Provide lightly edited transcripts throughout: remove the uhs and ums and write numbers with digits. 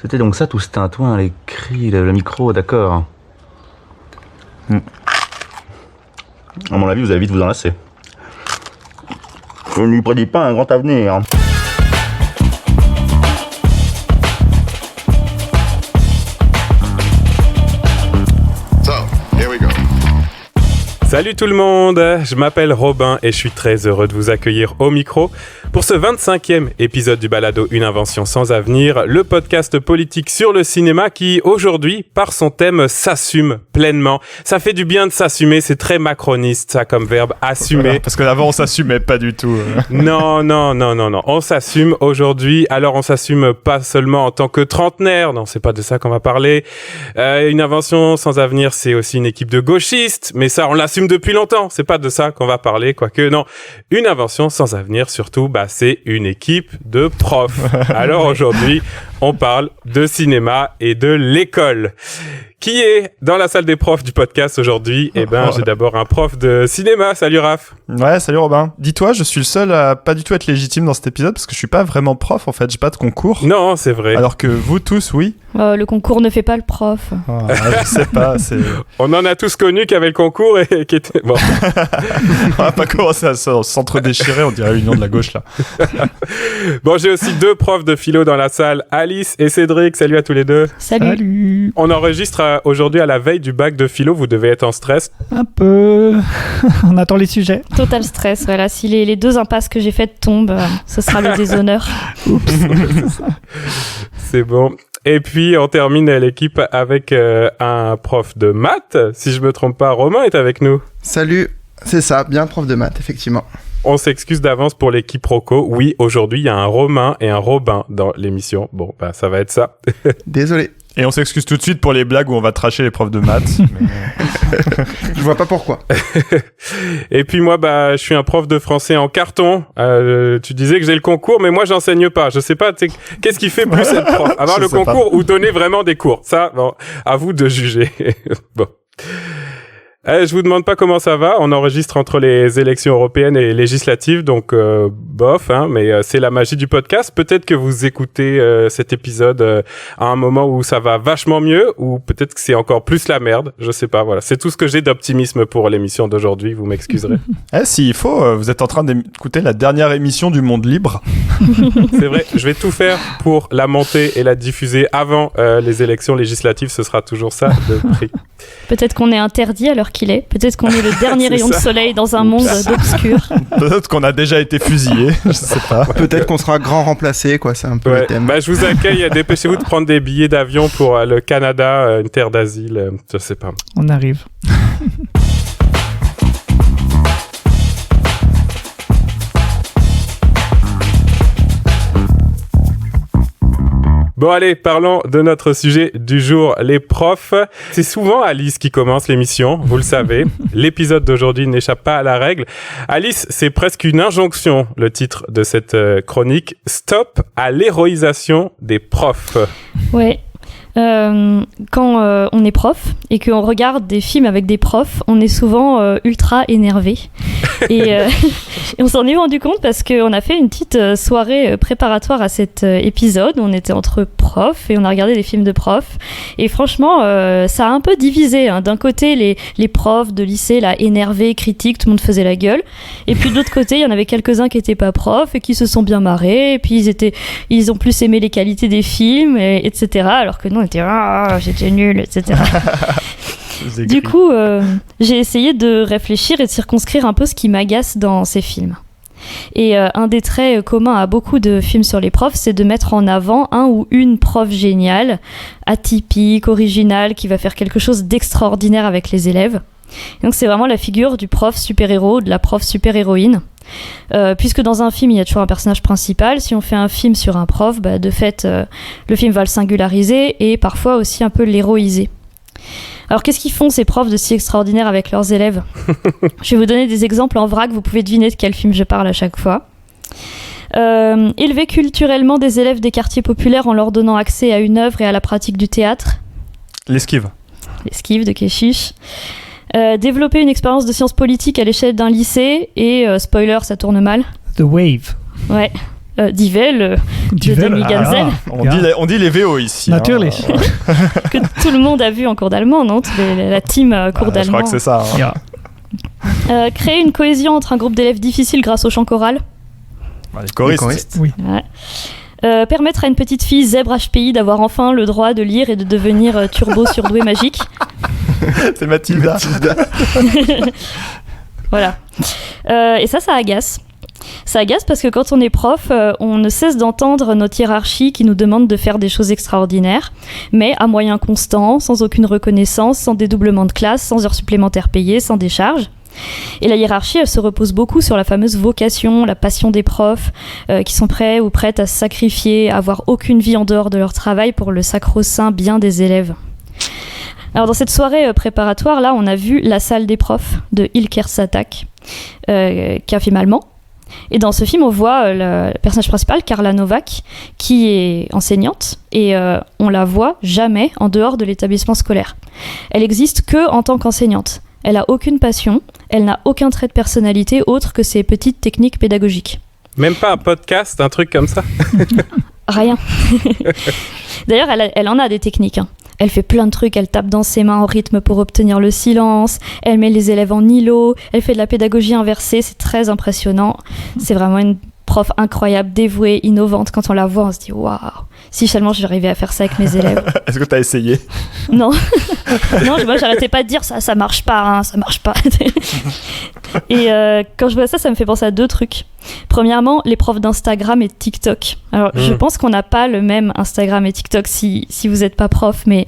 C'était donc ça tout ce tintouin, les cris, le micro, d'accord. À mon avis, vous allez vite vous enlacer. Je ne lui prédis pas un grand avenir. Salut tout le monde, je m'appelle Robin et je suis très heureux de vous accueillir au micro pour ce 25e épisode du balado Une invention sans avenir, le podcast politique sur le cinéma qui aujourd'hui, par son thème, s'assume pleinement. Ça fait du bien de s'assumer, c'est très macroniste ça comme verbe, assumer. Voilà, parce qu'avant on s'assumait pas du tout. Non, on s'assume aujourd'hui. Alors on s'assume pas seulement en tant que trentenaire, non c'est pas de ça qu'on va parler. Une invention sans avenir c'est aussi une équipe de gauchistes, mais ça on l'assume depuis longtemps, c'est pas de ça qu'on va parler, quoique non. Une invention sans avenir, surtout, c'est une équipe de profs. Alors aujourd'hui, on parle de cinéma et de l'école. Qui est dans la salle des profs du podcast aujourd'hui? J'ai d'abord un prof de cinéma. Salut Raph. Ouais, salut Robin. Dis-toi, je suis le seul à pas du tout être légitime dans cet épisode parce que je suis pas vraiment prof en fait, j'ai pas de concours. Non, c'est vrai. Alors que vous tous, oui. Le concours ne fait pas le prof. Je sais pas, c'est... On en a tous connu qui avait le concours et qui était... Bon. On va pas commencer à s'entre-déchirer, on dirait l'union de la gauche là. Bon, j'ai aussi deux profs de philo dans la salle, Alice et Cédric. Salut à tous les deux. Salut. On enregistre aujourd'hui à la veille du bac de philo, vous devez être en stress. Un peu. On attend les sujets. Total stress, voilà. Si les deux impasses que j'ai faites tombent, ce sera le déshonneur. Oups. C'est bon. Et puis, on termine l'équipe avec un prof de maths. Si je me trompe pas, Romain est avec nous. Salut, c'est ça, bien prof de maths, effectivement. On s'excuse d'avance pour les quiproquos. Oui, aujourd'hui, il y a un Romain et un Robin dans l'émission. Bon, ça va être ça. Désolé. Et on s'excuse tout de suite pour les blagues où on va tracher les profs de maths. Je vois pas pourquoi. Et puis moi, je suis un prof de français en carton. Tu disais que j'ai le concours, mais moi, j'enseigne pas. Je sais pas, qu'est-ce qui fait plus être prof? Avoir le concours ou donner vraiment des cours? Ça, bon, à vous de juger. Bon. Je vous demande pas comment ça va. On enregistre entre les élections européennes et législatives, donc bof, mais c'est la magie du podcast. Peut-être que vous écoutez cet épisode à un moment où ça va vachement mieux, ou peut-être que c'est encore plus la merde. Je sais pas. Voilà, c'est tout ce que j'ai d'optimisme pour l'émission d'aujourd'hui. Vous m'excuserez. S'il faut, vous êtes en train d'écouter la dernière émission du Monde Libre. C'est vrai. Je vais tout faire pour la monter et la diffuser avant les élections législatives. Ce sera toujours ça de prix. Peut-être qu'on est interdit alors qu'il est. Peut-être qu'on est le dernier rayon de soleil dans un monde d'obscur. Peut-être qu'on a déjà été fusillé, je sais pas. Peut-être qu'on sera grand remplacé, quoi, c'est un peu le thème. Je vous accueille, dépêchez-vous de prendre des billets d'avion pour le Canada, une terre d'asile, je sais pas. On arrive. Bon allez, parlons de notre sujet du jour, les profs. C'est souvent Alice qui commence l'émission, vous le savez. L'épisode d'aujourd'hui n'échappe pas à la règle. Alice, c'est presque une injonction, le titre de cette chronique. Stop à l'héroïsation des profs. Ouais. Quand on est prof et qu'on regarde des films avec des profs, on est souvent ultra énervé. Et on s'en est rendu compte parce qu'on a fait une petite soirée préparatoire à cet épisode. On était entre profs et on a regardé des films de profs. Et franchement, ça a un peu divisé. D'un côté, les profs de lycée, là, énervés, critiques, tout le monde faisait la gueule. Et puis de l'autre côté, il y en avait quelques-uns qui n'étaient pas profs et qui se sont bien marrés. Et puis ils ont plus aimé les qualités des films, etc. Alors que nous, on était j'étais nul, etc. Du coup, j'ai essayé de réfléchir et de circonscrire un peu ce qui m'agace dans ces films. Et un des traits communs à beaucoup de films sur les profs, c'est de mettre en avant un ou une prof géniale, atypique, originale, qui va faire quelque chose d'extraordinaire avec les élèves. Et donc c'est vraiment la figure du prof super-héros, de la prof super-héroïne. Puisque dans un film il y a toujours un personnage principal, si on fait un film sur un prof, de fait le film va le singulariser et parfois aussi un peu l'héroïser. Alors qu'est-ce qu'ils font ces profs de si extraordinaires avec leurs élèves? Je vais vous donner des exemples en vrac, vous pouvez deviner de quel film je parle à chaque fois. Élever culturellement des élèves des quartiers populaires en leur donnant accès à une œuvre et à la pratique du théâtre. L'esquive. L'esquive de Keshish. Développer une expérience de sciences politiques à l'échelle d'un lycée et, spoiler, ça tourne mal. The Wave. Ouais. d'Yvel, de Demi Gansel, on dit les VO ici. Natürlich. que tout le monde a vu en cours d'allemand, non? La team cours d'allemand. Je crois que c'est ça. Ja. Créer une cohésion entre un groupe d'élèves difficile grâce au chant choral. Les choristes. Oui. Ouais. Permettre à une petite fille zèbre HPI d'avoir enfin le droit de lire et de devenir turbo surdoué magique. C'est Mathilda. Voilà. Et ça agace. Ça agace parce que quand on est prof, on ne cesse d'entendre notre hiérarchie qui nous demande de faire des choses extraordinaires, mais à moyens constants, sans aucune reconnaissance, sans dédoublement de classe, sans heures supplémentaires payées, sans décharge. Et la hiérarchie, elle se repose beaucoup sur la fameuse vocation, la passion des profs, qui sont prêts ou prêtes à se sacrifier, à avoir aucune vie en dehors de leur travail pour le sacro-saint bien des élèves. Alors dans cette soirée préparatoire, là, on a vu La salle des profs de Ilker Satak, qui est un film allemand. Et dans ce film, on voit le personnage principal, Carla Novak, qui est enseignante, et on la voit jamais en dehors de l'établissement scolaire. Elle existe que en tant qu'enseignante. Elle a aucune passion, elle n'a aucun trait de personnalité autre que ses petites techniques pédagogiques. Même pas un podcast, un truc comme ça? Rien. D'ailleurs, elle en a des techniques, hein. Elle fait plein de trucs, elle tape dans ses mains en rythme pour obtenir le silence, elle met les élèves en îlot, elle fait de la pédagogie inversée, c'est très impressionnant. C'est vraiment une prof incroyable, dévouée, innovante. Quand on la voit, on se dit waouh, si seulement j'arrivais à faire ça avec mes élèves. Est-ce que tu as essayé? Non. Non, moi j'arrêtais pas de dire ça marche pas, hein, ça marche pas. Et quand je vois ça, ça me fait penser à deux trucs. Premièrement, les profs d'Instagram et de TikTok. Alors, je pense qu'on n'a pas le même Instagram et TikTok si vous n'êtes pas prof, mais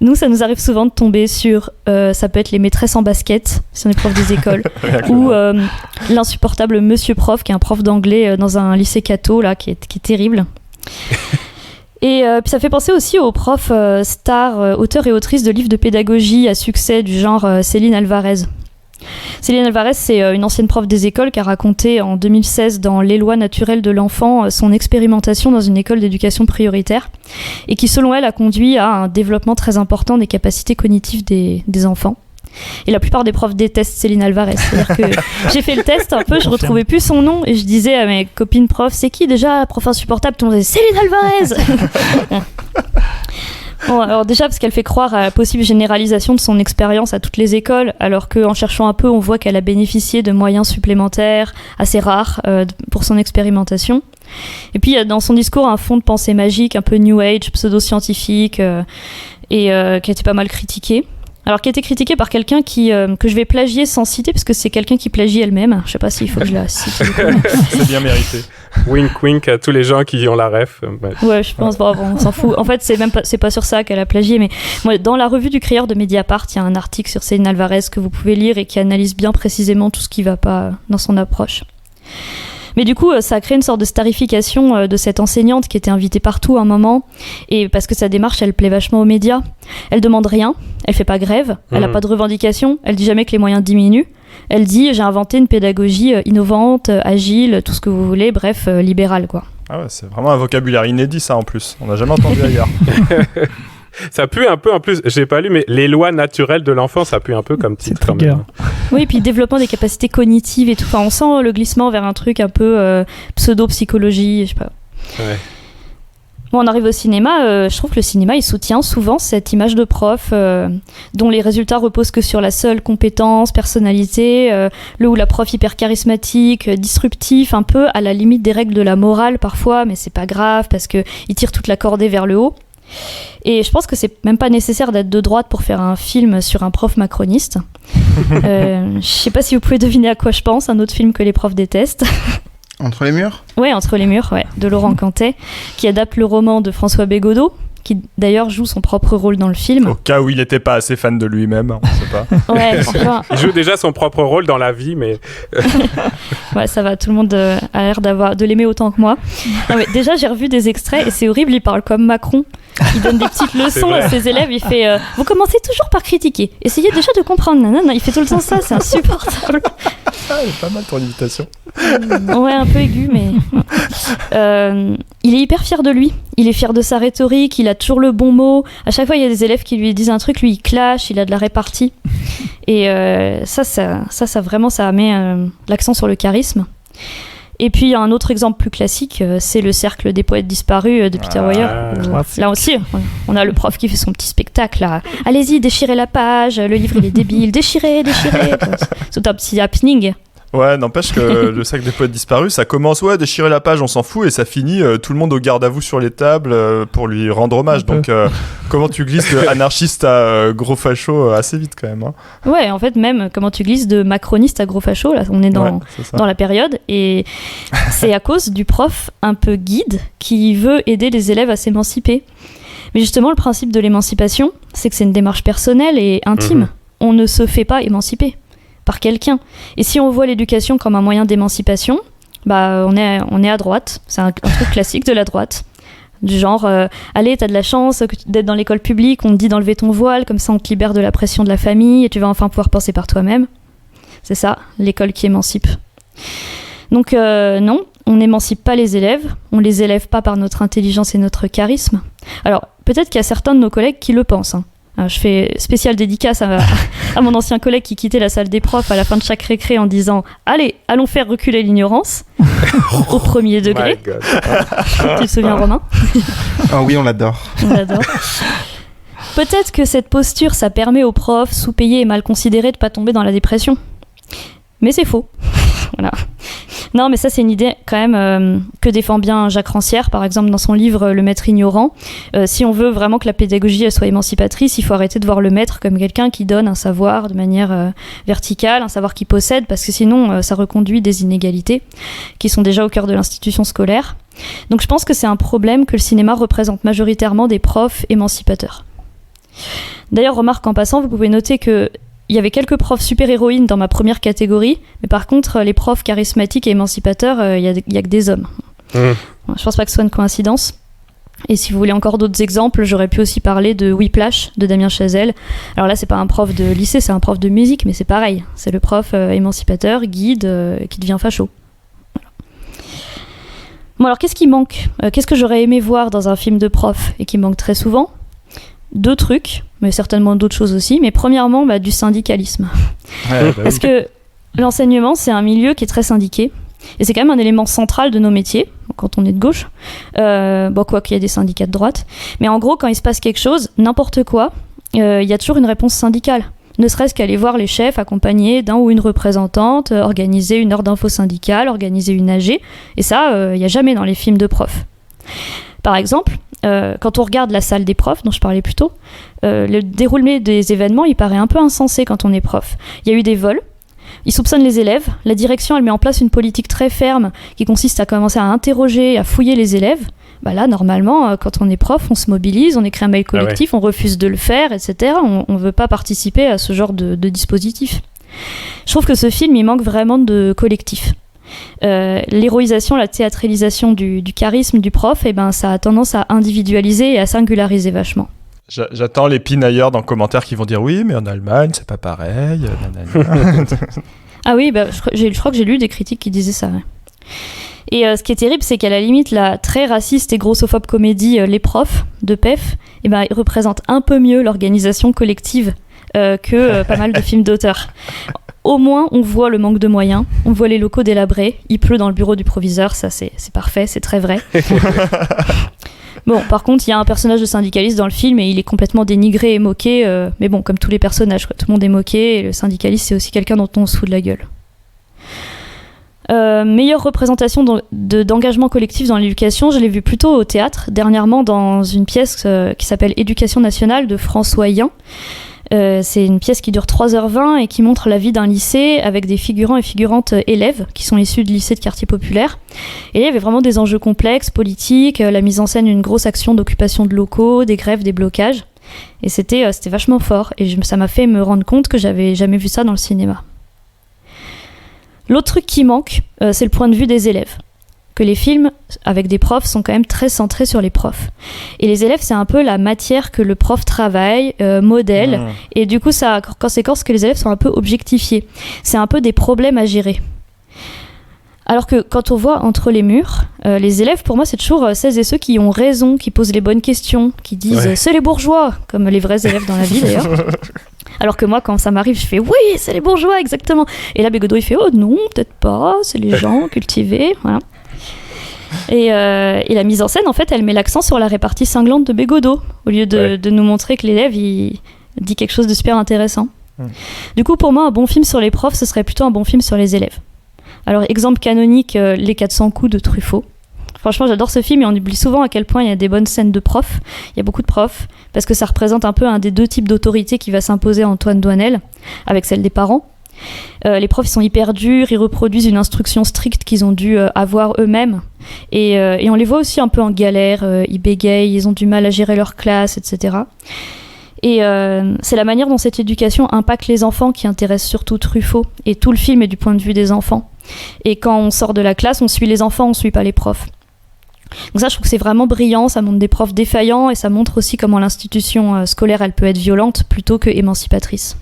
nous, ça nous arrive souvent de tomber sur, ça peut être les maîtresses en basket, si on est prof des écoles, ou l'insupportable monsieur prof, qui est un prof d'anglais dans un lycée catho, là, qui est terrible. Et puis ça fait penser aussi aux profs stars, auteurs et autrices de livres de pédagogie à succès du genre Céline Alvarez. Céline Alvarez, c'est une ancienne prof des écoles qui a raconté en 2016 dans Les lois naturelles de l'enfant son expérimentation dans une école d'éducation prioritaire et qui, selon elle, a conduit à un développement très important des capacités cognitives des enfants. Et la plupart des profs détestent Céline Alvarez. C'est-à-dire que j'ai fait le test un peu, je retrouvais plus son nom et je disais à mes copines profs, c'est qui déjà, prof insupportable? Tout le monde disait Céline Alvarez. Bon, alors déjà parce qu'elle fait croire à la possible généralisation de son expérience à toutes les écoles, alors qu'en cherchant un peu, on voit qu'elle a bénéficié de moyens supplémentaires assez rares pour son expérimentation. Et puis dans son discours, un fond de pensée magique, un peu new age, pseudo-scientifique, et qui a été pas mal critiqué. Alors qui a été critiqué par quelqu'un que je vais plagier sans citer, parce que c'est quelqu'un qui plagie elle-même. Je sais pas s'il faut que je la cite. C'est bien mérité. Wink wink à tous les gens qui ont la ref. Ouais, je pense, bon, on s'en fout. En fait, c'est pas sur ça qu'elle a plagié, mais moi, dans la revue du Crieur de Mediapart, il y a un article sur Céline Alvarez que vous pouvez lire et qui analyse bien précisément tout ce qui va pas dans son approche. Mais du coup, ça a créé une sorte de starification de cette enseignante qui était invitée partout à un moment, et parce que sa démarche, elle plaît vachement aux médias. Elle demande rien, elle fait pas grève, elle a pas de revendication, elle dit jamais que les moyens diminuent. Elle dit, j'ai inventé une pédagogie innovante, agile, tout ce que vous voulez, bref, libérale, quoi. Ah ouais, c'est vraiment un vocabulaire inédit, ça, en plus. On n'a jamais entendu ailleurs. Ça pue un peu, en plus, j'ai pas lu, mais les lois naturelles de l'enfant, ça pue un peu comme titre quand même. Oui, et puis développement des capacités cognitives et tout. Enfin, on sent le glissement vers un truc un peu pseudo-psychologie, je sais pas. Ouais. Bon, on arrive au cinéma. Je trouve que le cinéma, il soutient souvent cette image de prof dont les résultats reposent que sur la seule compétence, personnalité, le ou la prof hyper charismatique, disruptif, un peu à la limite des règles de la morale parfois, mais c'est pas grave parce qu'il tire toute la cordée vers le haut. Et je pense que c'est même pas nécessaire d'être de droite pour faire un film sur un prof macroniste. Je sais pas si vous pouvez deviner à quoi je pense, un autre film que les profs détestent. Entre les murs? Ouais, Entre les murs, ouais, de Laurent Cantet, qui adapte le roman de François Bégodeau, qui d'ailleurs joue son propre rôle dans le film. Au cas où il n'était pas assez fan de lui-même, on sait pas. Ouais, il joue déjà son propre rôle dans la vie, mais... Ouais, ça va, tout le monde a l'air de l'aimer autant que moi. Non, mais déjà, j'ai revu des extraits et c'est horrible, il parle comme Macron. Il donne des petites leçons à ses élèves, il fait vous commencez toujours par critiquer, essayez déjà de comprendre. Non, il fait tout le temps ça, c'est insupportable. Ah, elle est pas mal ton imitation. Ouais, un peu aigu, mais il est hyper fier de lui. Il est fier de sa rhétorique, il a toujours le bon mot. À chaque fois, il y a des élèves qui lui disent un truc, lui il clash, il a de la répartie. Et ça vraiment, ça met l'accent sur le charisme. Et puis un autre exemple plus classique, c'est le cercle des poètes disparus de Peter Weir. Là aussi, on a le prof qui fait son petit spectacle. Là. Allez-y, déchirez la page, le livre il est débile, déchirez. C'est un petit happening. Ouais, n'empêche que le cercle des poètes disparus, ça commence, déchirer la page, on s'en fout, et ça finit tout le monde au garde à vous sur les tables pour lui rendre hommage. Donc, comment tu glisses de anarchiste à gros facho assez vite quand même. Hein. Ouais, en fait, même comment tu glisses de macroniste à gros facho, là, on est dans la période, et c'est à cause du prof un peu guide qui veut aider les élèves à s'émanciper. Mais justement, le principe de l'émancipation, c'est que c'est une démarche personnelle et intime. On ne se fait pas émanciper par quelqu'un. Et si on voit l'éducation comme un moyen d'émancipation, on est à droite. C'est un truc classique de la droite. Du genre, allez, t'as de la chance d'être dans l'école publique, on te dit d'enlever ton voile, comme ça on te libère de la pression de la famille et tu vas enfin pouvoir penser par toi-même. C'est ça, l'école qui émancipe. Donc non, on n'émancipe pas les élèves, on les élève pas par notre intelligence et notre charisme. Alors, peut-être qu'il y a certains de nos collègues qui le pensent, hein. Je fais spéciale dédicace à mon ancien collègue qui quittait la salle des profs à la fin de chaque récré en disant « Allez, allons faire reculer l'ignorance » au premier degré. Tu te souviens, Romain ? Ah oui, on l'adore. On l'adore. Peut-être que cette posture, ça permet aux profs sous-payés et mal considérés de ne pas tomber dans la dépression. Mais c'est faux. Voilà. Non, mais ça, c'est une idée quand même que défend bien Jacques Rancière, par exemple, dans son livre Le maître ignorant. Si on veut vraiment que la pédagogie elle soit émancipatrice, il faut arrêter de voir le maître comme quelqu'un qui donne un savoir de manière verticale, un savoir qu'il possède, parce que sinon, ça reconduit des inégalités qui sont déjà au cœur de l'institution scolaire. Donc je pense que c'est un problème que le cinéma représente majoritairement des profs émancipateurs. D'ailleurs, remarque en passant, vous pouvez noter que il y avait quelques profs super-héroïnes dans ma première catégorie, mais par contre, les profs charismatiques et émancipateurs, il y a que des hommes. Je pense pas que ce soit une coïncidence. Et si vous voulez encore d'autres exemples, j'aurais pu aussi parler de Whiplash, de Damien Chazelle. Alors là, c'est pas un prof de lycée, c'est un prof de musique, mais c'est pareil. C'est le prof émancipateur, guide, qui devient facho. Voilà. Bon, alors qu'est-ce qui manque ? Qu'est-ce que j'aurais aimé voir dans un film de prof et qui manque très souvent ? 2 trucs, mais certainement d'autres choses aussi. Mais premièrement, du syndicalisme. Parce que l'enseignement, c'est un milieu qui est très syndiqué. Et c'est quand même un élément central de nos métiers, quand on est de gauche. Quoi qu'il y ait des syndicats de droite. Mais en gros, quand il se passe quelque chose, n'importe quoi, il y a toujours une réponse syndicale. Ne serait-ce qu'aller voir les chefs accompagnés d'un ou une représentante, organiser une heure d'info syndicale, organiser une AG. Et ça, il n'y a jamais dans les films de profs. Par exemple, quand on regarde la salle des profs, dont je parlais plus tôt, le déroulé des événements, il paraît un peu insensé quand on est prof. Il y a eu des vols, ils soupçonnent les élèves, la direction elle met en place une politique très ferme qui consiste à commencer à interroger, à fouiller les élèves. Là, normalement, quand on est prof, on se mobilise, on écrit un mail collectif, on refuse de le faire, etc. On ne veut pas participer à ce genre de dispositif. Je trouve que ce film, il manque vraiment de collectif. L'héroïsation, la théâtralisation du charisme du prof, ça a tendance à individualiser et à singulariser vachement. J'attends les pinailleurs dans le commentaire qui vont dire oui, mais en Allemagne, c'est pas pareil. Ah oui, je crois que j'ai lu des critiques qui disaient ça. Ouais. Et ce qui est terrible, c'est qu'à la limite, la très raciste et grossophobe comédie Les Profs de PEF, ils représentent un peu mieux l'organisation collective que pas mal de films d'auteurs. Au moins, on voit le manque de moyens, on voit les locaux délabrés, il pleut dans le bureau du proviseur, ça c'est parfait, c'est très vrai. Bon, par contre, il y a un personnage de syndicaliste dans le film et il est complètement dénigré et moqué, mais bon, comme tous les personnages, quoi. Tout le monde est moqué et le syndicaliste, c'est aussi quelqu'un dont on se fout de la gueule. Meilleure représentation d'engagement collectif dans l'éducation, je l'ai vu plutôt au théâtre, dernièrement dans une pièce qui s'appelle Éducation nationale de François Yen. C'est une pièce qui dure 3h20 et qui montre la vie d'un lycée avec des figurants et figurantes élèves qui sont issus de lycées de quartier populaire. Et il y avait vraiment des enjeux complexes, politiques, la mise en scène d'une grosse action d'occupation de locaux, des grèves, des blocages. Et c'était vachement fort. Et ça m'a fait me rendre compte que j'avais jamais vu ça dans le cinéma. L'autre truc qui manque, c'est le point de vue des élèves. Que les films avec des profs sont quand même très centrés sur les profs. Et les élèves, c'est un peu la matière que le prof travaille, modèle, et du coup, ça a conséquence que les élèves sont un peu objectifiés. C'est un peu des problèmes à gérer. Alors que quand on voit entre les murs, les élèves, pour moi, c'est toujours celles et ceux qui ont raison, qui posent les bonnes questions, qui disent c'est les bourgeois, comme les vrais élèves dans la vie d'ailleurs. Alors que moi, quand ça m'arrive, je fais oui, c'est les bourgeois, exactement. Et là, Bégodeau, il fait oh non, peut-être pas, c'est les gens cultivés, voilà. Et la mise en scène, en fait, elle met l'accent sur la répartie cinglante de Bégodeau, au lieu de nous montrer que l'élève, il dit quelque chose de super intéressant. Du coup, pour moi, un bon film sur les profs, ce serait plutôt un bon film sur les élèves. Alors, exemple canonique, Les 400 coups de Truffaut. Franchement, j'adore ce film et on oublie souvent à quel point il y a des bonnes scènes de profs. Il y a beaucoup de profs, parce que ça représente un peu un des deux types d'autorité qui va s'imposer à Antoine Doinel, avec celle des parents. Les profs, ils sont hyper durs, ils reproduisent une instruction stricte qu'ils ont dû avoir eux-mêmes. Et on les voit aussi un peu en galère, ils bégayent, ils ont du mal à gérer leur classe, etc. Et c'est la manière dont cette éducation impacte les enfants qui intéresse surtout Truffaut. Et tout le film est du point de vue des enfants. Et quand on sort de la classe, on suit les enfants, on ne suit pas les profs. Donc ça, je trouve que c'est vraiment brillant, ça montre des profs défaillants et ça montre aussi comment l'institution scolaire, elle peut être violente plutôt que émancipatrice.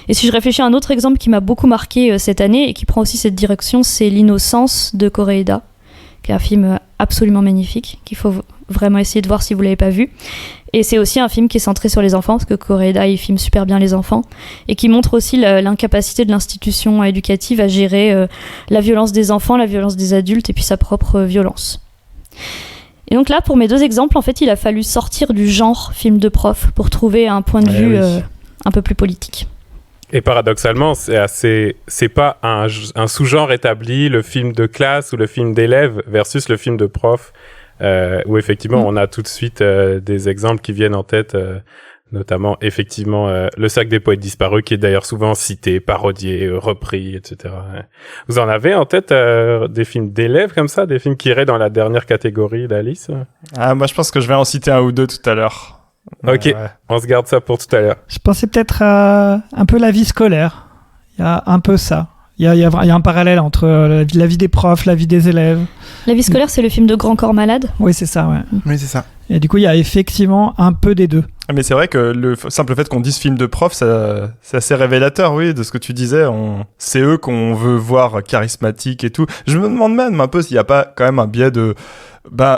Et si je réfléchis à un autre exemple qui m'a beaucoup marqué cette année et qui prend aussi cette direction, c'est L'Innocence de Koreeda, qui est un film absolument magnifique, qu'il faut vraiment essayer de voir si vous ne l'avez pas vu. Et c'est aussi un film qui est centré sur les enfants, parce que Koreeda, il filme super bien les enfants, et qui montre aussi l'incapacité de l'institution éducative à gérer la violence des enfants, la violence des adultes, et puis sa propre violence. Et donc là, pour mes deux exemples, en fait, il a fallu sortir du genre film de prof pour trouver un point de vue un peu plus politique. Et paradoxalement, c'est pas un sous-genre établi, le film de classe ou le film d'élève versus le film de prof, où effectivement on a tout de suite des exemples qui viennent en tête, notamment effectivement Le Sac des poètes disparus, qui est d'ailleurs souvent cité, parodié, repris, etc. Vous en avez en tête des films d'élèves comme ça, des films qui iraient dans la dernière catégorie d'Alice? Moi je pense que je vais en citer un ou deux tout à l'heure. Ok, on se garde ça pour tout à l'heure. Je pensais peut-être à un peu la vie scolaire. Il y a un peu ça. Il y a un parallèle entre la vie des profs, la vie des élèves. La vie scolaire, c'est le film de Grand Corps Malade. Oui, c'est ça, ouais. Oui, c'est ça. Et du coup, il y a effectivement un peu des deux. Mais c'est vrai que le simple fait qu'on dise film de prof, c'est assez révélateur, oui, de ce que tu disais. C'est eux qu'on veut voir charismatiques et tout. Je me demande même un peu s'il n'y a pas quand même un biais de...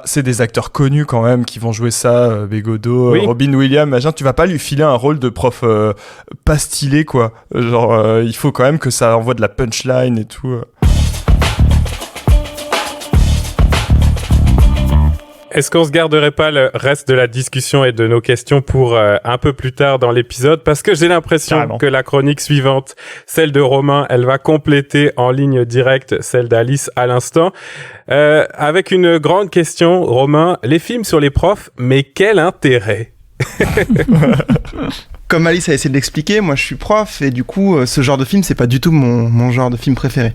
c'est des acteurs connus quand même qui vont jouer ça, Bégodeau, Robin Williams, machin. Tu vas pas lui filer un rôle de prof pas stylé, quoi. Genre, il faut quand même que ça envoie de la punchline et tout. Est-ce qu'on se garderait pas le reste de la discussion et de nos questions pour un peu plus tard dans l'épisode? Parce que j'ai l'impression que la chronique suivante, celle de Romain, elle va compléter en ligne directe celle d'Alice à l'instant. Avec une grande question, Romain, les films sur les profs, mais quel intérêt? Comme Alice a essayé de l'expliquer, moi je suis prof et du coup ce genre de film c'est pas du tout mon genre de film préféré.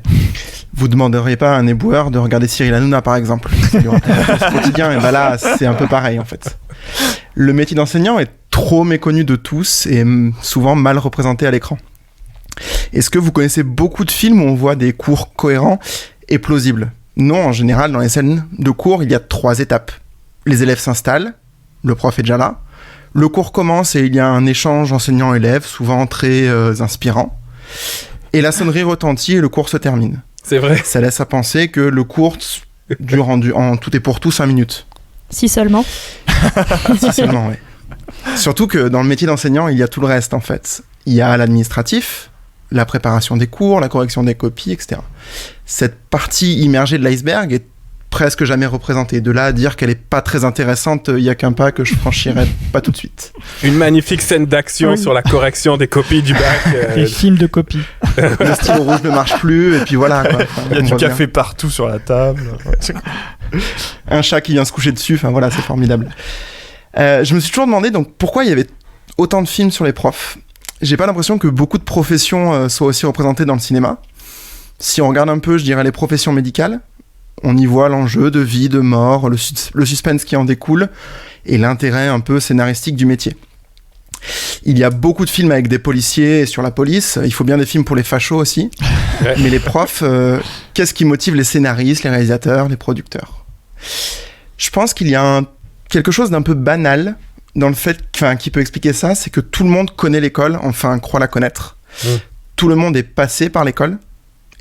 Vous demanderiez pas à un éboueur de regarder Cyril Hanouna par exemple, ça lui intéresse au quotidien, et là c'est un peu pareil en fait. Le métier d'enseignant est trop méconnu de tous et souvent mal représenté à l'écran. Est-ce que vous connaissez beaucoup de films où on voit des cours cohérents et plausibles? Non, en général dans les scènes de cours il y a 3 étapes. Les élèves s'installent, le prof est déjà là. Le cours commence et il y a un échange enseignant-élève, souvent très inspirant. Et la sonnerie retentit et le cours se termine. C'est vrai. Ça laisse à penser que le cours dure en tout et pour tout 5 minutes. Si seulement. Si seulement, oui. Surtout que dans le métier d'enseignant, il y a tout le reste en fait. Il y a l'administratif, la préparation des cours, la correction des copies, etc. Cette partie immergée de l'iceberg est presque jamais représentée. De là à dire qu'elle est pas très intéressante, il y a qu'un pas que je franchirais pas tout de suite. Une magnifique scène d'action sur la correction des copies du bac. Les films de copies. Le stylo rouge ne marche plus et puis voilà quoi. Enfin, il y a du café partout sur la table. Un chat qui vient se coucher dessus, enfin voilà, c'est formidable. Je me suis toujours demandé donc pourquoi il y avait autant de films sur les profs. J'ai pas l'impression que beaucoup de professions soient aussi représentées dans le cinéma. Si on regarde un peu, je dirais les professions médicales. On y voit l'enjeu de vie, de mort, le suspense qui en découle et l'intérêt un peu scénaristique du métier. Il y a beaucoup de films avec des policiers et sur la police. Il faut bien des films pour les fachos aussi. Ouais. Mais les profs, qu'est-ce qui motive les scénaristes, les réalisateurs, les producteurs? Je pense qu'il y a quelque chose d'un peu banal dans le fait, qui peut expliquer ça, c'est que tout le monde connaît l'école, enfin croit la connaître. Tout le monde est passé par l'école.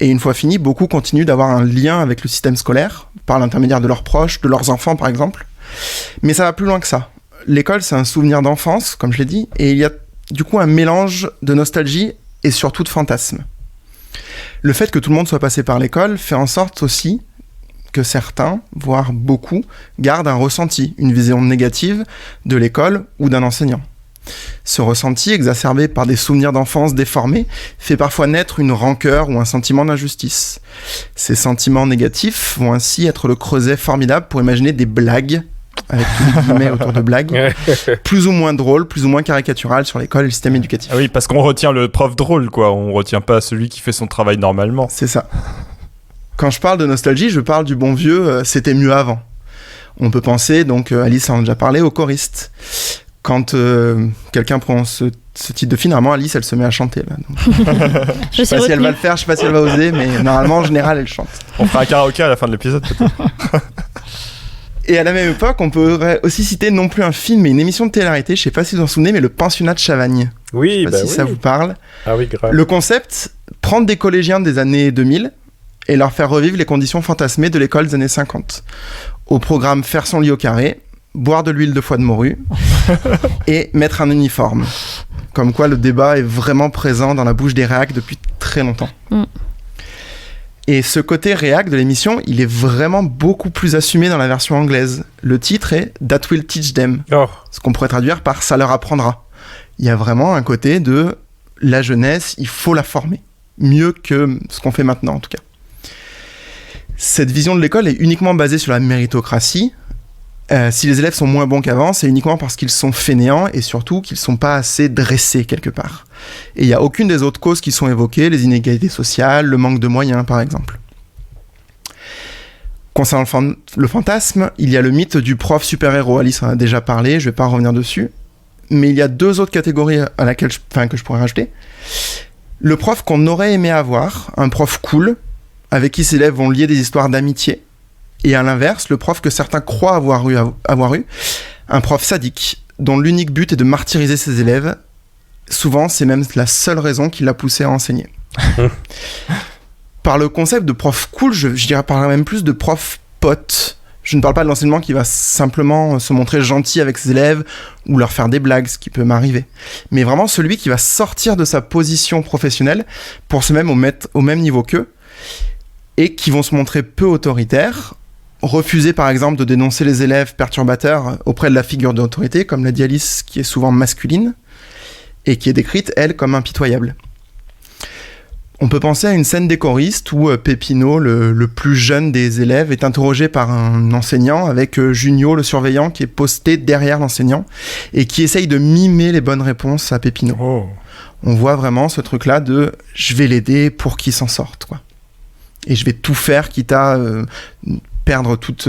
Et une fois fini, beaucoup continuent d'avoir un lien avec le système scolaire, par l'intermédiaire de leurs proches, de leurs enfants par exemple. Mais ça va plus loin que ça. L'école, c'est un souvenir d'enfance, comme je l'ai dit, et il y a du coup un mélange de nostalgie et surtout de fantasmes. Le fait que tout le monde soit passé par l'école fait en sorte aussi que certains, voire beaucoup, gardent un ressenti, une vision négative de l'école ou d'un enseignant. Ce ressenti, exacerbé par des souvenirs d'enfance déformés, fait parfois naître une rancœur ou un sentiment d'injustice. Ces sentiments négatifs vont ainsi être le creuset formidable pour imaginer des blagues, avec tous les guillemets autour de blagues, plus ou moins drôles, plus ou moins caricaturales sur l'école et le système éducatif. Ah oui, parce qu'on retient le prof drôle, quoi. On retient pas celui qui fait son travail normalement. C'est ça. Quand je parle de nostalgie, je parle du bon vieux « c'était mieux avant ». On peut penser, donc Alice en a déjà parlé, aux choristes. Quand quelqu'un prend ce type de film, normalement Alice elle se met à chanter là. Donc, je sais pas si elle va le faire, je sais pas si elle va oser, mais normalement en général elle chante. On fera un karaoké à la fin de l'épisode peut-être. Et à la même époque, on pourrait aussi citer non plus un film mais une émission de télé-réalité, je sais pas si vous en souvenez, mais le Pensionnat de Chavagne. Oui, je sais pas si ça vous parle. Ah oui, grave. Le concept, prendre des collégiens des années 2000 et leur faire revivre les conditions fantasmées de l'école des années 50. Au programme, faire son lit au carré, boire de l'huile de foie de morue et mettre un uniforme. Comme quoi le débat est vraiment présent dans la bouche des réacs depuis très longtemps. Et ce côté réac de l'émission, il est vraiment beaucoup plus assumé dans la version anglaise. Le titre est « That will teach them », ce qu'on pourrait traduire par « ça leur apprendra ». Il y a vraiment un côté de la jeunesse, il faut la former. Mieux que ce qu'on fait maintenant en tout cas. Cette vision de l'école est uniquement basée sur la méritocratie. Si les élèves sont moins bons qu'avant, c'est uniquement parce qu'ils sont fainéants et surtout qu'ils ne sont pas assez dressés quelque part. Et il n'y a aucune des autres causes qui sont évoquées, les inégalités sociales, le manque de moyens par exemple. Concernant le fantasme, il y a le mythe du prof super-héros. Alice en a déjà parlé, je ne vais pas revenir dessus. Mais il y a deux autres catégories que je pourrais rajouter. Le prof qu'on aurait aimé avoir, un prof cool, avec qui ses élèves vont lier des histoires d'amitié. Et à l'inverse, le prof que certains croient avoir eu, un prof sadique, dont l'unique but est de martyriser ses élèves. Souvent, c'est même la seule raison qui l'a poussé à enseigner. Par le concept de prof cool, je parlerais même plus de prof pote. Je ne parle pas de l'enseignement qui va simplement se montrer gentil avec ses élèves ou leur faire des blagues, ce qui peut m'arriver. Mais vraiment celui qui va sortir de sa position professionnelle pour se mettre au même niveau qu'eux et qui vont se montrer peu autoritaires, refuser par exemple de dénoncer les élèves perturbateurs auprès de la figure d'autorité, comme l'a dit Alice, qui est souvent masculine, et qui est décrite, elle, comme impitoyable. On peut penser à une scène des choristes où Pépino, le plus jeune des élèves, est interrogé par un enseignant avec Junio, le surveillant, qui est posté derrière l'enseignant, et qui essaye de mimer les bonnes réponses à Pépino. Oh. On voit vraiment ce truc-là de « je vais l'aider pour qu'il s'en sorte », quoi. Et je vais tout faire, quitte à perdre toute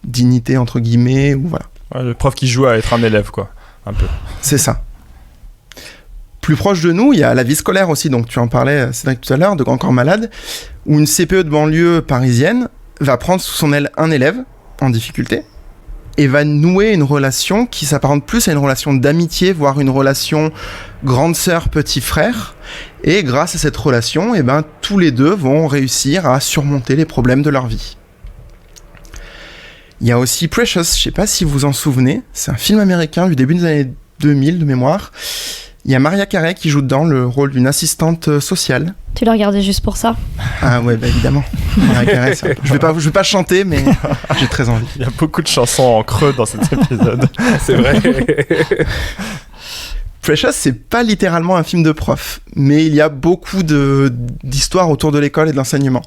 dignité, entre guillemets, ou voilà. Ouais, le prof qui joue à être un élève, quoi, un peu. C'est ça. Plus proche de nous, il y a la vie scolaire aussi, donc tu en parlais, Cédric, tout à l'heure, de Grand Corps Malade, où une CPE de banlieue parisienne va prendre sous son aile un élève en difficulté et va nouer une relation qui s'apparente plus à une relation d'amitié, voire une relation grande sœur, petit frère. Et grâce à cette relation, tous les deux vont réussir à surmonter les problèmes de leur vie. Il y a aussi Precious, je ne sais pas si vous vous en souvenez, c'est un film américain du début des années 2000 de mémoire. Il y a Maria Carey qui joue dedans le rôle d'une assistante sociale. Tu l'as regardé juste pour ça? Ah ouais, évidemment. Maria Carey, je vais pas chanter, mais j'ai très envie. Il y a beaucoup de chansons en creux dans cet épisode. C'est vrai. Precious, c'est pas littéralement un film de prof, mais il y a beaucoup d'histoires autour de l'école et de l'enseignement.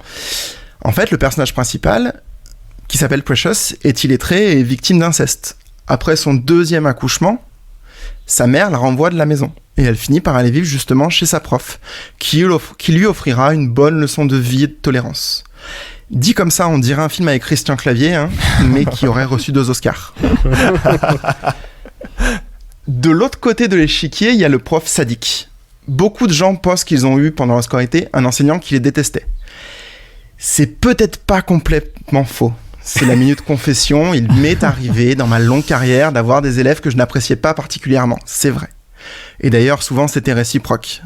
En fait, le personnage principal, qui s'appelle Precious, est illettré et victime d'inceste. Après son deuxième accouchement, sa mère la renvoie de la maison. Et elle finit par aller vivre justement chez sa prof, qui lui offrira une bonne leçon de vie et de tolérance. Dit comme ça, on dirait un film avec Christian Clavier, mais qui aurait reçu 2 Oscars. De l'autre côté de l'échiquier, il y a le prof sadique. Beaucoup de gens pensent qu'ils ont eu, pendant leur scolarité, un enseignant qui les détestait. C'est peut-être pas complètement faux. C'est la minute confession. Il m'est arrivé, dans ma longue carrière, d'avoir des élèves que je n'appréciais pas particulièrement. C'est vrai. Et d'ailleurs, souvent, c'était réciproque.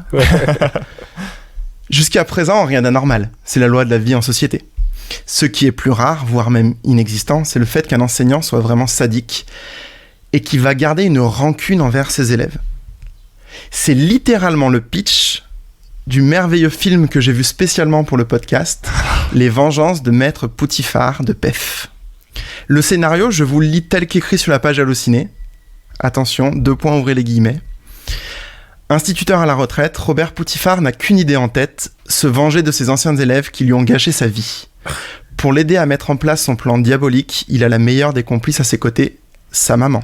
Jusqu'à présent, rien d'anormal. C'est la loi de la vie en société. Ce qui est plus rare, voire même inexistant, c'est le fait qu'un enseignant soit vraiment sadique et qu'il va garder une rancune envers ses élèves. C'est littéralement le pitch du merveilleux film que j'ai vu spécialement pour le podcast, Les Vengeances de Maître Poutifar de PEF. Le scénario, je vous le lis tel qu'écrit sur la page Allociné. Attention, 2 points, ouvrez les guillemets. Instituteur à la retraite, Robert Poutifar n'a qu'une idée en tête, se venger de ses anciens élèves qui lui ont gâché sa vie. Pour l'aider à mettre en place son plan diabolique, il a la meilleure des complices à ses côtés, sa maman.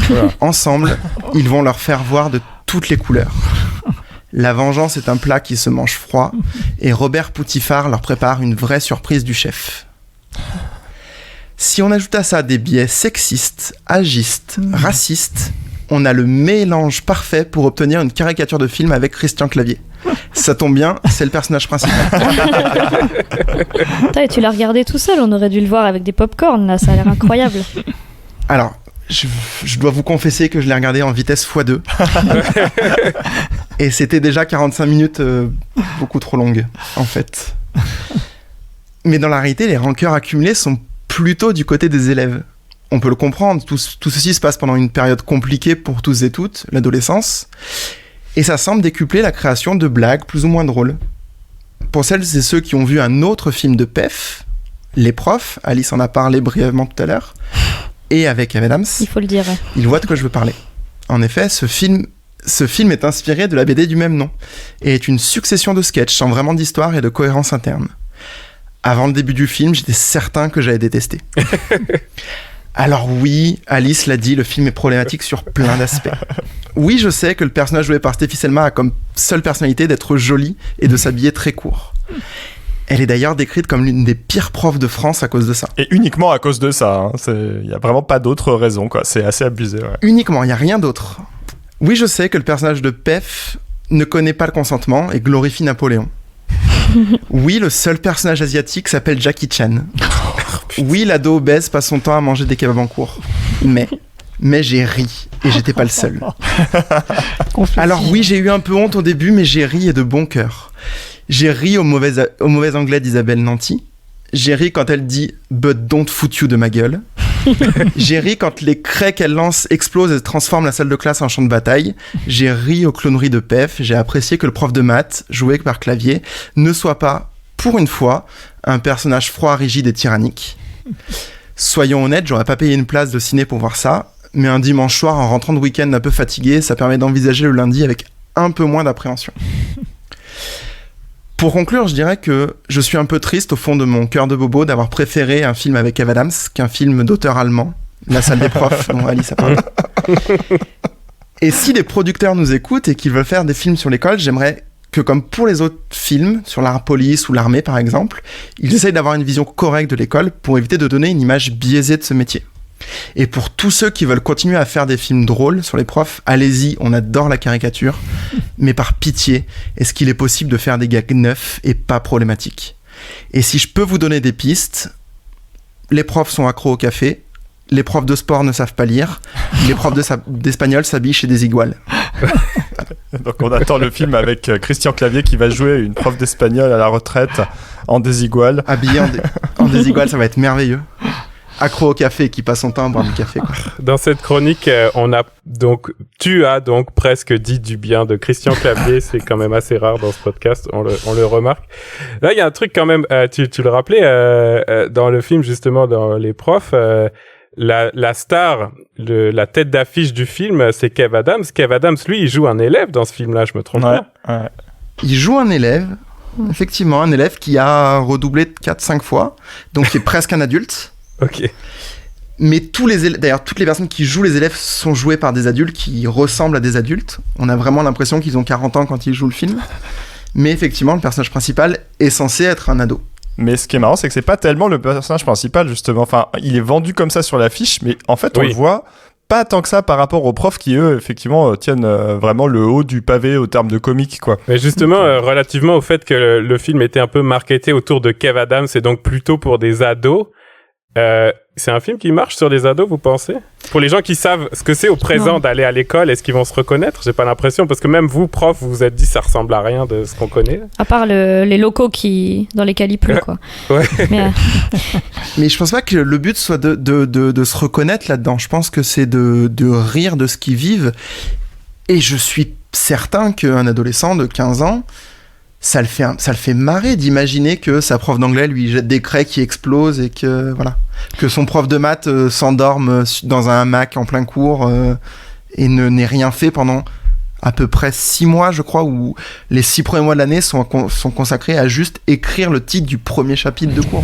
Voilà. Ensemble, ils vont leur faire voir de toutes les couleurs. La vengeance est un plat qui se mange froid, et Robert Poutifar leur prépare une vraie surprise du chef. Si on ajoute à ça des biais sexistes, agistes, racistes, on a le mélange parfait pour obtenir une caricature de film avec Christian Clavier. Ça tombe bien, c'est le personnage principal. Et tu l'as regardé tout seul, on aurait dû le voir avec des pop-corn, là, ça a l'air incroyable. Alors, je dois vous confesser que je l'ai regardé en vitesse x2. Et c'était déjà 45 minutes beaucoup trop longues, en fait. Mais dans la réalité, les rancœurs accumulées sont plutôt du côté des élèves. On peut le comprendre, tout ceci se passe pendant une période compliquée pour tous et toutes, l'adolescence, et ça semble décupler la création de blagues plus ou moins drôles. Pour celles et ceux qui ont vu un autre film de PEF, Les Profs, Alice en a parlé brièvement tout à l'heure, et avec Amy Adams, il faut le dire. Ils voient de quoi je veux parler. En effet, ce film est inspiré de la BD du même nom, et est une succession de sketchs sans vraiment d'histoire et de cohérence interne. Avant le début du film, j'étais certain que j'allais détester. Alors oui, Alice l'a dit, le film est problématique sur plein d'aspects. Oui, je sais que le personnage joué par Stéphie Selma a comme seule personnalité d'être jolie et de s'habiller très court. Elle est d'ailleurs décrite comme l'une des pires profs de France à cause de ça. Et uniquement à cause de ça, il n'y a vraiment pas d'autre raison, quoi. C'est assez abusé. Ouais. Uniquement, il n'y a rien d'autre. Oui, je sais que le personnage de PEF ne connaît pas le consentement et glorifie Napoléon. Oui, le seul personnage asiatique s'appelle Jackie Chan. Oui, l'ado obèse passe son temps à manger des kebabs en cours. Mais j'ai ri, et j'étais pas le seul. Alors oui, j'ai eu un peu honte au début, mais j'ai ri et de bon cœur. J'ai ri au mauvais anglais d'Isabelle Nanty. J'ai ri quand elle dit « But don't foot you » de ma gueule. J'ai ri quand les craies qu'elle lance explosent et transforment la salle de classe en champ de bataille. J'ai ri aux cloneries de PEF. J'ai apprécié que le prof de maths, joué par Clavier, ne soit pas, pour une fois, un personnage froid, rigide et tyrannique. Soyons honnêtes, j'aurais pas payé une place de ciné pour voir ça, mais un dimanche soir, en rentrant de week-end un peu fatigué, ça permet d'envisager le lundi avec un peu moins d'appréhension. Pour conclure, je dirais que je suis un peu triste au fond de mon cœur de bobo d'avoir préféré un film avec Amy Adams qu'un film d'auteur allemand, La salle des profs, dont Alice a parlé. Et si des producteurs nous écoutent et qu'ils veulent faire des films sur l'école, j'aimerais que, comme pour les autres films, sur la police ou l'armée par exemple, ils essayent d'avoir une vision correcte de l'école pour éviter de donner une image biaisée de ce métier. Et pour tous ceux qui veulent continuer à faire des films drôles sur les profs, allez-y, on adore la caricature, mais par pitié, est-ce qu'il est possible de faire des gags neufs et pas problématiques ? Et si je peux vous donner des pistes, les profs sont accros au café, les profs de sport ne savent pas lire, les profs d'espagnol s'habillent chez des iguales. Donc on attend le film avec Christian Clavier qui va jouer une prof d'espagnol à la retraite en désigual. Habillé en désigual, ça va être merveilleux. Accro au café, qui passe son temps à boire du café, quoi. Dans cette chronique, tu as donc presque dit du bien de Christian Clavier. C'est quand même assez rare dans ce podcast, on le remarque. Là, il y a un truc quand même, tu le rappelais, dans le film, justement, dans Les Profs, la star, la tête d'affiche du film, c'est Kev Adams. Kev Adams, lui, il joue un élève dans ce film-là, je me trompe pas. Ouais. Il joue un élève, effectivement, un élève qui a redoublé 4-5 fois, donc qui est presque un adulte. Ok. Mais d'ailleurs, toutes les personnes qui jouent les élèves sont jouées par des adultes qui ressemblent à des adultes. On a vraiment l'impression qu'ils ont 40 ans quand ils jouent le film. Mais effectivement, le personnage principal est censé être un ado. Mais ce qui est marrant, c'est que c'est pas tellement le personnage principal, justement. Enfin, il est vendu comme ça sur l'affiche, mais en fait, on le voit pas tant que ça par rapport aux profs qui, eux, effectivement, tiennent vraiment le haut du pavé au terme de comique, quoi. Mais justement, relativement au fait que le film était un peu marketé autour de Kev Adams et donc plutôt pour des ados, c'est un film qui marche sur les ados, vous pensez? Pour les gens qui savent ce que c'est au présent d'aller à l'école, est-ce qu'ils vont se reconnaître? J'ai pas l'impression, parce que même vous, prof, vous vous êtes dit ça ressemble à rien de ce qu'on connaît. À part les locaux dans lesquels il pleut, quoi. Ouais. Mais je pense pas que le but soit de se reconnaître là-dedans. Je pense que c'est de rire de ce qu'ils vivent. Et je suis certain qu'un adolescent de 15 ans, ça le fait marrer d'imaginer que sa prof d'anglais lui jette des craies qui explosent et que voilà, que son prof de maths s'endorme dans un hamac en plein cours et n'ait rien fait pendant à peu près 6 mois, je crois, où les 6 premiers mois de l'année sont consacrés à juste écrire le titre du premier chapitre de cours.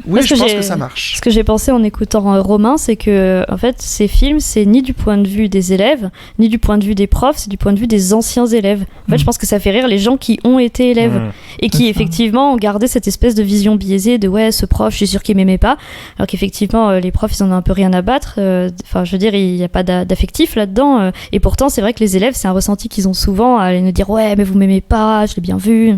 Oui, je pense que ça marche. Ce que j'ai pensé en écoutant Romain, c'est que en fait, ces films, c'est ni du point de vue des élèves, ni du point de vue des profs, c'est du point de vue des anciens élèves. En fait, je pense que ça fait rire les gens qui ont été élèves et qui, effectivement, ont gardé cette espèce de vision biaisée de « ouais, ce prof, je suis sûr qu'il m'aimait pas », alors qu'effectivement, les profs, ils en ont un peu rien à battre. Enfin, je veux dire, il n'y a pas d'affectif là-dedans. Et pourtant, c'est vrai que les élèves, c'est un ressenti qu'ils ont souvent à aller nous dire « ouais, mais vous m'aimez pas, je l'ai bien vu ».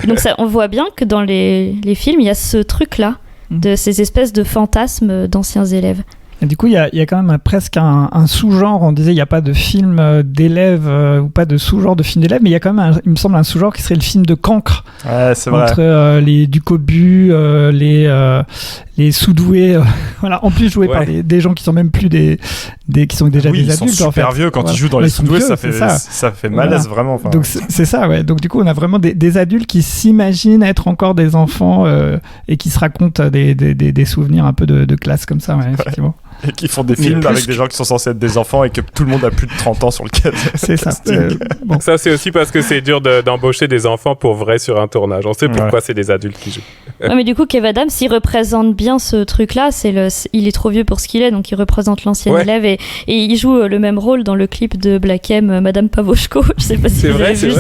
Donc, on voit bien que dans les films, il y a ce truc-là, de ces espèces de fantasmes d'anciens élèves. Et du coup, il y a quand même presque un sous-genre. On disait il n'y a pas de film d'élèves ou pas de sous-genre de film d'élèves, mais il y a quand même, il me semble, un sous-genre qui serait le film de cancre. Ouais, c'est vrai. Entre les Ducobu, les sous-doués, voilà, en plus joués par des gens qui sont même plus qui sont déjà des adultes. Ils sont super vieux quand ils jouent dans les sous-doués, ça fait malaise vraiment. Enfin. Donc c'est ça, ouais. Donc du coup, on a vraiment des adultes qui s'imaginent être encore des enfants et qui se racontent des souvenirs un peu de classe comme ça, ouais, effectivement. Et qui font des films avec des gens qui sont censés être des enfants et que tout le monde a plus de 30 ans sur le casting. C'est ça. Bon. Ça, c'est aussi parce que c'est dur d'embaucher des enfants pour vrai sur un tournage. On sait pourquoi c'est des adultes qui jouent. Ouais, mais du coup, Kev Adams, il représente bien ce truc-là. Il est trop vieux pour ce qu'il est, donc il représente l'ancien élève et il joue le même rôle dans le clip de Black M, Madame Pavoshko. Je sais pas si vous avez vu.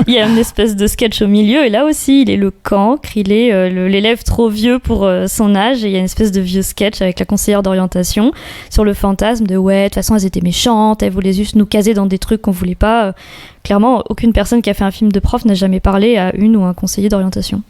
Il y a une espèce de sketch au milieu et là aussi, il est le cancre, il est l'élève trop vieux pour son âge et il y a une espèce de vieux sketch avec la conseillère d'orientation sur le fantasme de ouais, de toute façon elles étaient méchantes, elles voulaient juste nous caser dans des trucs qu'on voulait pas. Clairement, aucune personne qui a fait un film de prof n'a jamais parlé à une ou un conseiller d'orientation.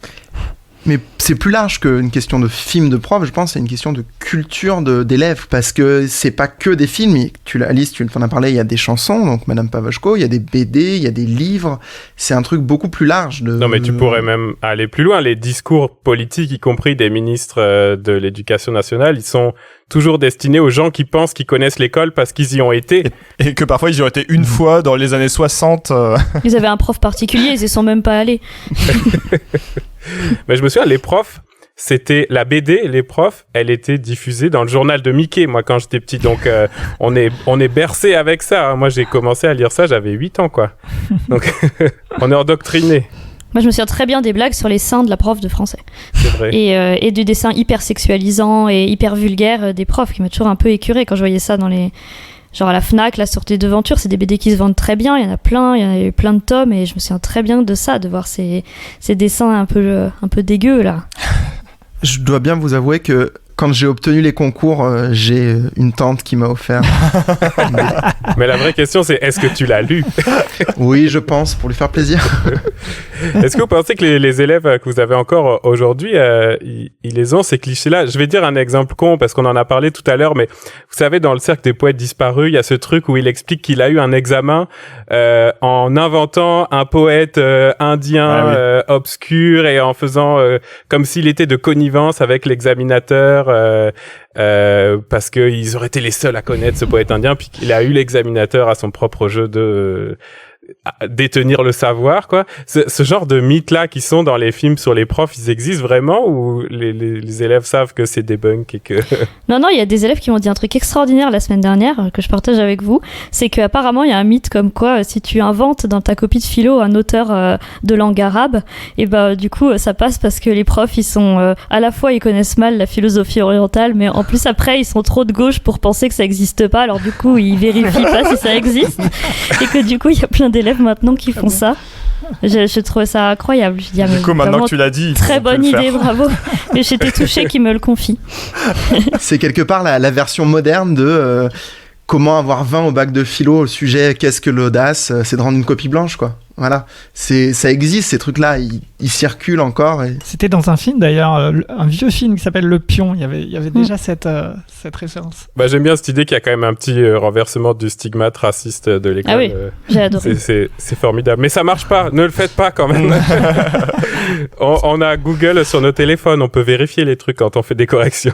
Mais c'est plus large qu'une question de film de prof, je pense, c'est une question de culture d'élèves, parce que c'est pas que des films, Alice, tu t'en as parlé, il y a des chansons, donc Madame Pavoshko, il y a des BD, il y a des livres, c'est un truc beaucoup plus large. Non mais tu pourrais même aller plus loin, les discours politiques, y compris des ministres de l'Éducation nationale, ils sont toujours destinés aux gens qui pensent qu'ils connaissent l'école parce qu'ils y ont été. Et que parfois ils y ont été une fois dans les années 60. Ils avaient un prof particulier, ils y sont même pas allés. Mais je me souviens, les profs, c'était la BD, les profs, elle était diffusée dans le journal de Mickey, moi, quand j'étais petit. Donc, on est bercé avec ça. Moi, j'ai commencé à lire ça, j'avais 8 ans, quoi. Donc, on est endoctriné. Moi, je me souviens très bien des blagues sur les seins de la prof de français. C'est vrai. Et du dessin hyper sexualisant et hyper vulgaire des profs, qui m'a toujours un peu écœurée quand je voyais ça dans les... Genre à la Fnac, la Sûreté de Venture, c'est des BD qui se vendent très bien, il y en a plein, il y a eu plein de tomes et je me souviens très bien de ça, de voir ces dessins un peu dégueux là. Je dois bien vous avouer que quand j'ai obtenu les concours, j'ai une tante qui m'a offert. Mais la vraie question, c'est est-ce que tu l'as lu? Oui, je pense, pour lui faire plaisir. Est-ce que vous pensez que les élèves que vous avez encore aujourd'hui, ils les ont, ces clichés-là? Je vais dire un exemple con, parce qu'on en a parlé tout à l'heure, mais vous savez, dans le cercle des poètes disparus, il y a ce truc où il explique qu'il a eu un examen en inventant un poète indien obscur et en faisant comme s'il était de connivence avec l'examinateur parce qu'ils auraient été les seuls à connaître ce poète indien, puis qu'il a eu l'examinateur à son propre jeu de détenir le savoir, quoi. Ce genre de mythes-là qui sont dans les films sur les profs, ils existent vraiment ou les élèves savent que c'est debunk et que... Non, il y a des élèves qui m'ont dit un truc extraordinaire la semaine dernière que je partage avec vous. C'est qu'apparemment, il y a un mythe comme quoi si tu inventes dans ta copie de philo un auteur de langue arabe, et du coup, ça passe parce que les profs, ils sont à la fois, ils connaissent mal la philosophie orientale, mais en plus, après, ils sont trop de gauche pour penser que ça n'existe pas. Alors du coup, ils vérifient pas si ça existe. Et que du coup, il y a plein d'élèves maintenant qui font ça. Je trouvais ça incroyable. Je dis, du coup, maintenant que tu l'as dit, très bonne idée, bravo. Mais j'étais touchée qu'il me le confie. C'est quelque part la version moderne de comment avoir 20 au bac de philo au sujet qu'est-ce que l'audace, c'est de rendre une copie blanche, quoi. Voilà, ça existe, ces trucs-là, ils circulent encore. Et... C'était dans un film d'ailleurs, un vieux film qui s'appelle Le Pion. Il y avait déjà cette référence. Bah, j'aime bien cette idée qu'il y a quand même un petit renversement du stigmate raciste de l'école. Ah oui, j'ai adoré. C'est formidable. Mais ça marche pas, ne le faites pas quand même. on a Google sur nos téléphones, on peut vérifier les trucs quand on fait des corrections.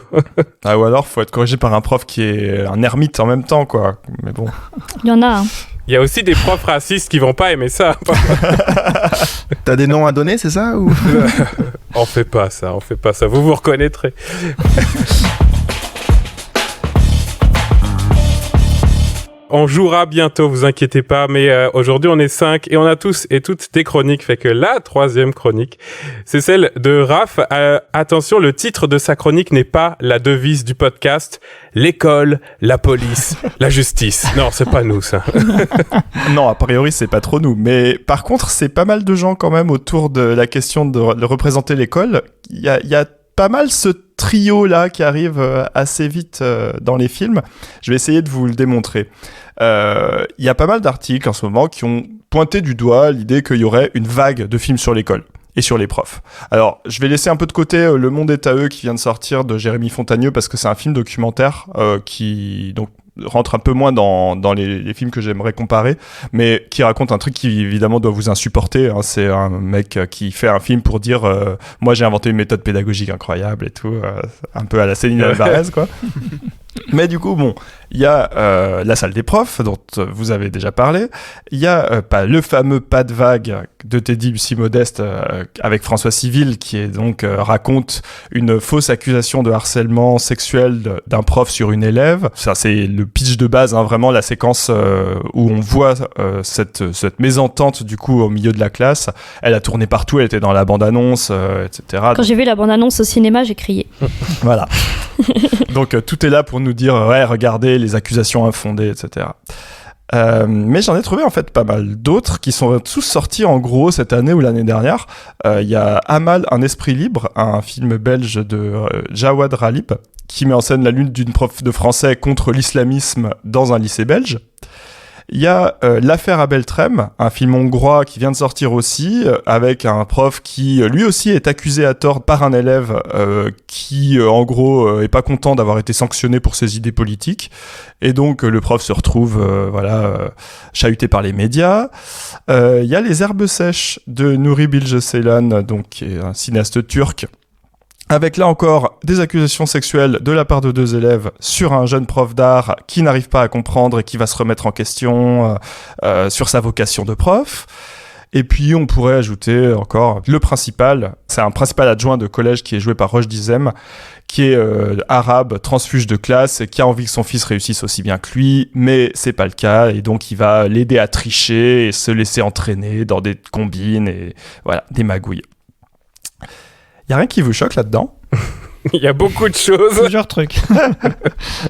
Ah, ou alors, faut être corrigé par un prof qui est un ermite en même temps, quoi. Mais bon. Il y en a, hein. Il y a aussi des profs racistes qui vont pas aimer ça. T'as des noms à donner, c'est ça ou... On fait pas ça. Vous vous reconnaîtrez. On jouera bientôt, vous inquiétez pas, mais aujourd'hui on est 5 et on a tous et toutes des chroniques, fait que la 3e chronique, c'est celle de Raph. Attention, le titre de sa chronique n'est pas la devise du podcast, l'école, la police, la justice. Non, c'est pas nous ça. Non, a priori c'est pas trop nous, mais par contre c'est pas mal de gens quand même autour de la question de représenter l'école. Il y a pas mal ce trio là qui arrive assez vite dans les films. Je vais essayer de vous le démontrer. Il y a pas mal d'articles en ce moment qui ont pointé du doigt l'idée qu'il y aurait une vague de films sur l'école et sur les profs. Alors, je vais laisser un peu de côté Le Monde est à eux qui vient de sortir de Jérémy Fontagneux parce que c'est un film documentaire qui donc rentre un peu moins dans les films que j'aimerais comparer, mais qui raconte un truc qui évidemment doit vous insupporter, hein. C'est un mec qui fait un film pour dire moi j'ai inventé une méthode pédagogique incroyable et tout, un peu à la Céline Alvarez quoi. Mais du coup, bon, il y a la salle des profs, dont vous avez déjà parlé. Il y a le fameux Pas de vague de Teddy Lucie Modeste avec François Civil, qui est donc raconte une fausse accusation de harcèlement sexuel d'un prof sur une élève. Ça, c'est le pitch de base, hein, vraiment la séquence où on voit cette mésentente du coup au milieu de la classe. Elle a tourné partout, elle était dans la bande-annonce, etc. Quand j'ai vu la bande-annonce au cinéma, j'ai crié. Voilà. Donc tout est là pour nous dire ouais, regardez les accusations infondées, etc. Mais j'en ai trouvé en fait pas mal d'autres qui sont tous sortis en gros cette année ou l'année dernière. Il y a Amal, un esprit libre, un film belge de Jawad Ralib qui met en scène la lutte d'une prof de français contre l'islamisme dans un lycée belge. Il y a L'affaire à Beltrem, un film hongrois qui vient de sortir aussi, avec un prof qui lui aussi est accusé à tort par un élève qui en gros est pas content d'avoir été sanctionné pour ses idées politiques, et donc le prof se retrouve chahuté par les médias. Il y a Les herbes sèches de Nuri Bilge Ceylan, donc qui est un cinéaste turc, avec là encore des accusations sexuelles de la part de 2 élèves sur un jeune prof d'art qui n'arrive pas à comprendre et qui va se remettre en question sur sa vocation de prof. Et puis on pourrait ajouter encore le principal, c'est un principal adjoint de collège qui est joué par Roche Dizem, qui est arabe, transfuge de classe, et qui a envie que son fils réussisse aussi bien que lui, mais c'est pas le cas, et donc il va l'aider à tricher et se laisser entraîner dans des combines et voilà, des magouilles. Y a rien qui vous choque là-dedans? Il y a beaucoup de choses. Plusieurs trucs.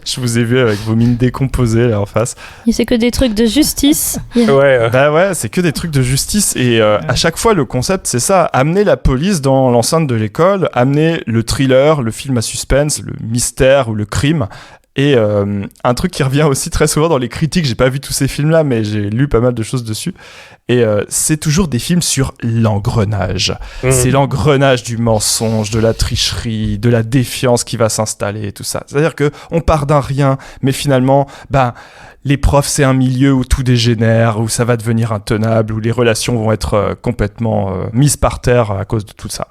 Je vous ai vu avec vos mines décomposées là en face. C'est que des trucs de justice. Ouais. Bah ouais, c'est que des trucs de justice et à chaque fois le concept c'est ça, amener la police dans l'enceinte de l'école, amener le thriller, le film à suspense, le mystère ou le crime. Et un truc qui revient aussi très souvent dans les critiques, j'ai pas vu tous ces films-là, mais j'ai lu pas mal de choses dessus. Et c'est toujours des films sur l'engrenage. C'est l'engrenage du mensonge, de la tricherie, de la défiance qui va s'installer et tout ça. C'est-à-dire que on part d'un rien, mais finalement, les profs, c'est un milieu où tout dégénère, où ça va devenir intenable, où les relations vont être complètement mises par terre à cause de tout ça.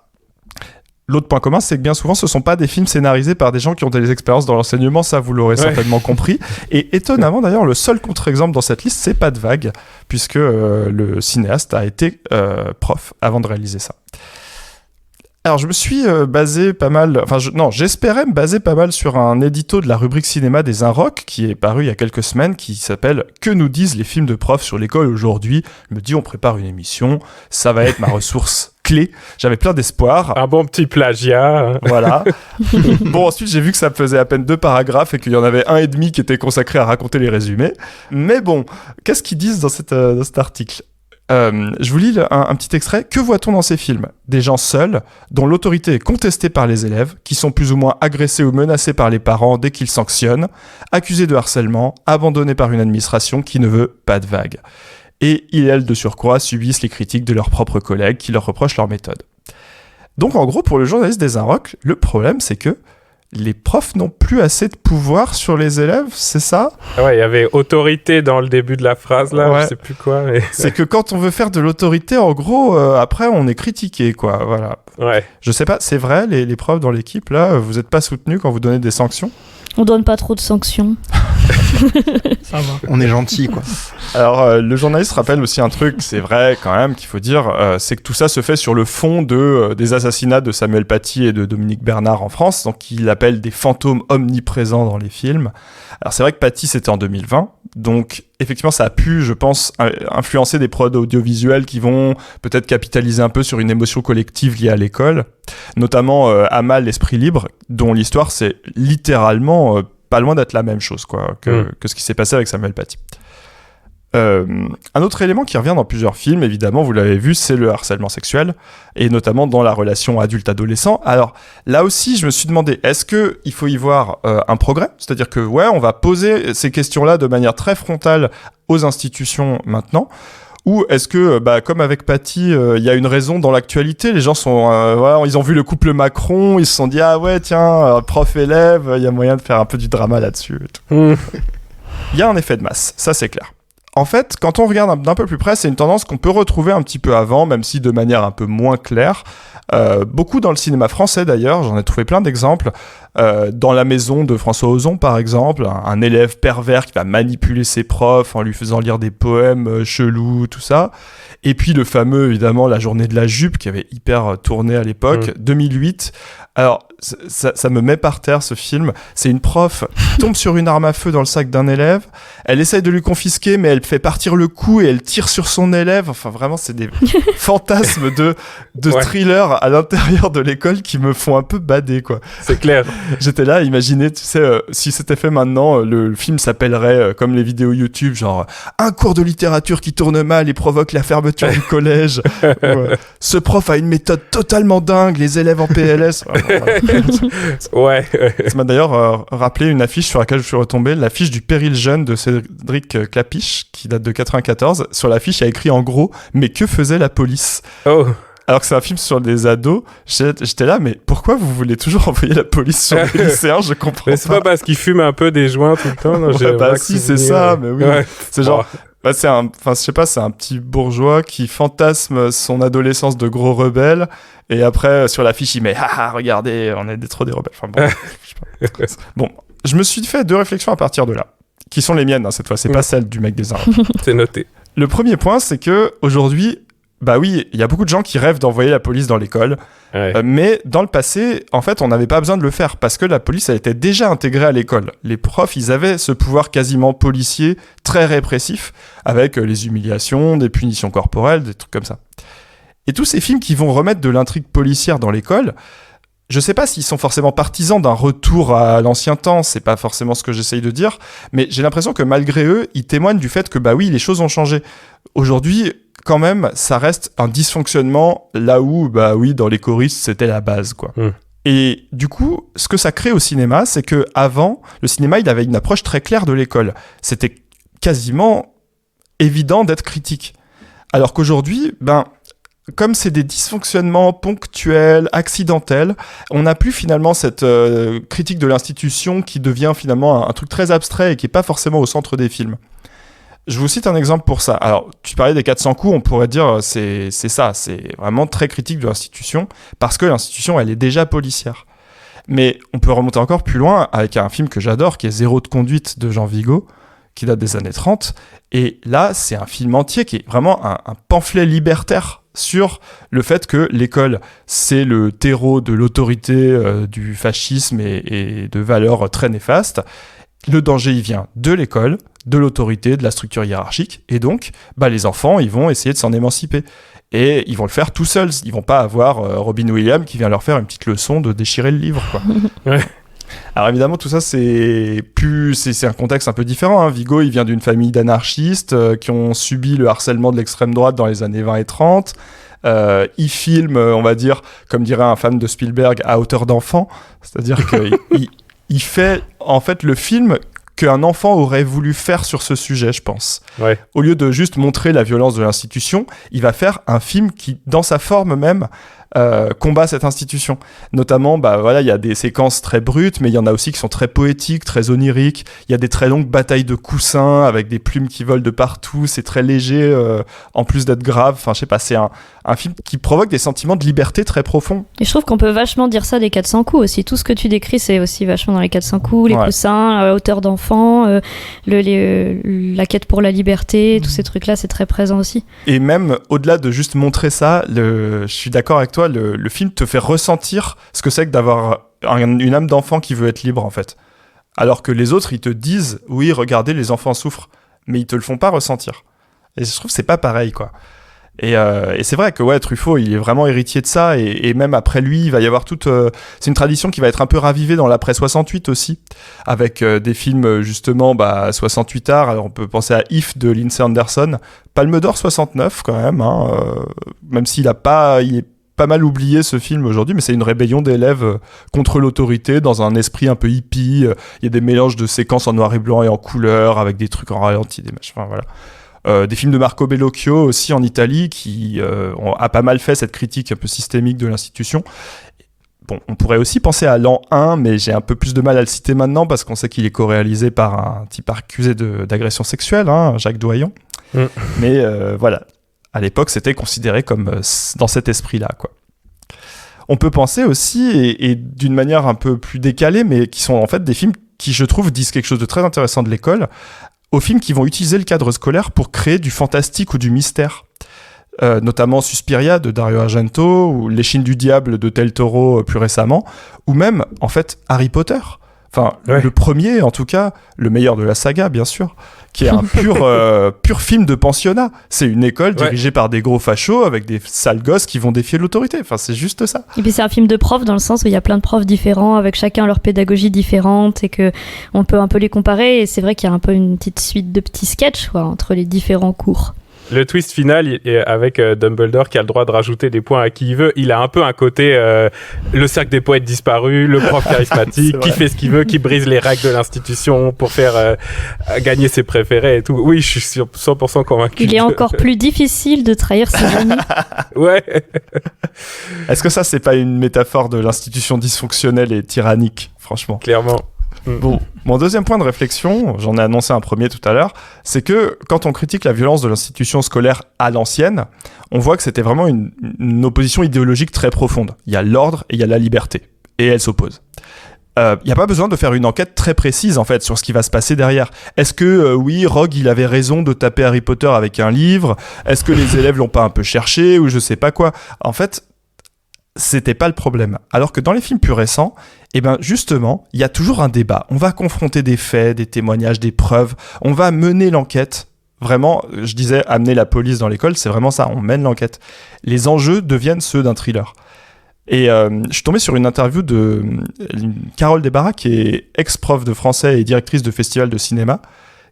L'autre point commun, c'est que bien souvent, ce ne sont pas des films scénarisés par des gens qui ont des expériences dans l'enseignement, ça vous l'aurez certainement compris. Et étonnamment, d'ailleurs, le seul contre-exemple dans cette liste, c'est Pas de vague, puisque le cinéaste a été prof avant de réaliser ça. Alors, je me suis basé pas mal... j'espérais me baser pas mal sur un édito de la rubrique cinéma des Inrocks, qui est paru il y a quelques semaines, qui s'appelle « Que nous disent les films de profs sur l'école aujourd'hui ?» Je me dis, on prépare une émission, ça va être ma ressource clé. J'avais plein d'espoir. Un bon petit plagiat. Voilà. Bon, ensuite, j'ai vu que ça faisait à peine 2 paragraphes et qu'il y en avait 1,5 qui était consacré à raconter les résumés. Mais bon, qu'est-ce qu'ils disent dans cet article ? Je vous lis un petit extrait. Que voit-on dans ces films ? Des gens seuls, dont l'autorité est contestée par les élèves, qui sont plus ou moins agressés ou menacés par les parents dès qu'ils sanctionnent, accusés de harcèlement, abandonnés par une administration qui ne veut pas de vague. et elles, de surcroît, subissent les critiques de leurs propres collègues qui leur reprochent leur méthode. Donc, en gros, pour le journaliste des Inrocks, le problème, c'est que les profs n'ont plus assez de pouvoir sur les élèves, c'est ça ? Ouais, il y avait autorité dans le début de la phrase, là, Ouais. je sais plus quoi. Mais... C'est que quand on veut faire de l'autorité, en gros, après, on est critiqué, quoi, voilà. Ouais. Je sais pas, c'est vrai, les profs dans l'équipe, là, vous êtes pas soutenus quand vous donnez des sanctions ? On donne pas trop de sanctions. Ça va. On est gentil, quoi. Alors, le journaliste rappelle aussi un truc, c'est vrai quand même qu'il faut dire, c'est que tout ça se fait sur le fond des assassinats de Samuel Paty et de Dominique Bernard en France, donc il appelle des fantômes omniprésents dans les films. Alors c'est vrai que Paty c'était en 2020, donc effectivement ça a pu, je pense, influencer des prods audiovisuels qui vont peut-être capitaliser un peu sur une émotion collective liée à l'école, notamment Amal, l'esprit libre, dont l'histoire c'est littéralement pas loin d'être la même chose quoi, que ce qui s'est passé avec Samuel Paty. Un autre élément qui revient dans plusieurs films, évidemment, vous l'avez vu, c'est le harcèlement sexuel, et notamment dans la relation adulte-adolescent. Alors, là aussi, je me suis demandé, est-ce qu'il faut y voir un progrès ? C'est-à-dire que, ouais, on va poser ces questions-là de manière très frontale aux institutions maintenant, ou est-ce que, comme avec Paty, il y a une raison dans l'actualité ? Les gens sont, voilà, ils ont vu le couple Macron, ils se sont dit, ah ouais, tiens, prof-élève, il y a moyen de faire un peu du drama là-dessus. Et tout. Il y a un effet de masse, ça c'est clair. En fait, quand on regarde d'un peu plus près, c'est une tendance qu'on peut retrouver un petit peu avant, même si de manière un peu moins claire. Beaucoup dans le cinéma français d'ailleurs, j'en ai trouvé plein d'exemples. Dans La Maison de François Ozon par exemple, un élève pervers qui va manipuler ses profs en lui faisant lire des poèmes chelous, tout ça. Et puis le fameux, évidemment, La Journée de la jupe qui avait hyper tourné à l'époque, 2008. Alors, ça me met par terre ce film. C'est une prof qui tombe sur une arme à feu dans le sac d'un élève. Elle essaye de lui confisquer, mais elle fait partir le coup et elle tire sur son élève. Enfin, vraiment, c'est des fantasmes de thriller à l'intérieur de l'école qui me font un peu bader, quoi. C'est clair. J'étais là, imaginez, tu sais, si c'était fait maintenant, le film s'appellerait comme les vidéos YouTube, genre un cours de littérature qui tourne mal et provoque la fermeture du collège. Ce prof a une méthode totalement dingue, les élèves en PLS. Ouais. Ça m'a d'ailleurs rappelé une affiche sur laquelle je suis retombé, l'affiche du Péril jeune de Cédric Clapiche, qui date de 94. Sur l'affiche, il y a écrit en gros « Mais que faisait la police ?» Oh. Alors que c'est un film sur des ados, j'étais là, mais pourquoi vous voulez toujours envoyer la police sur les lycéens ? Je comprends Mais c'est pas parce qu'il fume un peu des joints tout le temps. Non, j'ai bah si, c'est ça, mais oui. Ouais. C'est genre, c'est je sais pas, c'est un petit bourgeois qui fantasme son adolescence de gros rebelle, et après, sur l'affiche, il met « Ah, regardez, on est trop des rebelles. » Enfin bon, je sais pas. Bon, je me suis fait 2 réflexions à partir de là, qui sont les miennes, hein, cette fois, c'est pas celles du mec des Inrocks. C'est noté. Le premier point, c'est que aujourd'hui, bah oui, il y a beaucoup de gens qui rêvent d'envoyer la police dans l'école, mais dans le passé, en fait, on n'avait pas besoin de le faire parce que la police, elle était déjà intégrée à l'école. Les profs, ils avaient ce pouvoir quasiment policier, très répressif, avec les humiliations, des punitions corporelles, des trucs comme ça. Et tous ces films qui vont remettre de l'intrigue policière dans l'école, je sais pas s'ils sont forcément partisans d'un retour à l'ancien temps, c'est pas forcément ce que j'essaye de dire, mais j'ai l'impression que malgré eux, ils témoignent du fait que bah oui, les choses ont changé. Aujourd'hui, quand même, ça reste un dysfonctionnement là où, bah oui, dans les choristes, c'était la base, quoi. Et du coup, ce que ça crée au cinéma, c'est que avant, le cinéma, il avait une approche très claire de l'école. C'était quasiment évident d'être critique. Alors qu'aujourd'hui, comme c'est des dysfonctionnements ponctuels, accidentels, on n'a plus finalement cette critique de l'institution qui devient finalement un truc très abstrait et qui n'est pas forcément au centre des films. Je vous cite un exemple pour ça. Alors, tu parlais des 400 coups, on pourrait dire c'est ça, c'est vraiment très critique de l'institution, parce que l'institution, elle est déjà policière. Mais on peut remonter encore plus loin avec un film que j'adore, qui est Zéro de conduite de Jean Vigo, qui date des années 30. Et là, c'est un film entier qui est vraiment un pamphlet libertaire sur le fait que l'école, c'est le terreau de l'autorité, du fascisme et de valeurs très néfastes. Le danger, il vient de l'école, de l'autorité, de la structure hiérarchique, et donc, les enfants, ils vont essayer de s'en émanciper. Et ils vont le faire tout seuls. Ils vont pas avoir Robin Williams qui vient leur faire une petite leçon de déchirer le livre, quoi. Ouais. Alors évidemment, tout ça, c'est un contexte un peu différent, hein. Vigo, il vient d'une famille d'anarchistes qui ont subi le harcèlement de l'extrême droite dans les années 20 et 30. Il filme, on va dire, comme dirait un fan de Spielberg, à hauteur d'enfant. C'est-à-dire qu'il il fait, en fait, le film qu'un enfant aurait voulu faire sur ce sujet, je pense. Ouais. Au lieu de juste montrer la violence de l'institution, il va faire un film qui, dans sa forme même, combat cette institution. Notamment, il y a des séquences très brutes, mais il y en a aussi qui sont très poétiques, très oniriques. Il y a des très longues batailles de coussins avec des plumes qui volent de partout. C'est très léger, en plus d'être grave. Enfin, je sais pas, c'est un film qui provoque des sentiments de liberté très profonds. Et je trouve qu'on peut vachement dire ça des 400 coups aussi. Tout ce que tu décris, c'est aussi vachement dans les 400 coups, les coussins, la hauteur d'enfant, la quête pour la liberté, tous ces trucs-là, c'est très présent aussi. Et même au-delà de juste montrer ça, je suis d'accord avec toi, le film te fait ressentir ce que c'est que d'avoir une âme d'enfant qui veut être libre, en fait. Alors que les autres, ils te disent, oui, regardez, les enfants souffrent, mais ils te le font pas ressentir. Et je trouve que c'est pas pareil, quoi. Et c'est vrai que Truffaut, il est vraiment héritier de ça, et même après lui, il va y avoir toute... c'est une tradition qui va être un peu ravivée dans l'après 68 aussi, avec des films justement 68 art. Alors on peut penser à If de Lindsay Anderson, Palme d'Or 69 quand même, même s'il est pas mal oublié ce film aujourd'hui, mais c'est une rébellion d'élèves contre l'autorité dans un esprit un peu hippie. Il y a des mélanges de séquences en noir et blanc et en couleur, avec des trucs en ralenti, des machins, enfin, voilà. Des films de Marco Bellocchio aussi en Italie qui a pas mal fait cette critique un peu systémique de l'institution. Bon, on pourrait aussi penser à L'An 1, mais j'ai un peu plus de mal à le citer maintenant parce qu'on sait qu'il est co-réalisé par un type accusé d'agression sexuelle, Jacques Doyon. Mais voilà, à l'époque c'était considéré comme dans cet esprit-là, quoi. On peut penser aussi, et d'une manière un peu plus décalée, mais qui sont en fait des films qui, je trouve, disent quelque chose de très intéressant de l'école, aux films qui vont utiliser le cadre scolaire pour créer du fantastique ou du mystère. Notamment Suspiria de Dario Argento, ou L'Échine du Diable de Del Toro plus récemment, ou même, en fait, Harry Potter. Enfin, le premier, en tout cas, le meilleur de la saga, bien sûr, qui est un pur film de pensionnat. C'est une école dirigée par des gros fachos avec des sales gosses qui vont défier l'autorité. Enfin, c'est juste ça. Et puis c'est un film de profs dans le sens où il y a plein de profs différents avec chacun leur pédagogie différente et que on peut un peu les comparer. Et c'est vrai qu'il y a un peu une petite suite de petits sketchs entre les différents cours. Le twist final avec Dumbledore qui a le droit de rajouter des points à qui il veut, il a un peu un côté le cercle des poètes disparus, le prof charismatique qui fait ce qu'il veut, qui brise les règles de l'institution pour faire gagner ses préférés et tout. Oui, je suis 100% convaincu. Il est encore plus difficile de trahir ses amis. Ouais. Est-ce que ça, c'est pas une métaphore de l'institution dysfonctionnelle et tyrannique, franchement ? Clairement. Bon, mon deuxième point de réflexion, j'en ai annoncé un premier tout à l'heure, c'est que quand on critique la violence de l'institution scolaire à l'ancienne, on voit que c'était vraiment une opposition idéologique très profonde. Il y a l'ordre et il y a la liberté, et elles s'opposent. Il n'y a pas besoin de faire une enquête très précise en fait sur ce qui va se passer derrière. Est-ce que Rogue il avait raison de taper Harry Potter avec un livre ? Est-ce que les élèves l'ont pas un peu cherché ou je sais pas quoi ? En fait, c'était pas le problème. Alors que dans les films plus récents, justement, il y a toujours un débat. On va confronter des faits, des témoignages, des preuves. On va mener l'enquête. Vraiment, je disais, amener la police dans l'école, c'est vraiment ça. On mène l'enquête. Les enjeux deviennent ceux d'un thriller. Et je suis tombé sur une interview de Carole Desbarras, qui est ex-prof de français et directrice de festival de cinéma,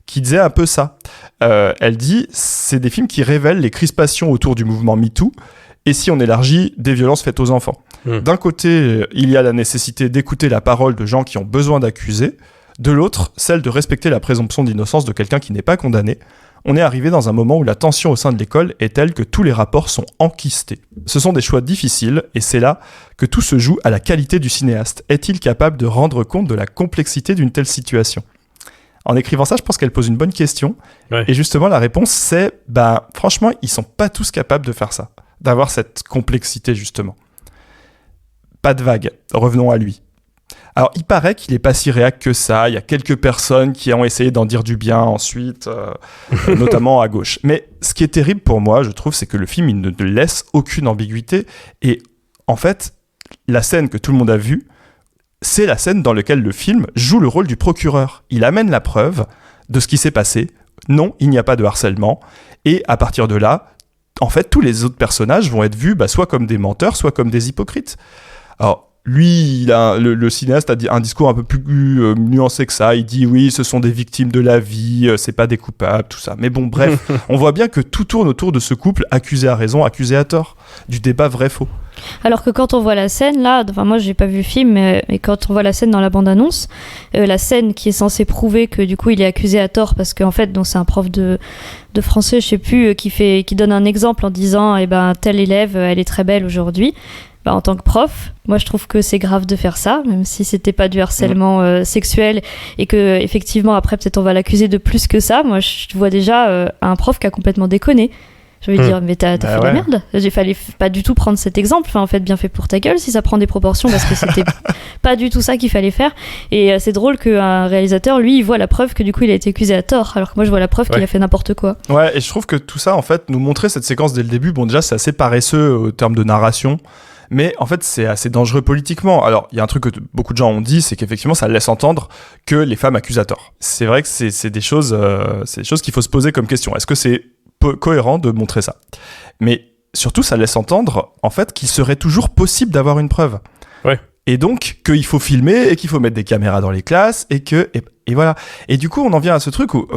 qui disait un peu ça. Elle dit, c'est des films qui révèlent les crispations autour du mouvement MeToo, et si on élargit des violences faites aux enfants. D'un côté, il y a la nécessité d'écouter la parole de gens qui ont besoin d'accuser. De l'autre, celle de respecter la présomption d'innocence de quelqu'un qui n'est pas condamné. On est arrivé dans un moment où la tension au sein de l'école est telle que tous les rapports sont enquistés. Ce sont des choix difficiles, et c'est là que tout se joue à la qualité du cinéaste. Est-il capable de rendre compte de la complexité d'une telle situation ? En écrivant ça, je pense qu'elle pose une bonne question. Ouais. Et justement, la réponse, c'est, franchement, ils sont pas tous capables de faire ça. D'avoir cette complexité, justement. Pas de vague. Revenons à lui. Alors, il paraît qu'il est pas si réac que ça. Il y a quelques personnes qui ont essayé d'en dire du bien ensuite, notamment à gauche. Mais ce qui est terrible pour moi, je trouve, c'est que le film, il ne laisse aucune ambiguïté. Et en fait, la scène que tout le monde a vue, c'est la scène dans laquelle le film joue le rôle du procureur. Il amène la preuve de ce qui s'est passé. Non, il n'y a pas de harcèlement. Et à partir de là, en fait, tous les autres personnages vont être vus soit comme des menteurs, soit comme des hypocrites. Alors, lui, le cinéaste a dit un discours un peu plus nuancé que ça. Il dit oui, ce sont des victimes de la vie, c'est pas des coupables, tout ça. Mais bon, bref, on voit bien que tout tourne autour de ce couple accusé à raison, accusé à tort, du débat vrai-faux. Alors que quand on voit la scène, là, enfin moi j'ai pas vu le film, mais quand on voit la scène dans la bande-annonce, la scène qui est censée prouver que du coup il est accusé à tort parce qu'en fait donc c'est un prof de français, je sais plus, qui donne un exemple en disant telle élève elle est très belle aujourd'hui. En tant que prof, moi je trouve que c'est grave de faire ça, même si c'était pas du harcèlement sexuel et que effectivement après peut-être on va l'accuser de plus que ça. Moi je vois déjà un prof qui a complètement déconné. Je vais dire mais t'as fait de la merde. Il fallait pas du tout prendre cet exemple. Enfin en fait bien fait pour ta gueule si ça prend des proportions parce que c'était pas du tout ça qu'il fallait faire. Et c'est drôle qu'un réalisateur lui il voit la preuve que du coup il a été accusé à tort, alors que moi je vois la preuve qu'il a fait n'importe quoi. Ouais, et je trouve que tout ça en fait nous montrer cette séquence dès le début. Bon déjà c'est assez paresseux au terme de narration. Mais en fait, c'est assez dangereux politiquement. Alors, il y a un truc que beaucoup de gens ont dit, c'est qu'effectivement, ça laisse entendre que les femmes accusent à tort. C'est vrai que c'est des choses qu'il faut se poser comme question. Est-ce que c'est cohérent de montrer ça ? Mais surtout, ça laisse entendre, en fait, qu'il serait toujours possible d'avoir une preuve. Ouais. Et donc, qu'il faut filmer et qu'il faut mettre des caméras dans les classes et voilà. Et du coup, on en vient à ce truc où,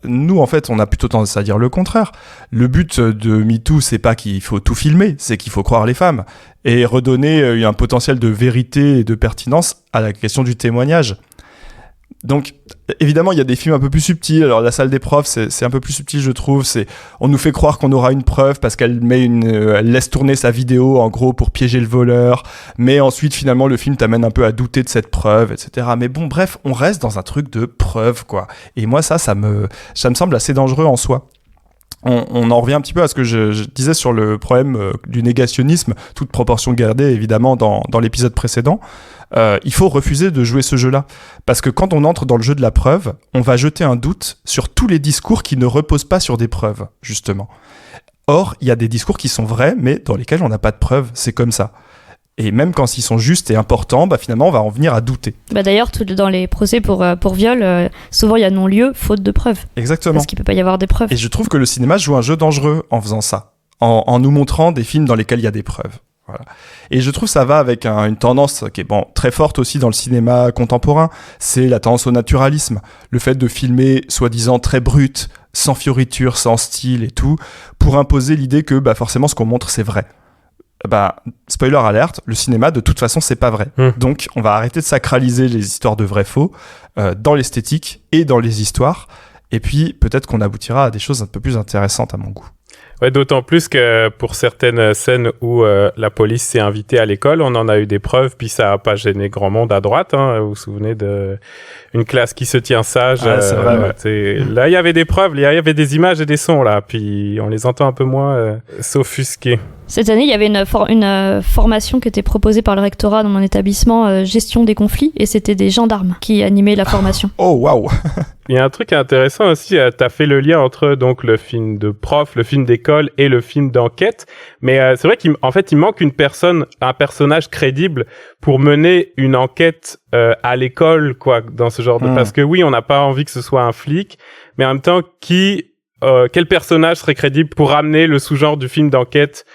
nous, en fait, on a plutôt tendance à dire le contraire. Le but de MeToo, c'est pas qu'il faut tout filmer, c'est qu'il faut croire les femmes et redonner un potentiel de vérité et de pertinence à la question du témoignage. Donc, évidemment, il y a des films un peu plus subtils. Alors, La salle des profs, c'est un peu plus subtil, je trouve. On nous fait croire qu'on aura une preuve parce qu'elle elle laisse tourner sa vidéo, en gros, pour piéger le voleur. Mais ensuite, finalement, le film t'amène un peu à douter de cette preuve, etc. Mais bon, bref, on reste dans un truc de preuve, quoi. Et moi, ça me semble assez dangereux en soi. On en revient un petit peu à ce que je disais sur le problème du négationnisme, toute proportion gardée évidemment dans l'épisode précédent. Il faut refuser de jouer ce jeu-là. Parce que quand on entre dans le jeu de la preuve, on va jeter un doute sur tous les discours qui ne reposent pas sur des preuves, justement. Or, il y a des discours qui sont vrais, mais dans lesquels on n'a pas de preuves, c'est comme ça. Et même quand ils sont justes et importants, finalement, on va en venir à douter. D'ailleurs, dans les procès pour viol, souvent il y a non-lieu, faute de preuves. Exactement. Parce qu'il peut pas y avoir des preuves. Et je trouve que le cinéma joue un jeu dangereux en faisant ça, en nous montrant des films dans lesquels il y a des preuves. Voilà. Et je trouve ça va avec une tendance qui est très forte aussi dans le cinéma contemporain, c'est la tendance au naturalisme. Le fait de filmer soi-disant très brut, sans fioritures, sans style et tout, pour imposer l'idée que forcément ce qu'on montre c'est vrai. Spoiler alerte, le cinéma de toute façon c'est pas vrai. Donc on va arrêter de sacraliser les histoires de vrai-faux dans l'esthétique et dans les histoires, et puis peut-être qu'on aboutira à des choses un peu plus intéressantes à mon goût. Ouais, d'autant plus que pour certaines scènes où la police s'est invitée à l'école, on en a eu des preuves, puis ça a pas gêné grand monde à droite. Vous vous souvenez de une classe qui se tient sage. C'est vrai, Là, il y avait des preuves, il y avait des images et des sons là, puis on les entend un peu moins s'offusquer. Cette année, il y avait une formation qui était proposée par le rectorat dans mon établissement, gestion des conflits, et c'était des gendarmes qui animaient la formation. Oh, waouh. Il y a un truc intéressant aussi, t'as fait le lien entre donc le film de prof, le film d'école et le film d'enquête, mais c'est vrai qu'il manque un personnage crédible pour mener une enquête à l'école, quoi, dans ce genre de... Parce que oui, on n'a pas envie que ce soit un flic, mais en même temps, quel personnage serait crédible pour amener le sous-genre du film d'enquête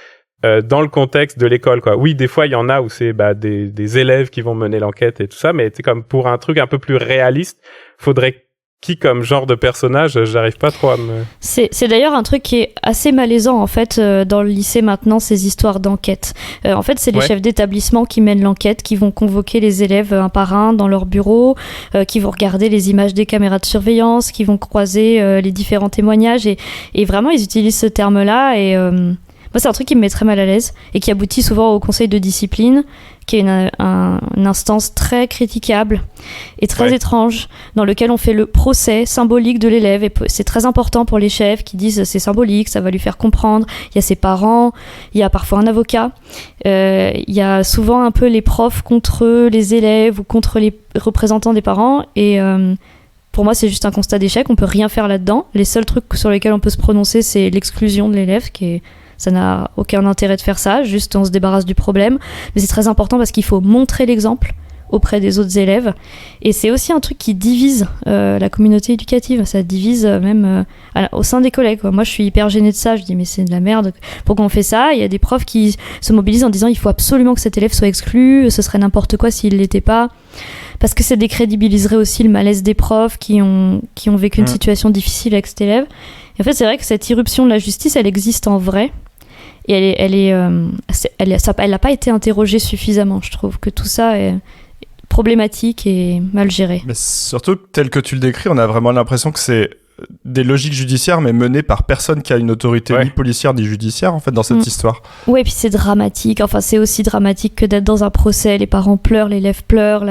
dans le contexte de l'école, quoi. Oui, des fois, il y en a où c'est des élèves qui vont mener l'enquête et tout ça, mais c'est comme pour un truc un peu plus réaliste, faudrait qui comme genre de personnage, j'arrive pas trop à me... C'est d'ailleurs un truc qui est assez malaisant en fait dans le lycée maintenant, ces histoires d'enquête. En fait, c'est les chefs d'établissement qui mènent l'enquête, qui vont convoquer les élèves un par un dans leur bureau, qui vont regarder les images des caméras de surveillance, qui vont croiser les différents témoignages et vraiment ils utilisent ce terme-là et... Moi, c'est un truc qui me met très mal à l'aise et qui aboutit souvent au conseil de discipline, qui est une instance très critiquable et très étrange, dans lequel on fait le procès symbolique de l'élève. Et c'est très important pour les chefs qui disent c'est symbolique, ça va lui faire comprendre. Il y a ses parents, il y a parfois un avocat. Il y a souvent un peu les profs contre les élèves ou contre les représentants des parents. Et pour moi, c'est juste un constat d'échec. On peut rien faire là-dedans. Les seuls trucs sur lesquels on peut se prononcer, c'est l'exclusion de l'élève, ça n'a aucun intérêt de faire ça, juste on se débarrasse du problème. Mais c'est très important parce qu'il faut montrer l'exemple auprès des autres élèves. Et c'est aussi un truc qui divise la communauté éducative. Ça divise même au sein des collègues, quoi. Moi, je suis hyper gênée de ça. Je dis, mais c'est de la merde. Pourquoi on fait ça ? Il y a des profs qui se mobilisent en disant, il faut absolument que cet élève soit exclu. Ce serait n'importe quoi s'il ne l'était pas. Parce que ça décrédibiliserait aussi le malaise des profs qui ont vécu une situation difficile avec cet élève. Et en fait, c'est vrai que cette irruption de la justice, elle existe en vrai. Et elle n'a pas été interrogée suffisamment. Je trouve que tout ça est problématique et mal géré. Mais surtout, tel que tu le décris, on a vraiment l'impression que c'est des logiques judiciaires, mais menées par personne qui a une autorité ni policière ni judiciaire, en fait, dans cette histoire. Ouais, et puis c'est dramatique. Enfin, c'est aussi dramatique que d'être dans un procès. Les parents pleurent, l'élève pleure.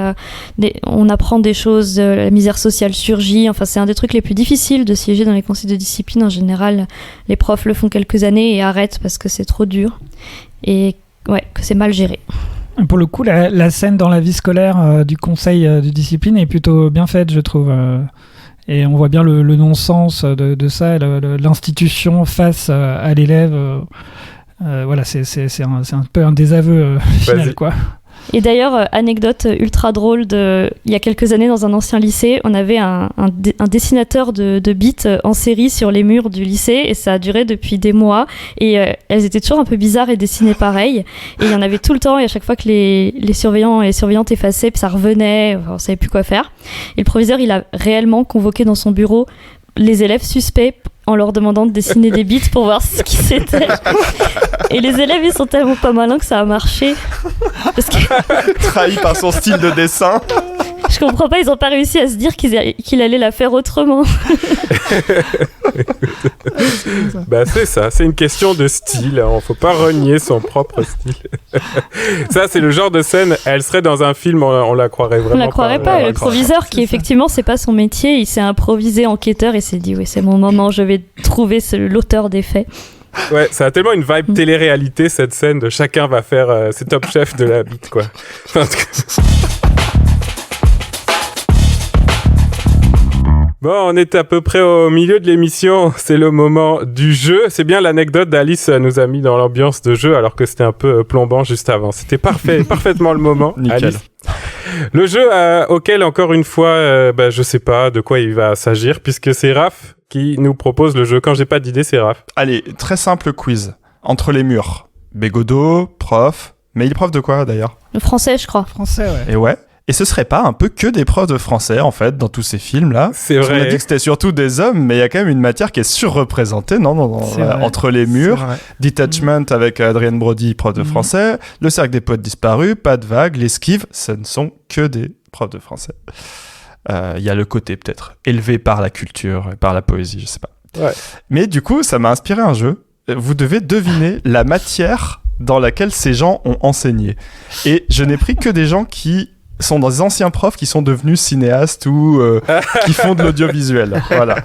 On apprend des choses, la misère sociale surgit. Enfin, c'est un des trucs les plus difficiles de siéger dans les conseils de discipline. En général, les profs le font quelques années et arrêtent parce que c'est trop dur. Et ouais, que c'est mal géré. Pour le coup, la scène dans la vie scolaire du conseil de discipline est plutôt bien faite, je trouve. Et on voit bien le non-sens de ça, l'institution face à l'élève. Voilà, c'est un peu un désaveu final, quoi. Et d'ailleurs, anecdote ultra drôle, il y a quelques années dans un ancien lycée, on avait un dessinateur de bits en série sur les murs du lycée et ça a duré depuis des mois et elles étaient toujours un peu bizarres et dessinées pareil. Et il y en avait tout le temps et à chaque fois que les surveillants et les surveillantes effaçaient, puis ça revenait, on savait plus quoi faire. Et le proviseur, il a réellement convoqué dans son bureau les élèves suspects en leur demandant de dessiner des bits pour voir ce qui c'était. Et les élèves, ils sont tellement pas malins que ça a marché. Parce que... Trahi par son style de dessin. Je comprends pas, ils ont pas réussi à se dire qu'il allait la faire autrement. Bah c'est ça, c'est une question de style, hein. Faut pas renier son propre style. Ça c'est le genre de scène, elle serait dans un film, on la croirait vraiment pas. On la croirait pas, et le proviseur qui effectivement c'est pas son métier, il s'est improvisé enquêteur et s'est dit oui c'est mon moment, je vais trouver l'auteur des faits. Ouais, ça a tellement une vibe télé-réalité cette scène de chacun va faire ses Top Chef de la bite quoi. Bon, on est à peu près au milieu de l'émission, c'est le moment du jeu. C'est bien l'anecdote d'Alice nous a mis dans l'ambiance de jeu alors que c'était un peu plombant juste avant. C'était parfait, parfaitement le moment. Nickel. Alice. Le jeu auquel, encore une fois, je sais pas de quoi il va s'agir puisque c'est Raph qui nous propose le jeu. Quand j'ai pas d'idée, c'est Raph. Allez, très simple quiz. Entre les murs. Bégodeau, prof. Mais il est prof de quoi d'ailleurs ? Le français, je crois. Français, ouais. Et ouais. Et ce serait pas un peu que des profs de français, en fait, dans tous ces films-là ? C'est vrai. On a dit que c'était surtout des hommes, mais il y a quand même une matière qui est surreprésentée, non, entre les murs. Detachment avec Adrienne Brody, prof de français. Le cercle des poètes disparus, pas de vague, l'esquive, ce ne sont que des profs de français. Il y a le côté, peut-être, élevé par la culture, par la poésie, je sais pas. Ouais. Mais du coup, ça m'a inspiré un jeu. Vous devez deviner la matière dans laquelle ces gens ont enseigné. Et je n'ai pris que des gens qui sont des anciens profs qui sont devenus cinéastes ou qui font de l'audiovisuel. Voilà.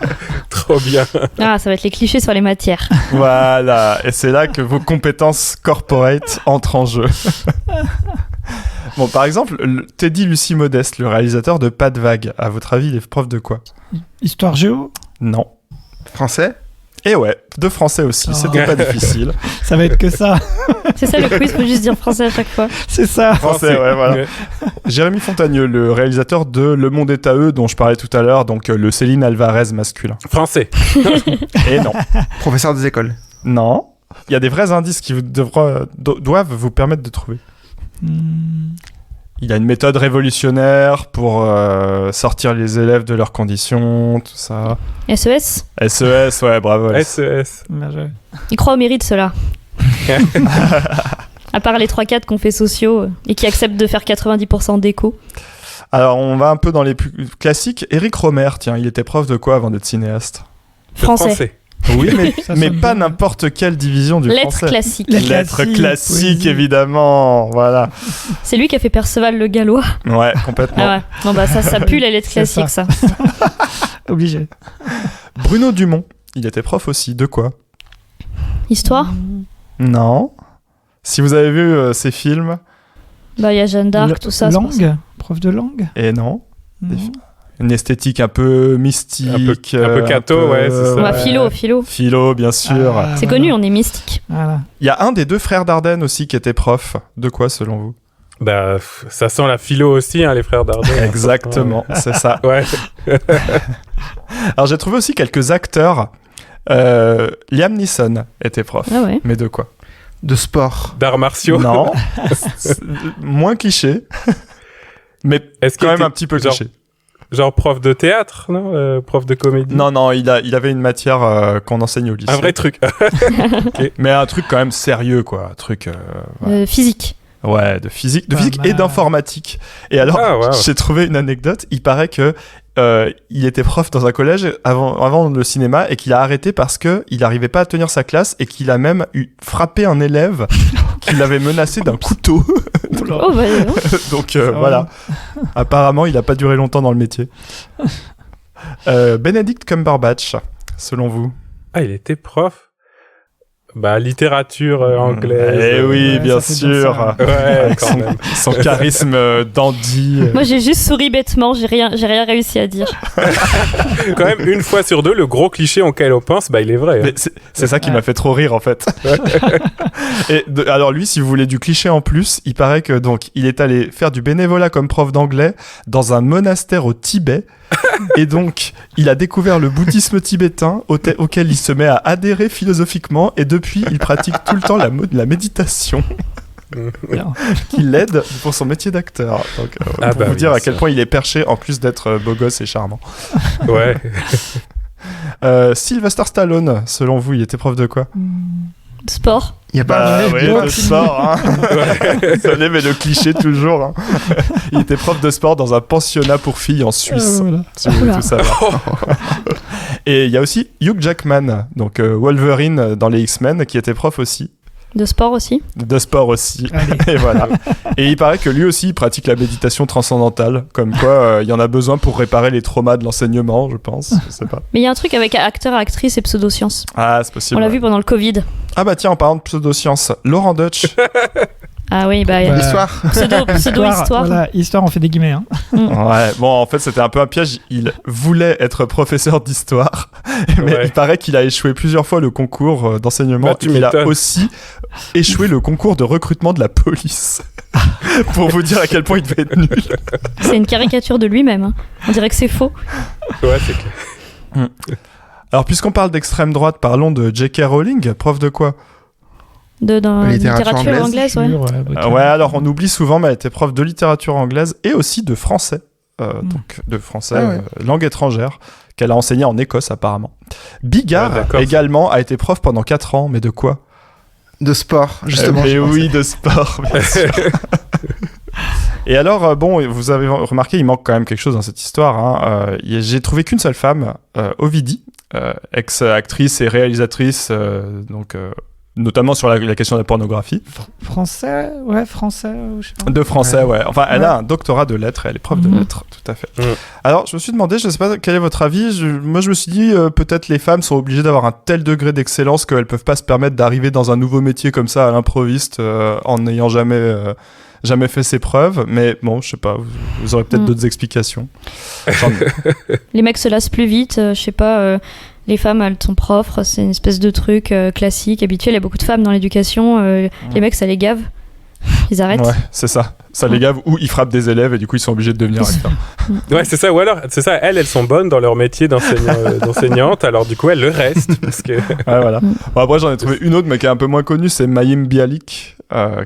Trop bien. Ah, ça va être les clichés sur les matières. Voilà. Et c'est là que vos compétences corporate entrent en jeu. Bon, par exemple, Teddy Lucie Modeste, le réalisateur de Pas de vague, à votre avis, il est prof de quoi ? Histoire géo ? Non. Français ? Et ouais, de français aussi, c'était pas difficile. Ça va être que ça. C'est ça le quiz, faut juste dire français à chaque fois. C'est ça. Français, ouais, voilà. Ouais. Jérémy Fontagneux, le réalisateur de Le Monde est à eux, dont je parlais tout à l'heure, donc le Céline Alvarez masculin. Français. Et non. Professeur des écoles. Non. Il y a des vrais indices qui doivent vous permettre de trouver. Il a une méthode révolutionnaire pour sortir les élèves de leurs conditions, tout ça. SES ? SES, ouais, bravo. SES. Ils croient au mérite, ceux-là. À part les 3-4 qu'on fait sociaux et qui acceptent de faire 90% d'écho. Alors, on va un peu dans les plus classiques. Éric Rohmer, tiens, il était prof de quoi avant d'être cinéaste ? Français. Oui, mais, Ça mais sonne pas bien. n'importe quelle division du Lettres français. classiques. Lettres classiques, poésie. évidemment. Voilà. C'est lui qui a fait Perceval le Gallois. Ouais, complètement. Ah ouais. Bon bah ça pue les lettres C'est classiques ça. Obligé. Bruno Dumont, il était prof aussi. De quoi ? Histoire ? Non. Si vous avez vu ces films, Bah il y a Jeanne d'Arc, tout ça. c'est pour ça. Langue ? Prof de langue ? et non. Non. Une esthétique un peu mystique. Un peu catho, ouais, c'est ça. Bah, philo. Philo, bien sûr. C'est connu, on est mystique. Voilà. Il y a un des deux frères Dardenne aussi qui était prof. De quoi, selon vous ? Bah, ça sent la philo aussi, hein, les frères Dardenne. Exactement, c'est ça. Ouais. Alors j'ai trouvé aussi quelques acteurs. Liam Neeson était prof. Ah ouais. Mais de quoi? De sport. D'arts martiaux. Non, c'est moins cliché, mais Est-ce qu'il quand même était un petit peu genre- cliché. Genre prof de théâtre, non? Prof de comédie. Non, il avait une matière qu'on enseigne au lycée. Un vrai truc. Mais un truc quand même sérieux, quoi. Un truc... Physique. Ouais, de physique, Pas et mal. d'informatique. Et alors, Ah, wow. j'ai trouvé une anecdote. Il paraît que il était prof dans un collège avant le cinéma et qu'il a arrêté parce que il n'arrivait pas à tenir sa classe et qu'il a même frappé un élève qui l'avait menacé d'un couteau. Oh, bah, dis donc. Donc voilà. Apparemment, il n'a pas duré longtemps dans le métier. Benedict Cumberbatch, selon vous? Ah, il était prof? Bah, littérature anglaise. Eh oui, Ouais, bien ça fait bien sûr. ça. Ouais, Avec quand même. son charisme dandy. Moi, j'ai juste souri bêtement, j'ai rien réussi à dire. Quand même, une fois sur deux, le gros cliché auquel on pense, bah, il est vrai. Hein. Mais c'est ça qui m'a fait trop rire en fait. Et alors lui, si vous voulez du cliché en plus, il paraît que donc il est allé faire du bénévolat comme prof d'anglais dans un monastère au Tibet. Et donc, il a découvert le bouddhisme tibétain auquel il se met à adhérer philosophiquement et depuis, il pratique tout le temps la méditation qui l'aide pour son métier d'acteur. Donc, pour bah vous oui, dire à ça. quel point il est perché en plus d'être beau gosse et charmant. Ouais. Sylvester Stallone, selon vous, il était prof de quoi? Sport. Il y a pas. oui, de sport. Hein. Désolé, mais le cliché toujours. Hein. Il était prof de sport dans un pensionnat pour filles en Suisse. Voilà. Si vous voulez Oula. tout savoir. Et il y a aussi Hugh Jackman, donc Wolverine dans les X-Men, qui était prof aussi. De sport aussi. De sport aussi. Allez. Et voilà. Et il paraît que lui aussi, il pratique la méditation transcendantale. Comme quoi, il y en a besoin pour réparer les traumas de l'enseignement, je pense. Je sais pas. Mais il y a un truc avec acteur, actrice et pseudosciences. Ah, c'est possible. On l'a ouais. vu pendant le Covid. Ah bah tiens, en parlant de pseudosciences, Laurent Deutsch. Ah oui, bah, Ouais. L'histoire. pseudo-histoire. Voilà, histoire, on fait des guillemets. Hein. Ouais, bon, en fait, c'était un peu un piège. Il voulait être professeur d'histoire, mais Ouais. il paraît qu'il a échoué plusieurs fois le concours d'enseignement Bah, tu et qu'il a m'étonnes. aussi échoué le concours de recrutement de la police. Pour vous dire à quel point il devait être nul. C'est une caricature de lui-même. Hein. On dirait que c'est faux. Ouais, c'est clair. Alors, puisqu'on parle d'extrême droite, parlons de J.K. Rowling, prof de quoi? Dans la Littérature littérature anglaise, ouais. Ouais, alors on oublie souvent, mais elle était prof de littérature anglaise et aussi de français. Donc, de français, Ah ouais. langue étrangère, qu'elle a enseigné en Écosse apparemment. Bigard, Ouais, d'accord. également, a été prof pendant 4 ans, mais de quoi? De sport, justement. Mais je pense. oui, de sport, bien sûr. Et alors, bon, vous avez remarqué, il manque quand même quelque chose dans cette histoire. Hein. J'ai trouvé qu'une seule femme, Ovidie, ex-actrice et réalisatrice, donc notamment sur la question de la pornographie. Français, je sais pas. De français, ouais. Enfin, elle Ouais. a un doctorat de lettres, elle est prof de Mhm. lettres, tout à fait. Mhm. Alors, je me suis demandé, je sais pas quel est votre avis, moi je me suis dit, peut-être les femmes sont obligées d'avoir un tel degré d'excellence qu'elles peuvent pas se permettre d'arriver dans un nouveau métier comme ça à l'improviste en n'ayant jamais fait ses preuves, mais bon, je sais pas, vous aurez peut-être Mhm. d'autres explications. Les mecs se lassent plus vite. Je sais pas. Les femmes, elles sont profs. C'est une espèce de truc classique, habituel. Il y a beaucoup de femmes dans l'éducation. Les mecs, ça les gave. Ils arrêtent. Ouais, c'est ça. Ça les gave, ou ils frappent des élèves et du coup ils sont obligés de devenir acteurs. Ouais, c'est ça. Ou alors, c'est ça. Elles sont bonnes dans leur métier d'enseignante. Alors, du coup, elles le restent. Parce que... Ouais, voilà. Bon, après, j'en ai trouvé une autre, mais qui est un peu moins connue, c'est Mayim Bialik,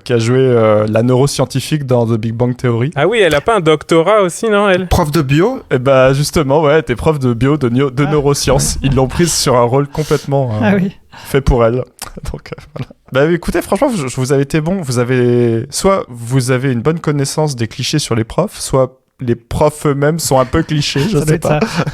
qui a joué la neuroscientifique dans The Big Bang Theory. Ah oui, elle a pas un doctorat aussi, non, elle? Prof de bio. Et bah, justement, ouais, elle était prof de bio, de neurosciences. Ils l'ont prise sur un rôle complètement Ah oui. fait pour elle. Donc, voilà. Bah, écoutez, franchement, vous avez été bon. Soit vous avez une bonne connaissance des clichés sur les profs, soit les profs eux-mêmes sont un peu clichés, je Ça doit sais être pas. ça.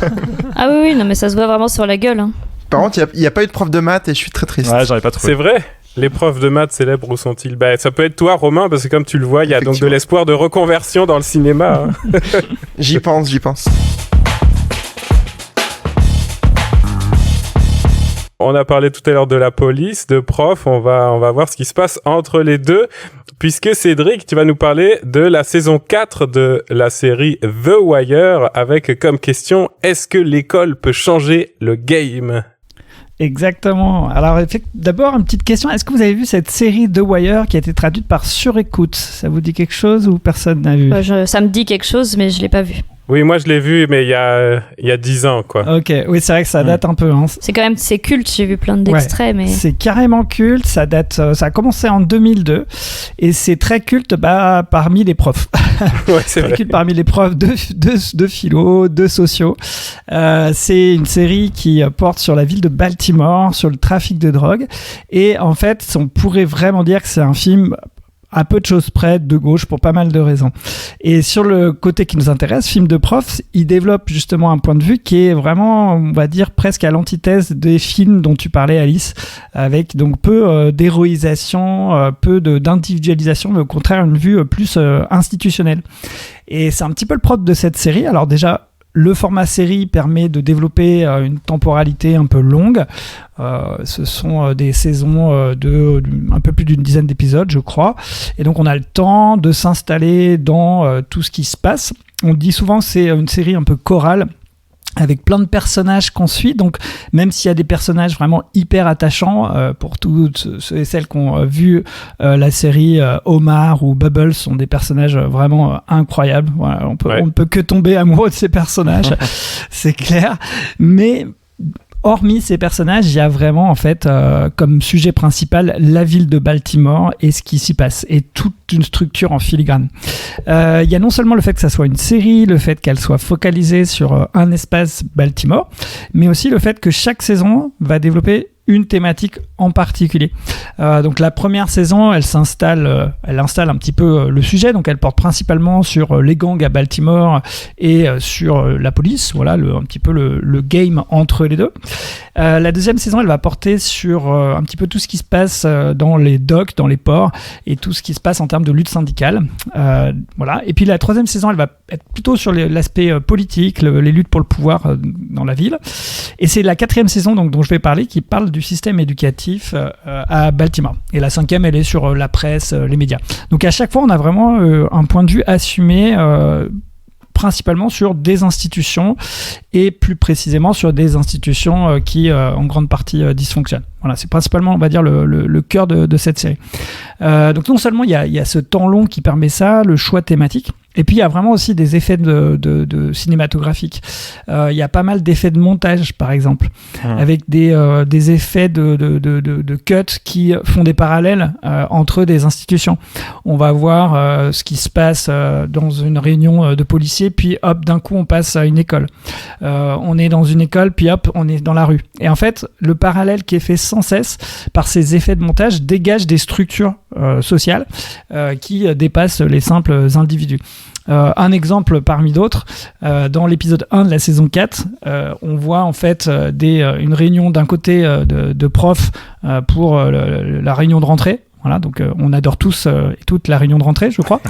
Ah oui, oui, non, mais ça se voit vraiment sur la gueule. Hein. Par contre, il n'y a pas eu de prof de maths et je suis très triste. Ouais, j'en ai pas trouvé. C'est vrai? Les profs de maths célèbres, où sont-ils? Bah, ça peut être toi, Romain, parce que comme tu le vois, il y a donc de Effectivement. l'espoir de reconversion dans le cinéma. Hein. J'y pense. On a parlé tout à l'heure de la police, de profs. On va voir ce qui se passe entre les deux. Puisque Cédric, tu vas nous parler de la saison 4 de la série The Wire avec comme question, est-ce que l'école peut changer le game? Exactement. Alors, d'abord, une petite question. Est-ce que vous avez vu cette série The Wire qui a été traduite par Surécoute ? Ça vous dit quelque chose ou personne n'a vu ? Ça me dit quelque chose, mais je l'ai pas vu. Oui, moi je l'ai vu, mais il y a 10 ans, quoi. Ok, oui, c'est vrai que ça date un peu. Hein. C'est culte, j'ai vu plein d'extraits, mais... C'est carrément culte, ça a commencé en 2002, et c'est très culte parmi les profs. Ouais, c'est vrai. Culte parmi les profs de philo, de sociaux. C'est une série qui porte sur la ville de Baltimore, sur le trafic de drogue, et en fait, on pourrait vraiment dire que c'est un film... à peu de choses près, de gauche, pour pas mal de raisons. Et sur le côté qui nous intéresse, film de prof, il développe justement un point de vue qui est vraiment, on va dire, presque à l'antithèse des films dont tu parlais, Alice, avec donc peu d'héroïsation, peu d'individualisation, mais au contraire une vue plus institutionnelle. Et c'est un petit peu le propre de cette série. Alors déjà, le format série permet de développer une temporalité un peu longue. Ce sont des saisons de un peu plus d'une dizaine d'épisodes, je crois. Et donc, on a le temps de s'installer dans tout ce qui se passe. On dit souvent que c'est une série un peu chorale, avec plein de personnages qu'on suit, donc même s'il y a des personnages vraiment hyper attachants, pour tous ceux et celles qui ont vu la série Omar ou Bubbles, sont des personnages vraiment incroyables. Voilà, on ne peut que tomber amoureux de ces personnages, c'est clair. Mais hormis ces personnages, il y a vraiment en fait comme sujet principal la ville de Baltimore et ce qui s'y passe, et toute une structure en filigrane. Il y a non seulement le fait que ça soit une série, le fait qu'elle soit focalisée sur un espace Baltimore, mais aussi le fait que chaque saison va développer une thématique en particulier. Donc la première saison, elle installe un petit peu le sujet, donc elle porte principalement sur les gangs à Baltimore et sur la police, voilà, un petit peu le game entre les deux. La deuxième saison, elle va porter sur un petit peu tout ce qui se passe dans les docks, dans les ports, et tout ce qui se passe en termes de lutte syndicale. Voilà. Et puis la troisième saison, elle va être plutôt sur l'aspect politique, les luttes pour le pouvoir dans la ville. Et c'est la quatrième saison donc, dont je vais parler, qui parle du système éducatif à Baltimore. Et la cinquième, elle est sur la presse, les médias. Donc à chaque fois, on a vraiment un point de vue assumé, principalement sur des institutions, et plus précisément sur des institutions qui en grande partie dysfonctionnent. Voilà, c'est principalement, on va dire, le cœur de cette série. Donc non seulement il y a ce temps long qui permet ça, le choix thématique, et puis il y a vraiment aussi des effets de cinématographiques. Il y a pas mal d'effets de montage, par exemple, avec des effets de cuts qui font des parallèles entre des institutions. On va voir ce qui se passe dans une réunion de policiers, puis hop, d'un coup on passe à une école. On est dans une école, puis hop, on est dans la rue. Et en fait, le parallèle qui est fait sans cesse par ces effets de montage dégage des structures sociales qui dépassent les simples individus. Un exemple parmi d'autres, dans l'épisode 1 de la saison 4, on voit en fait une réunion d'un côté de profs pour la réunion de rentrée. Voilà, donc on adore tous et toutes la réunion de rentrée, je crois.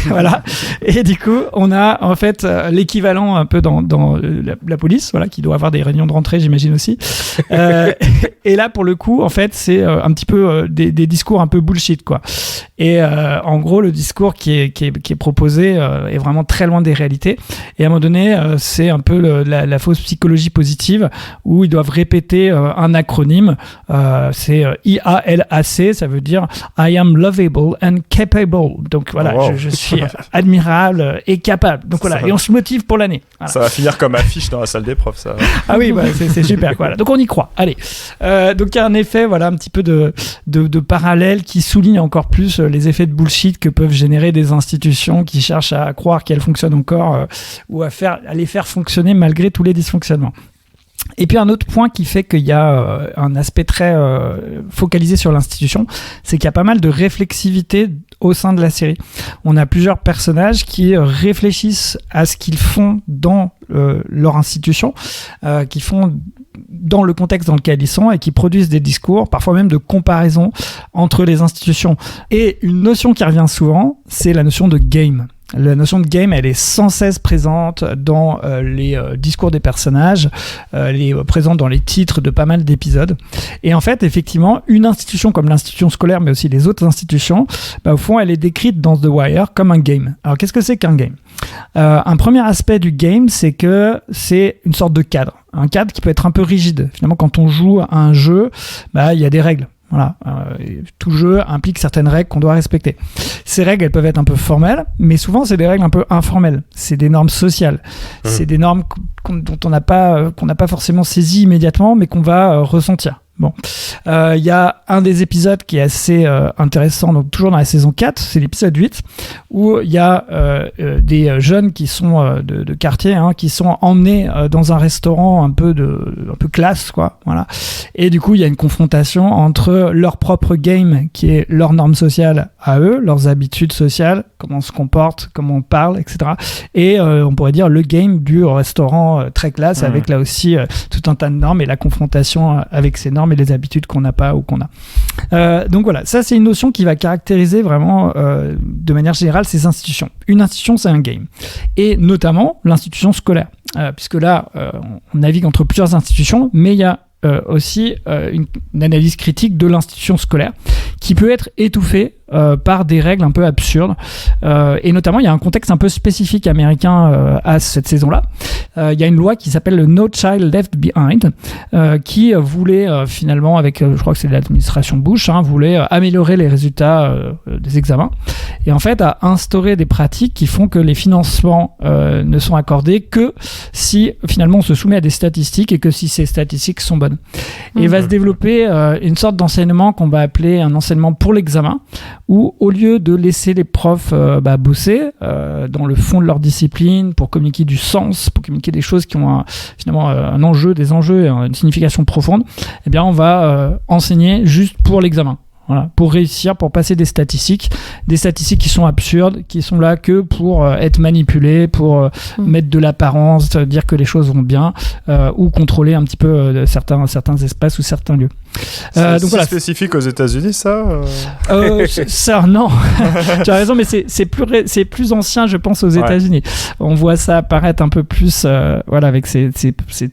Voilà. Et du coup, on a en fait l'équivalent un peu dans la police, voilà, qui doit avoir des réunions de rentrée, j'imagine aussi. Et là, pour le coup, en fait, c'est un petit peu des discours un peu bullshit, quoi. Et en gros, le discours qui est proposé est vraiment très loin des réalités. Et à un moment donné, c'est un peu la fausse psychologie positive, où ils doivent répéter un acronyme. C'est IALAC, ça veut dire I am lovable and capable. Donc voilà, wow. je suis admirable et capable. Donc voilà, et on se motive pour l'année. Voilà. Ça va finir comme affiche dans la salle des profs, ça. Ah oui, bah, c'est super. Voilà. Donc on y croit. Allez. Donc il y a un effet, voilà, un petit peu de parallèle qui souligne encore plus les effets de bullshit que peuvent générer des institutions qui cherchent à croire qu'elles fonctionnent encore ou à les faire fonctionner malgré tous les dysfonctionnements. Et puis un autre point qui fait qu'il y a un aspect très focalisé sur l'institution, c'est qu'il y a pas mal de réflexivité au sein de la série. On a plusieurs personnages qui réfléchissent à ce qu'ils font dans leur institution, qui font dans le contexte dans lequel ils sont, et qui produisent des discours, parfois même de comparaison entre les institutions. Et une notion qui revient souvent, c'est la notion de game. La notion de game, elle est sans cesse présente dans les discours des personnages, elle est présente dans les titres de pas mal d'épisodes. Et en fait, effectivement, une institution comme l'institution scolaire, mais aussi les autres institutions, au fond, elle est décrite dans The Wire comme un game. Alors, qu'est-ce que c'est qu'un game ? Un premier aspect du game, c'est que c'est une sorte de cadre. Un cadre qui peut être un peu rigide. Finalement, quand on joue à un jeu, il y a des règles. Voilà, tout jeu implique certaines règles qu'on doit respecter. Ces règles, elles peuvent être un peu formelles, mais souvent c'est des règles un peu informelles. C'est des normes sociales. C'est des normes dont on n'a pas forcément saisi immédiatement, mais qu'on va ressentir. Bon, y a un des épisodes qui est assez intéressant, donc toujours dans la saison 4, c'est l'épisode 8, où il y a des jeunes qui sont de quartier, qui sont emmenés dans un restaurant un peu classe, quoi, voilà. Et du coup, il y a une confrontation entre leur propre game, qui est leur norme sociale à eux, leurs habitudes sociales, comment on se comporte, comment on parle, etc. Et on pourrait dire le game du restaurant très classe, avec là aussi tout un tas de normes et la confrontation avec ces normes et les habitudes qu'on n'a pas ou qu'on a. Donc voilà, ça c'est une notion qui va caractériser vraiment de manière générale ces institutions. Une institution, c'est un game. Et notamment l'institution scolaire. Puisque là, on navigue entre plusieurs institutions, mais il y a aussi une analyse critique de l'institution scolaire qui peut être étouffée par des règles un peu absurdes. Et notamment, il y a un contexte un peu spécifique américain à cette saison-là. Il y a une loi qui s'appelle le No Child Left Behind, qui voulait finalement, avec, je crois que c'est l'administration Bush, voulait améliorer les résultats des examens. Et en fait, a instauré des pratiques qui font que les financements ne sont accordés que si finalement on se soumet à des statistiques et que si ces statistiques sont bonnes. Et va se développer une sorte d'enseignement qu'on va appeler un enseignement pour l'examen, où au lieu de laisser les profs bosser dans le fond de leur discipline pour communiquer du sens, pour communiquer des choses qui ont finalement un enjeu, des enjeux et une signification profonde, eh bien on va enseigner juste pour l'examen. Voilà, pour réussir, pour passer des statistiques qui sont absurdes, qui sont là que pour être manipulées, pour mettre de l'apparence, dire que les choses vont bien, ou contrôler un petit peu certains espaces ou certains lieux. C'est donc voilà. Spécifique aux États-Unis, ça Ça, non. Tu as raison, mais c'est plus ancien, je pense, aux États-Unis. On voit ça apparaître un peu plus, avec ces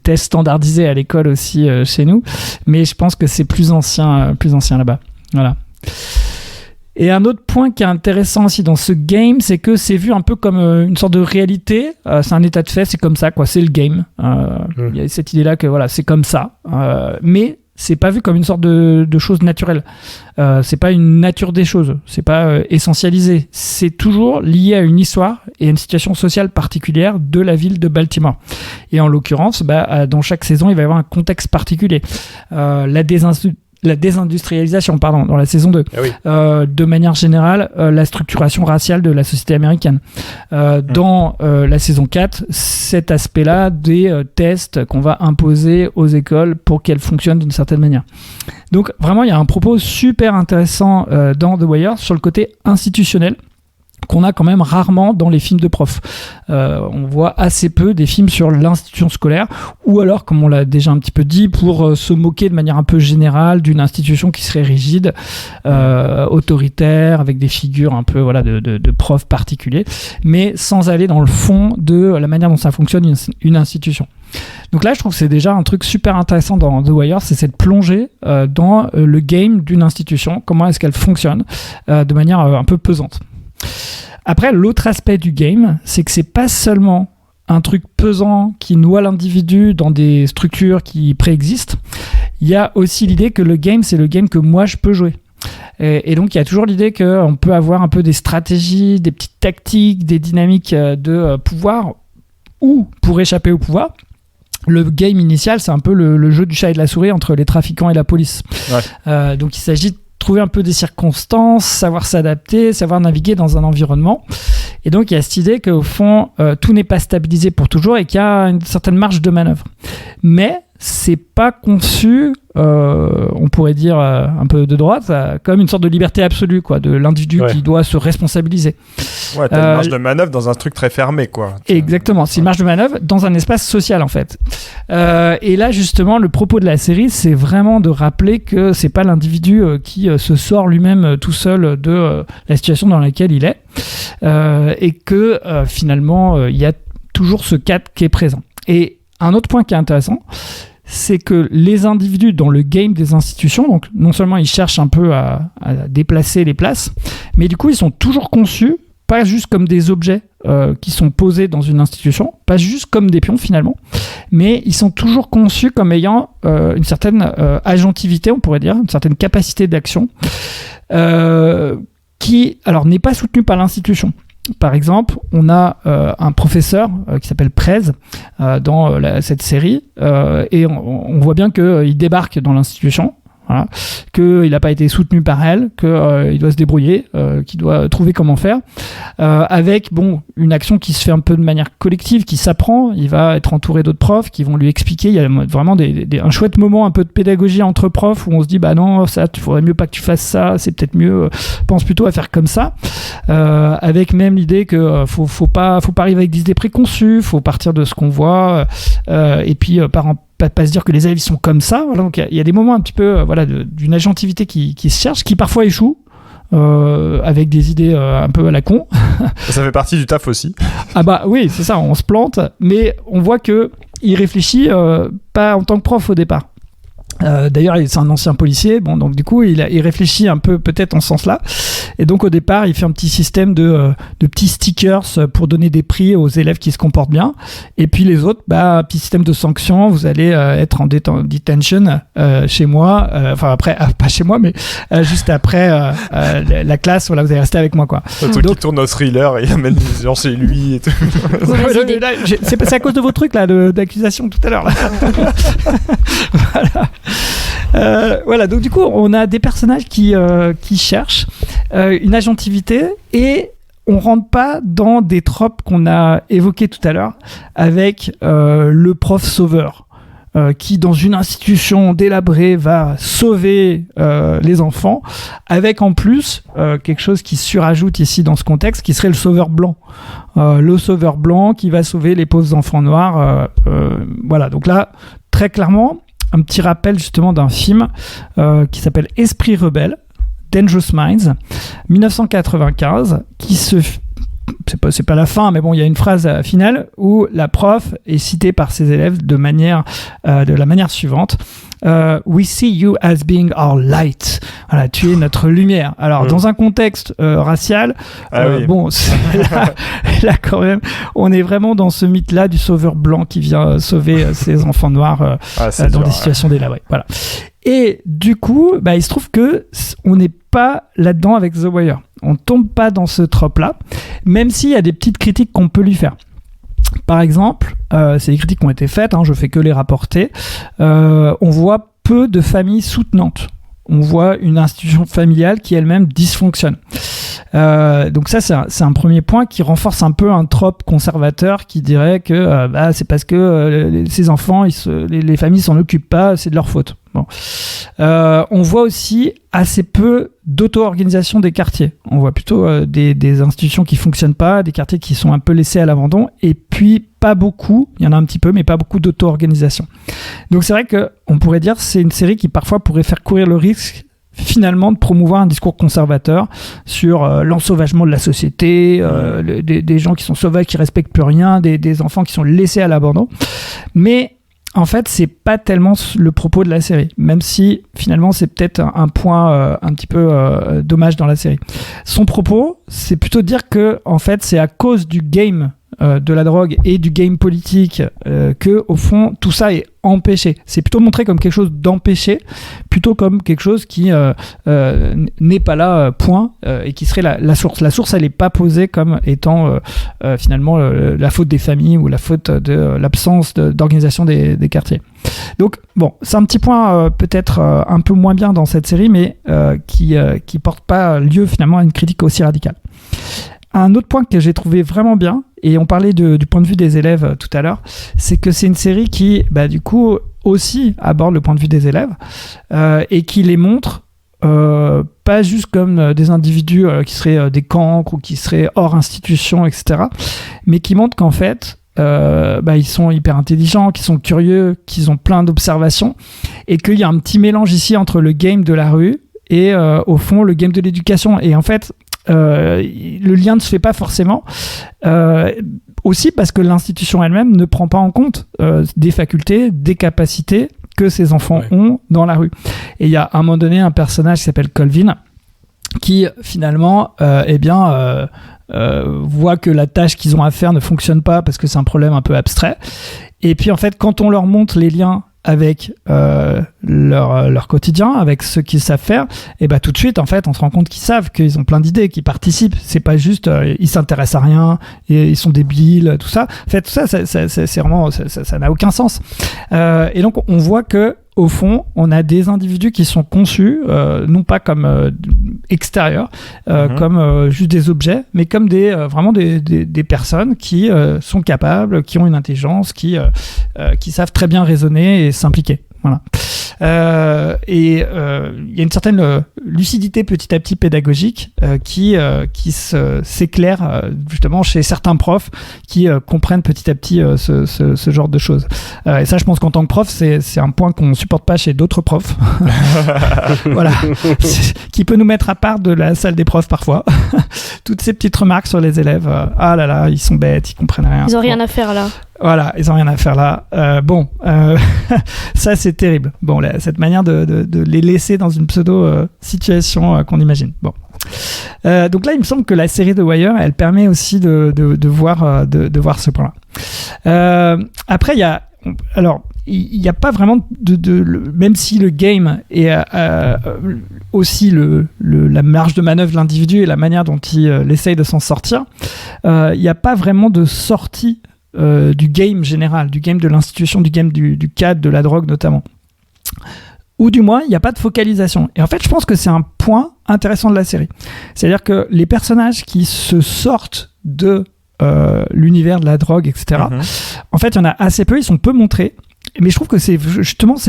tests standardisés à l'école aussi chez nous, mais je pense que c'est plus ancien là-bas. Voilà. Et un autre point qui est intéressant aussi dans ce game, c'est que c'est vu un peu comme une sorte de réalité. C'est un état de fait, c'est comme ça, quoi. C'est le game. Il y a cette idée-là que voilà, c'est comme ça. Mais c'est pas vu comme une sorte de chose naturelle. C'est pas une nature des choses. C'est pas essentialisé. C'est toujours lié à une histoire et à une situation sociale particulière de la ville de Baltimore. Et en l'occurrence, dans chaque saison, il va y avoir un contexte particulier. La désindustrialisation, dans la saison 2. Ah oui. De manière générale, la structuration raciale de la société américaine. Dans la saison 4, cet aspect-là des tests qu'on va imposer aux écoles pour qu'elles fonctionnent d'une certaine manière. Donc vraiment, il y a un propos super intéressant dans The Wire sur le côté institutionnel, qu'on a quand même rarement dans les films de profs. On voit assez peu des films sur l'institution scolaire, ou alors, comme on l'a déjà un petit peu dit, pour se moquer de manière un peu générale d'une institution qui serait rigide, autoritaire, avec des figures un peu de profs particuliers, mais sans aller dans le fond de la manière dont ça fonctionne une institution. Donc là, je trouve que c'est déjà un truc super intéressant dans The Wire, c'est cette plongée dans le game d'une institution, comment est-ce qu'elle fonctionne de manière un peu pesante. Après, l'autre aspect du game, c'est que c'est pas seulement un truc pesant qui noie l'individu dans des structures qui préexistent. Il y a aussi l'idée que le game, c'est le game que moi je peux jouer. Et donc, il y a toujours l'idée qu'on peut avoir un peu des stratégies, des petites tactiques, des dynamiques de pouvoir ou pour échapper au pouvoir. Le game initial, c'est un peu le jeu du chat et de la souris entre les trafiquants et la police. Ouais. Donc, il s'agit de trouver un peu des circonstances, savoir s'adapter, savoir naviguer dans un environnement. Et donc, il y a cette idée qu'au fond, tout n'est pas stabilisé pour toujours et qu'il y a une certaine marge de manœuvre. Mais c'est pas conçu, on pourrait dire un peu de droite, comme une sorte de liberté absolue, quoi, de l'individu qui doit se responsabiliser. Ouais, t'as une marge de manœuvre dans un truc très fermé, quoi. Exactement, c'est une marge de manœuvre dans un espace social, en fait. Et là, justement, le propos de la série, c'est vraiment de rappeler que c'est pas l'individu qui se sort lui-même tout seul de la situation dans laquelle il est, et que finalement, il y a toujours ce cadre qui est présent. Et un autre point qui est intéressant, c'est que les individus dans le game des institutions, donc non seulement ils cherchent un peu à déplacer les places, mais du coup ils sont toujours conçus, pas juste comme des objets qui sont posés dans une institution, pas juste comme des pions finalement, mais ils sont toujours conçus comme ayant une certaine agentivité, on pourrait dire, une certaine capacité d'action, qui alors n'est pas soutenue par l'institution. Par exemple, on a un professeur qui s'appelle Prez dans cette série et on voit bien qu'il débarque dans l'institution, voilà, qu'il n'a pas été soutenu par elle, qu'il doit se débrouiller, qu'il doit trouver comment faire, avec une action qui se fait un peu de manière collective, qui s'apprend. Il va être entouré d'autres profs qui vont lui expliquer. Il y a vraiment un chouette moment un peu de pédagogie entre profs où on se dit bah non, ça, il faudrait mieux pas que tu fasses ça, c'est peut-être mieux, pense plutôt à faire comme ça, avec même l'idée que faut pas arriver avec des idées préconçues, faut partir de ce qu'on voit, et puis pas se dire que les élèves sont comme ça. Voilà, donc il y a des moments un petit peu d'une agentivité qui se cherche, qui parfois échoue, avec des idées un peu à la con. Ça fait partie du taf aussi. Ah bah oui, c'est ça, on se plante, mais on voit qu'il réfléchit pas en tant que prof au départ. D'ailleurs, c'est un ancien policier, donc du coup, il réfléchit un peu peut-être en ce sens-là. Et donc, au départ, il fait un petit système de petits stickers pour donner des prix aux élèves qui se comportent bien. Et puis les autres, petit système de sanctions. Vous allez être en detention chez moi. Enfin après, pas chez moi, mais juste après la classe. Voilà, vous allez rester avec moi, quoi. Le truc qui tourne au thriller et il amène des gens chez lui et tout. C'est à cause de vos trucs là, d'accusation tout à l'heure. Là. Voilà, donc du coup on a des personnages qui cherchent une agentivité et on rentre pas dans des tropes qu'on a évoqués tout à l'heure avec le prof sauveur qui dans une institution délabrée va sauver les enfants, avec en plus quelque chose qui surajoute ici dans ce contexte, qui serait le sauveur blanc. Le sauveur blanc qui va sauver les pauvres enfants noirs. Voilà, donc là très clairement un petit rappel justement d'un film qui s'appelle Esprit rebelle, Dangerous Minds, 1995, qui c'est pas la fin, mais bon, il y a une phrase finale où la prof est citée par ses élèves de la manière suivante. We see you as being our light. Voilà, tu es notre lumière. Alors, dans un contexte racial, oui. là quand même, on est vraiment dans ce mythe-là du sauveur blanc qui vient sauver ces enfants noirs dans des situations délabrées. Voilà. Et du coup, il se trouve que on n'est pas là-dedans avec The Wire. On tombe pas dans ce trope-là, même s'il y a des petites critiques qu'on peut lui faire. Par exemple, c'est des critiques qui ont été faites, je fais que les rapporter, on voit peu de familles soutenantes. On voit une institution familiale qui elle-même dysfonctionne. Donc ça, c'est un premier point qui renforce un peu un trope conservateur qui dirait que c'est parce que ces enfants, les familles s'en occupent pas, c'est de leur faute. Bon. On voit aussi assez peu d'auto-organisation des quartiers. On voit plutôt des institutions qui fonctionnent pas, des quartiers qui sont un peu laissés à l'abandon, et puis pas beaucoup, il y en a un petit peu, mais pas beaucoup d'auto-organisation. Donc c'est vrai qu'on pourrait dire que c'est une série qui parfois pourrait faire courir le risque finalement de promouvoir un discours conservateur sur l'ensauvagement de la société, des gens qui sont sauvages, qui respectent plus rien, des enfants qui sont laissés à l'abandon. Mais en fait, c'est pas tellement le propos de la série, même si finalement c'est peut-être un point un petit peu dommage dans la série. Son propos, c'est plutôt de dire que en fait, c'est à cause du game de la drogue et du game politique que au fond tout ça est empêché. C'est plutôt montré comme quelque chose d'empêché, plutôt comme quelque chose qui n'est pas là, point, et qui serait la source. La source, elle n'est pas posée comme étant finalement la faute des familles ou la faute de l'absence d'organisation des quartiers. Donc bon, c'est un petit point peut-être un peu moins bien dans cette série, mais qui porte pas lieu finalement à une critique aussi radicale. Un autre point que j'ai trouvé vraiment bien, et on parlait du point de vue des élèves tout à l'heure, c'est que c'est une série qui, du coup, aussi aborde le point de vue des élèves et qui les montre pas juste comme des individus qui seraient des cancres ou qui seraient hors institution, etc., mais qui montrent qu'en fait, ils sont hyper intelligents, qu'ils sont curieux, qu'ils ont plein d'observations, et qu'il y a un petit mélange ici entre le game de la rue et au fond le game de l'éducation. Et en fait, le lien ne se fait pas forcément, aussi parce que l'institution elle-même ne prend pas en compte des facultés, des capacités que ces enfants ont dans la rue. Et il y a à un moment donné un personnage qui s'appelle Colvin qui finalement voit que la tâche qu'ils ont à faire ne fonctionne pas parce que c'est un problème un peu abstrait. Et puis en fait, quand on leur montre les liens avec leur quotidien, avec ce qu'ils savent faire, et tout de suite en fait on se rend compte qu'ils savent, qu'ils ont plein d'idées, qu'ils participent. C'est pas juste ils s'intéressent à rien et ils sont débiles, tout ça. En fait tout ça c'est vraiment ça n'a aucun sens. Et donc on voit que au fond, on a des individus qui sont conçus, non pas comme extérieurs, comme juste des objets, mais comme vraiment des personnes qui sont capables, qui ont une intelligence, qui savent très bien raisonner et s'impliquer. Voilà. Il y a une certaine lucidité petit à petit pédagogique qui s'éclaire justement chez certains profs qui comprennent petit à petit ce genre de choses. Et ça, je pense qu'en tant que prof, c'est un point qu'on supporte pas chez d'autres profs. Voilà. Qui peut nous mettre à part de la salle des profs parfois. Toutes ces petites remarques sur les élèves. Ah là là, ils sont bêtes, ils comprennent rien. Ils ont rien à faire là. Voilà, ils ont rien à faire là. Ça c'est terrible. Bon, cette manière de les laisser dans une pseudo-situation qu'on imagine. Bon. Donc là, il me semble que la série The Wire, elle permet aussi de voir ce point-là. Après, il y a pas vraiment même si le game est aussi la marge de manœuvre de l'individu et la manière dont il essaye de s'en sortir, il n'y a pas vraiment de sortie du game général, du game de l'institution, du game du cadre, de la drogue notamment. Ou du moins, il n'y a pas de focalisation. Et en fait, je pense que c'est un point intéressant de la série. C'est-à-dire que les personnages qui se sortent de l'univers de la drogue, etc., en fait, il y en a assez peu, ils sont peu montrés. Mais je trouve que c'est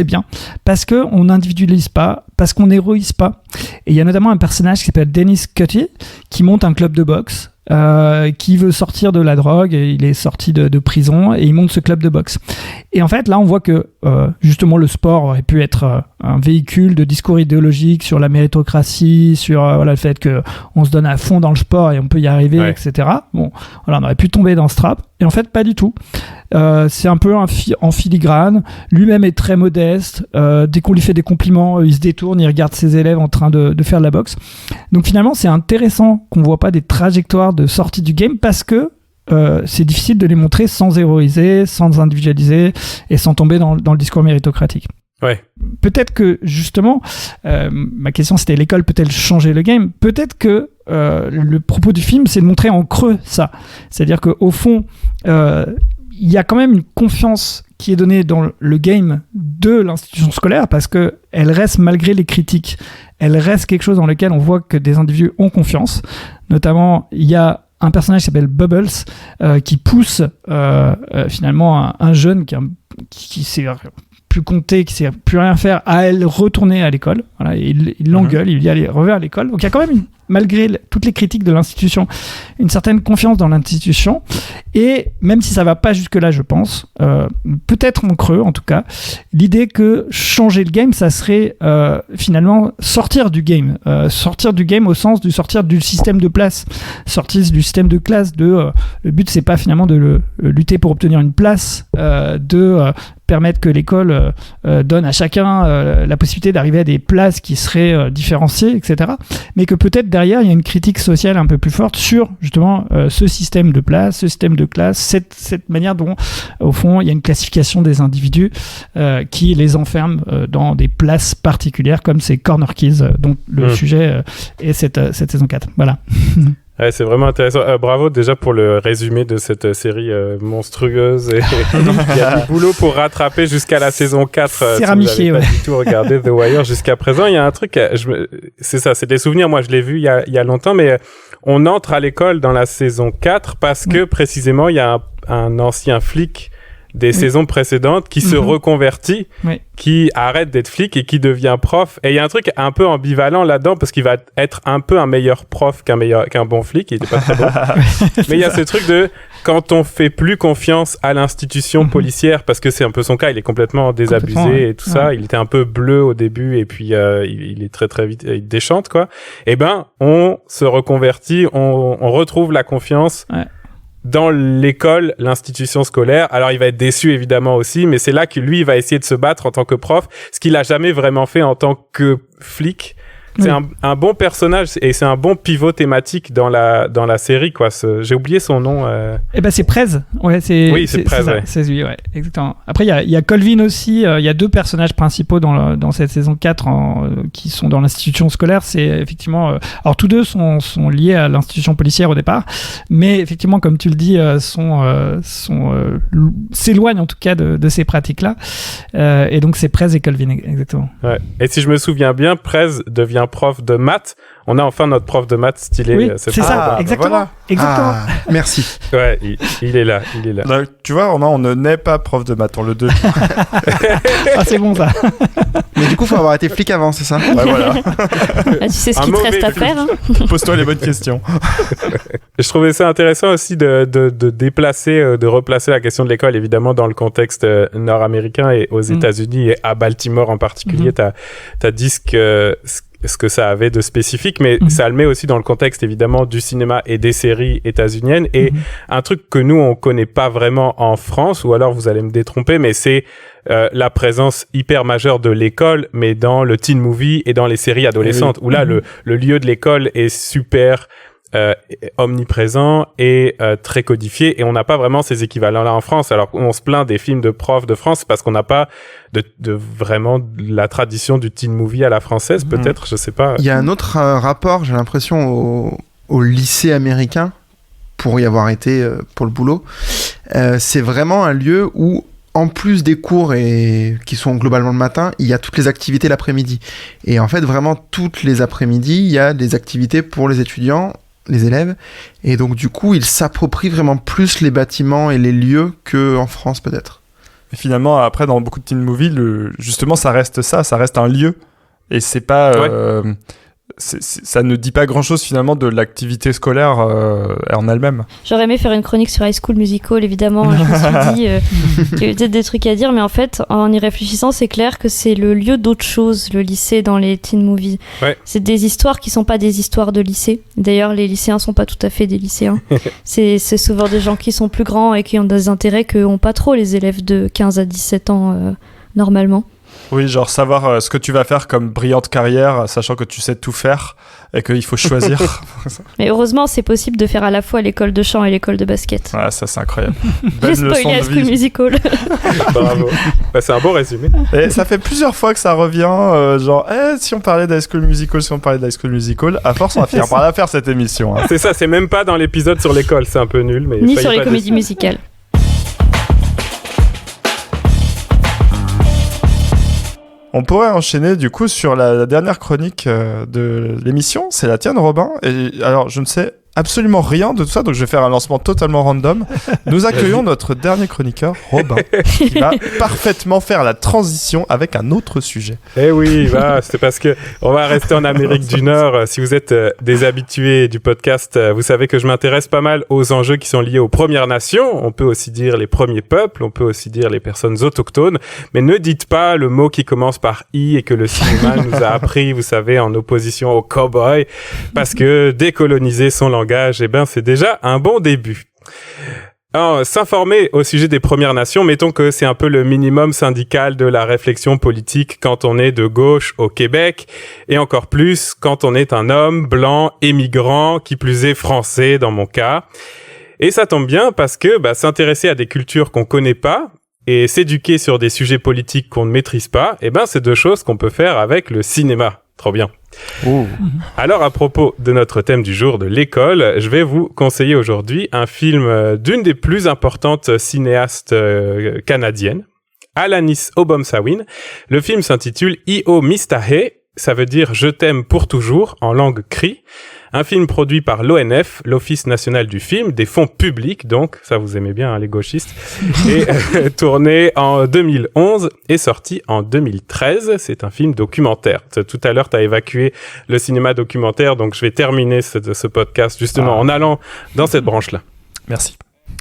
bien parce qu'on n'individualise pas, parce qu'on n'héroïse pas. Et il y a notamment un personnage qui s'appelle Dennis Cutty qui monte un club de boxe, qui veut sortir de la drogue, et il est sorti de prison et il monte ce club de boxe. Et en fait, là, on voit que justement le sport aurait pu être un véhicule de discours idéologique sur la méritocratie, sur le fait qu'on se donne à fond dans le sport et on peut y arriver, etc. Bon, voilà, on aurait pu tomber dans ce trap. Et en fait, pas du tout. C'est un peu en filigrane. Lui-même est très modeste. Dès qu'on lui fait des compliments, il se détourne, il regarde ses élèves en train de faire de la boxe. Donc finalement, c'est intéressant qu'on voit pas des trajectoires de sortie du game parce que c'est difficile de les montrer sans héroïser, sans individualiser et sans tomber dans le discours méritocratique. Ouais. Peut-être que justement, ma question c'était l'école peut-elle changer le game ? Peut-être que le propos du film c'est de montrer en creux ça. C'est-à-dire qu'au fond, il y a quand même une confiance qui est donnée dans le game de l'institution scolaire parce qu'elle reste, malgré les critiques, elle reste quelque chose dans lequel on voit que des individus ont confiance. Notamment, il y a un personnage qui s'appelle Bubbles qui pousse finalement un jeune qui sait plus compter, qui sait plus rien faire, à elle retourner à l'école. Voilà, et il l'engueule, il lui dit allez, reviens à l'école. Donc il y a quand même malgré toutes les critiques de l'institution, une certaine confiance dans l'institution. Et même si ça va pas jusque-là, je pense, peut-être en creux en tout cas, l'idée que changer le game, ça serait finalement sortir du game au sens du sortir du système de place, sortir du système de classe. Le but c'est pas finalement de lutter pour obtenir une place, permettre que l'école donne à chacun la possibilité d'arriver à des places qui seraient différenciées, etc. Mais que peut-être derrière, il y a une critique sociale un peu plus forte sur justement ce système de place, ce système de classe, cette manière dont, au fond, il y a une classification des individus qui les enferme dans des places particulières, comme ces corner keys, dont le sujet est cette saison 4. Voilà. Ouais, c'est vraiment intéressant. Bravo déjà pour le résumé de cette série monstrueuse. Et il y a du boulot pour rattraper jusqu'à la saison 4. C'est ramifié, vous n'avez pas du tout regardé The Wire jusqu'à présent. Il y a un truc, c'est ça, c'est des souvenirs. Moi, je l'ai vu il y a longtemps, mais on entre à l'école dans la saison 4 parce que précisément, il y a un ancien flic des saisons précédentes, qui se reconvertit, qui arrête d'être flic et qui devient prof. Et il y a un truc un peu ambivalent là-dedans, parce qu'il va être un peu un meilleur prof qu'un bon flic. Il était pas très bon. Mais il y a ce truc de quand on fait plus confiance à l'institution policière, parce que c'est un peu son cas, il est complètement désabusé et tout ça. Il était un peu bleu au début et puis il est très très vite, il déchante quoi. Et ben on se reconvertit, on retrouve la confiance. Dans l'école, l'institution scolaire. Alors, il va être déçu, évidemment, aussi, mais c'est là que lui, il va essayer de se battre en tant que prof, ce qu'il a jamais vraiment fait en tant que flic. C'est un bon personnage et c'est un bon pivot thématique dans la série, quoi. J'ai oublié son nom. Eh ben, c'est Prez. Ouais, c'est Prez, ouais. C'est lui, ouais, exactement. Après, il y a Colvin aussi. Il y a deux personnages principaux dans cette saison 4 qui sont dans l'institution scolaire. C'est effectivement... alors, tous deux sont liés à l'institution policière au départ, mais effectivement, comme tu le dis, s'éloignent en tout cas de ces pratiques-là. Et donc, c'est Prez et Colvin, exactement. Ouais. Et si je me souviens bien, Prez devient prof de maths. On a enfin notre prof de maths stylé. Oui, c'est ça, exactement. Voilà. Exactement. Merci. Ouais, il est là, Donc, tu vois, on ne naît pas prof de maths, on le devient. C'est bon ça. Mais du coup, faut avoir été flic avant, c'est ça? Ouais, voilà. Tu sais ce qu'il te reste à faire. Pose-toi les bonnes questions. Je trouvais ça intéressant aussi de déplacer, de replacer la question de l'école, évidemment, dans le contexte nord-américain et aux États-Unis et à Baltimore en particulier. T'as dit ce que ça avait de spécifique, mais ça le met aussi dans le contexte évidemment du cinéma et des séries états-uniennes. Et un truc que nous on connaît pas vraiment en France, ou alors vous allez me détromper, mais c'est la présence hyper majeure de l'école, mais dans le teen movie et dans les séries adolescentes, où là le lieu de l'école est super omniprésent et très codifié, et on n'a pas vraiment ces équivalents-là en France. Alors on se plaint des films de profs de France parce qu'on n'a pas de vraiment la tradition du teen movie à la française, peut-être, je sais pas. Il y a un autre rapport, j'ai l'impression, au lycée américain, pour y avoir été pour le boulot. C'est vraiment un lieu où, en plus des cours qui sont globalement le matin, il y a toutes les activités l'après-midi. Et en fait, vraiment, toutes les après-midi, il y a des activités pour les étudiants, les élèves, et donc du coup ils s'approprient vraiment plus les bâtiments et les lieux qu'en France peut-être. Et finalement après dans beaucoup de teen movies justement ça reste un lieu, et c'est pas ça ne dit pas grand-chose finalement de l'activité scolaire en elle-même. J'aurais aimé faire une chronique sur High School Musical, évidemment. Je me suis dit qu'il y avait peut-être des trucs à dire, mais en fait, en y réfléchissant, c'est clair que c'est le lieu d'autre chose, le lycée dans les teen movies. Ouais. C'est des histoires qui sont pas des histoires de lycée. D'ailleurs, les lycéens sont pas tout à fait des lycéens. c'est souvent des gens qui sont plus grands et qui ont des intérêts que ont pas trop les élèves de 15 à 17 ans normalement. Oui, genre savoir ce que tu vas faire comme brillante carrière, sachant que tu sais tout faire et qu'il faut choisir. Mais heureusement, c'est possible de faire à la fois l'école de chant et l'école de basket. Ouais, ça c'est incroyable. J'ai spoilé High School Musical. Bravo. Bah, c'est un bon résumé. Et ça fait plusieurs fois que ça revient, si on parlait d'High School Musical, à force on va finir par la faire cette émission. Hein. C'est ça, c'est même pas dans l'épisode sur l'école, c'est un peu nul. Mais ni sur les comédies musicales. On pourrait enchaîner du coup sur la dernière chronique de l'émission, c'est la tienne Robin. Et alors je ne sais absolument rien de tout ça, donc je vais faire un lancement totalement random. Nous accueillons notre dernier chroniqueur, Robin, qui va parfaitement faire la transition avec un autre sujet. Eh oui, c'est parce que on va rester en Amérique du Nord. Si vous êtes des habitués du podcast, vous savez que je m'intéresse pas mal aux enjeux qui sont liés aux Premières Nations. On peut aussi dire les premiers peuples, on peut aussi dire les personnes autochtones, mais ne dites pas le mot qui commence par I et que le cinéma nous a appris, vous savez, en opposition aux cow-boys, parce que décoloniser son langage, c'est déjà un bon début. Alors, s'informer au sujet des Premières Nations, mettons que c'est un peu le minimum syndical de la réflexion politique quand on est de gauche au Québec, et encore plus quand on est un homme blanc, émigrant, qui plus est français dans mon cas. Et ça tombe bien parce que s'intéresser à des cultures qu'on connaît pas et s'éduquer sur des sujets politiques qu'on ne maîtrise pas, c'est deux choses qu'on peut faire avec le cinéma. Trop bien. Oh. Alors, à propos de notre thème du jour de l'école, je vais vous conseiller aujourd'hui un film d'une des plus importantes cinéastes canadiennes, Alanis Obomsawin. Le film s'intitule I.O. Mistahe, ça veut dire « Je t'aime pour toujours » en langue cri. Un film produit par l'ONF, l'Office national du film, des fonds publics, donc, ça vous aimez bien, hein, les gauchistes, et tourné en 2011 et sorti en 2013. C'est un film documentaire. Tout à l'heure, tu as évacué le cinéma documentaire, donc je vais terminer ce podcast justement en allant dans cette branche-là. Merci.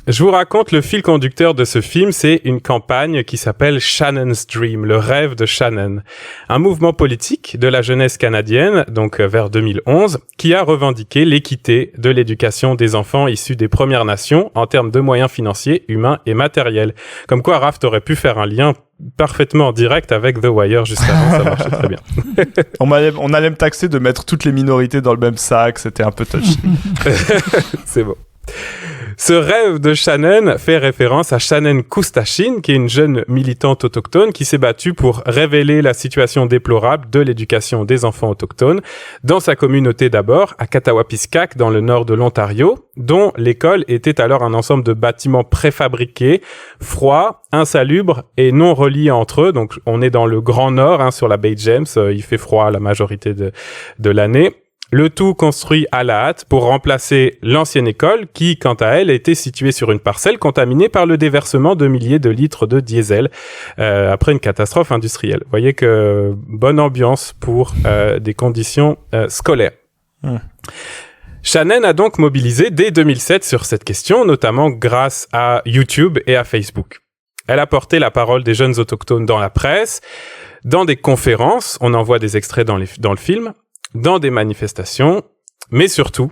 Je vous raconte le fil conducteur de ce film, c'est une campagne qui s'appelle Shannon's Dream, le rêve de Shannon. Un mouvement politique de la jeunesse canadienne, donc vers 2011, qui a revendiqué l'équité de l'éducation des enfants issus des Premières Nations en termes de moyens financiers, humains et matériels. Comme quoi, Raph, t'aurais pu faire un lien parfaitement direct avec The Wire juste avant, ça marchait très bien. On allait me taxer de mettre toutes les minorités dans le même sac, c'était un peu touchy. C'est bon. Ce rêve de Shannon fait référence à Shannon Coustachine, qui est une jeune militante autochtone qui s'est battue pour révéler la situation déplorable de l'éducation des enfants autochtones dans sa communauté d'abord, à Katawapiskak, dans le nord de l'Ontario, dont l'école était alors un ensemble de bâtiments préfabriqués, froids, insalubres et non reliés entre eux. Donc on est dans le Grand Nord, hein, sur la baie James, il fait froid la majorité de l'année. Le tout construit à la hâte pour remplacer l'ancienne école qui, quant à elle, était située sur une parcelle contaminée par le déversement de milliers de litres de diesel après une catastrophe industrielle. Vous voyez que bonne ambiance pour des conditions scolaires. Shannon a donc mobilisé dès 2007 sur cette question, notamment grâce à YouTube et à Facebook. Elle a porté la parole des jeunes autochtones dans la presse, dans des conférences, on en voit des extraits dans le film, dans des manifestations, mais surtout,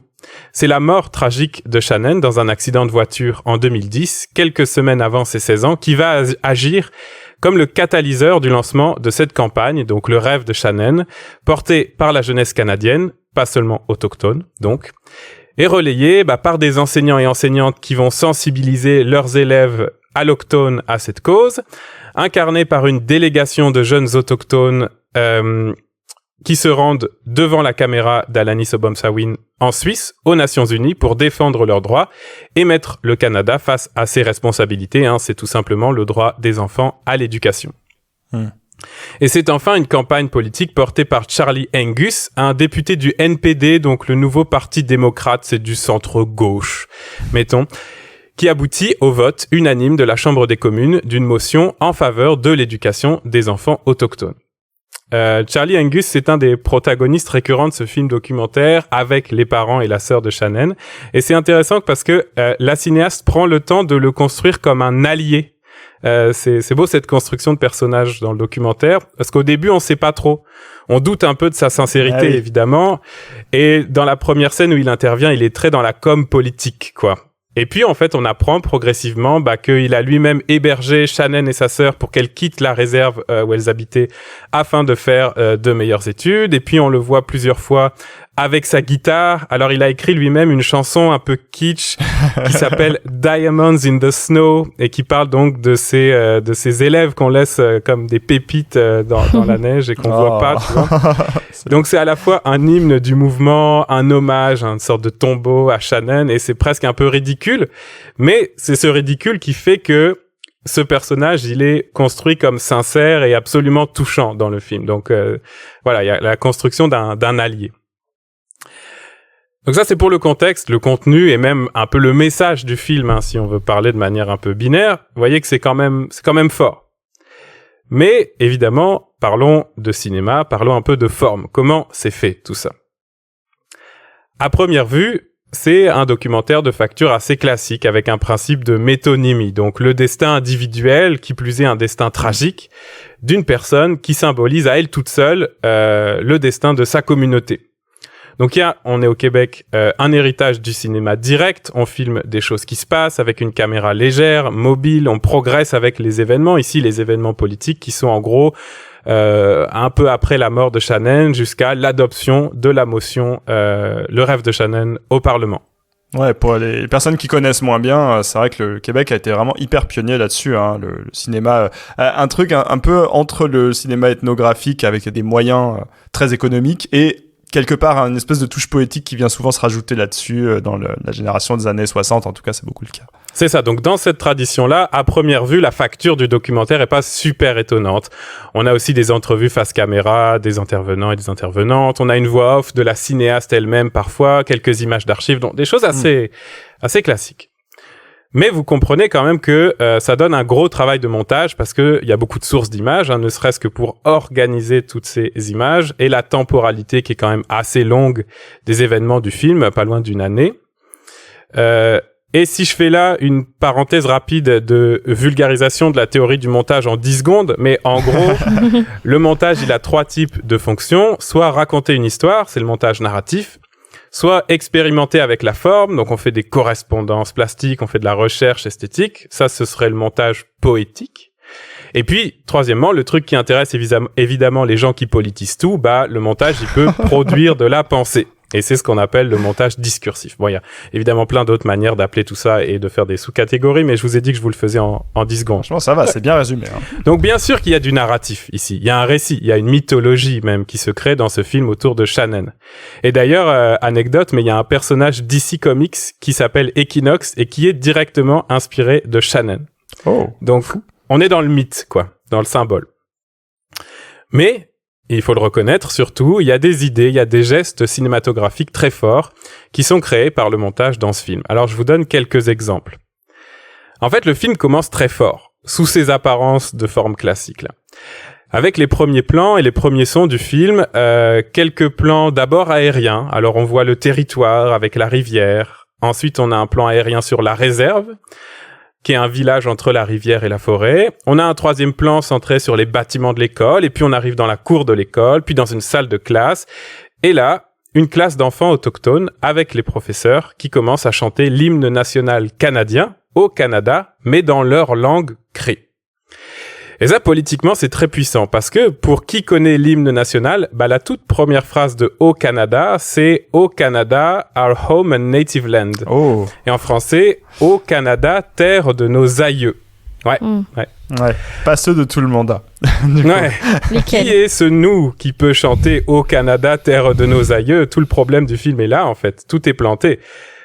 c'est la mort tragique de Shannon dans un accident de voiture en 2010, quelques semaines avant ses 16 ans, qui va agir comme le catalyseur du lancement de cette campagne, donc le rêve de Shannon, porté par la jeunesse canadienne, pas seulement autochtone, donc, et relayé par des enseignants et enseignantes qui vont sensibiliser leurs élèves allochtones à cette cause, incarné par une délégation de jeunes autochtones qui se rendent devant la caméra d'Alanis Obomsawin en Suisse, aux Nations Unies, pour défendre leurs droits et mettre le Canada face à ses responsabilités. Hein, c'est tout simplement le droit des enfants à l'éducation. Et c'est enfin une campagne politique portée par Charlie Angus, un député du NPD, donc le nouveau parti démocrate, c'est du centre-gauche, mettons, qui aboutit au vote unanime de la Chambre des communes d'une motion en faveur de l'éducation des enfants autochtones. Charlie Angus, c'est un des protagonistes récurrents de ce film documentaire avec les parents et la sœur de Shannon. Et c'est intéressant parce que la cinéaste prend le temps de le construire comme un allié. C'est beau cette construction de personnage dans le documentaire, parce qu'au début, on sait pas trop. On doute un peu de sa sincérité, évidemment. Et dans la première scène où il intervient, il est très dans la com politique, quoi. Et puis, en fait, on apprend progressivement qu'il a lui-même hébergé Shannon et sa sœur pour qu'elles quittent la réserve où elles habitaient afin de faire de meilleures études. Et puis, on le voit plusieurs fois avec sa guitare. Alors, il a écrit lui-même une chanson un peu kitsch qui s'appelle Diamonds in the Snow et qui parle donc de ces élèves qu'on laisse comme des pépites dans la neige et qu'on voit pas. Tu vois. Donc, c'est à la fois un hymne du mouvement, un hommage, une sorte de tombeau à Shannon, et c'est presque un peu ridicule. Mais c'est ce ridicule qui fait que ce personnage, il est construit comme sincère et absolument touchant dans le film. Donc, voilà, il y a la construction d'un allié. Donc ça, c'est pour le contexte, le contenu et même un peu le message du film, hein, si on veut parler de manière un peu binaire. Vous voyez que c'est quand même fort. Mais évidemment, parlons de cinéma, parlons un peu de forme. Comment c'est fait tout ça ? À première vue, c'est un documentaire de facture assez classique avec un principe de métonymie. Donc le destin individuel, qui plus est un destin tragique, d'une personne qui symbolise à elle toute seule le destin de sa communauté. Donc on est au Québec, un héritage du cinéma direct, on filme des choses qui se passent avec une caméra légère, mobile, on progresse avec les événements, ici les événements politiques qui sont en gros un peu après la mort de Shannon jusqu'à l'adoption de la motion Le rêve de Shannon au Parlement. Ouais, pour les personnes qui connaissent moins bien, c'est vrai que le Québec a été vraiment hyper pionnier là-dessus, hein, le cinéma, un truc un peu entre le cinéma ethnographique avec des moyens très économiques et quelque part une espèce de touche poétique qui vient souvent se rajouter là-dessus dans la génération des années 60, en tout cas c'est beaucoup le cas. C'est ça. Donc, dans cette tradition-là, à première vue, la facture du documentaire est pas super étonnante. On a aussi des entrevues face caméra, des intervenants et des intervenantes. On a une voix off de la cinéaste elle-même parfois, quelques images d'archives, donc des choses assez classiques. Mais vous comprenez quand même que ça donne un gros travail de montage parce que il y a beaucoup de sources d'images, ne serait-ce que pour organiser toutes ces images et la temporalité qui est quand même assez longue des événements du film, pas loin d'une année. Et si je fais là une parenthèse rapide de vulgarisation de la théorie du montage en 10 secondes, mais en gros, le montage, il a 3 types de fonctions. Soit raconter une histoire, c'est le montage narratif. Soit expérimenter avec la forme, donc on fait des correspondances plastiques, on fait de la recherche esthétique. Ça, ce serait le montage poétique. Et puis, troisièmement, le truc qui intéresse évidemment les gens qui politisent tout, le montage, il peut produire de la pensée. Et c'est ce qu'on appelle le montage discursif. Bon, il y a évidemment plein d'autres manières d'appeler tout ça et de faire des sous-catégories, mais je vous ai dit que je vous le faisais en 10 secondes. Franchement, ça va, c'est bien résumé. Donc, bien sûr qu'il y a du narratif ici. Il y a un récit, il y a une mythologie même qui se crée dans ce film autour de Shannon. Et d'ailleurs, anecdote, mais il y a un personnage DC Comics qui s'appelle Equinox et qui est directement inspiré de Shannon. Oh. Donc, on est dans le mythe, quoi, dans le symbole. Mais, et il faut le reconnaître, surtout, il y a des idées, il y a des gestes cinématographiques très forts qui sont créés par le montage dans ce film. Alors, je vous donne quelques exemples. En fait, le film commence très fort, sous ses apparences de forme classique, là. Avec les premiers plans et les premiers sons du film, quelques plans d'abord aériens. Alors, on voit le territoire avec la rivière. Ensuite, on a un plan aérien sur la réserve, qui est un village entre la rivière et la forêt. On a un troisième plan centré sur les bâtiments de l'école, et puis on arrive dans la cour de l'école, puis dans une salle de classe. Et là, une classe d'enfants autochtones avec les professeurs qui commencent à chanter l'hymne national canadien au Canada, mais dans leur langue cree. Et ça, politiquement, c'est très puissant parce que pour qui connaît l'hymne national, la toute première phrase de Au Canada, c'est Au Canada, our home and native land. Oh. Et en français, Au Canada, terre de nos aïeux. Ouais. Pas ceux de tout le mandat. Ouais. Qui est ce nous qui peut chanter Au Canada, terre de nos aïeux? Tout le problème du film est là, en fait. Tout est planté.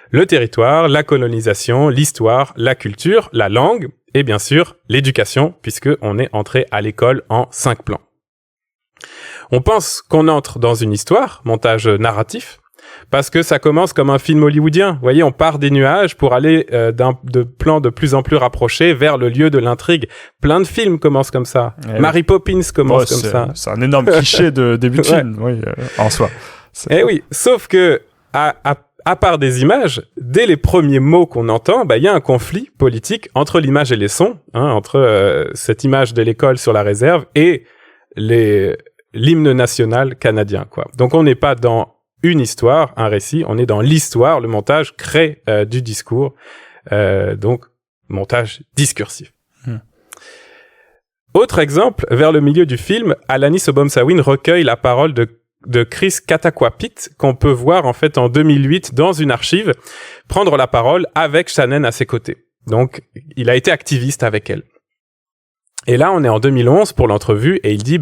Le territoire, la colonisation, l'histoire, la culture, la langue, et bien sûr, l'éducation, puisqu'on est entré à l'école en 5 plans. On pense qu'on entre dans une histoire, montage narratif, parce que ça commence comme un film hollywoodien. Vous voyez, on part des nuages pour aller de plans de plus en plus rapprochés vers le lieu de l'intrigue. Plein de films commencent comme ça. Mary Poppins commence comme ça. C'est un énorme cliché de début de film, oui, en soi. Oui, sauf que à part des images, dès les premiers mots qu'on entend, il y a un conflit politique entre l'image et les sons, entre cette image de l'école sur la réserve et l'hymne national canadien, quoi. Donc on n'est pas dans une histoire, un récit, on est dans l'histoire. Le montage crée du discours, donc montage discursif. Autre exemple, vers le milieu du film, Alanis Obomsawin recueille la parole de Chris Kataquapit, qu'on peut voir en fait en 2008 dans une archive, prendre la parole avec Shannon à ses côtés. Donc, il a été activiste avec elle. Et là, on est en 2011 pour l'entrevue et il dit,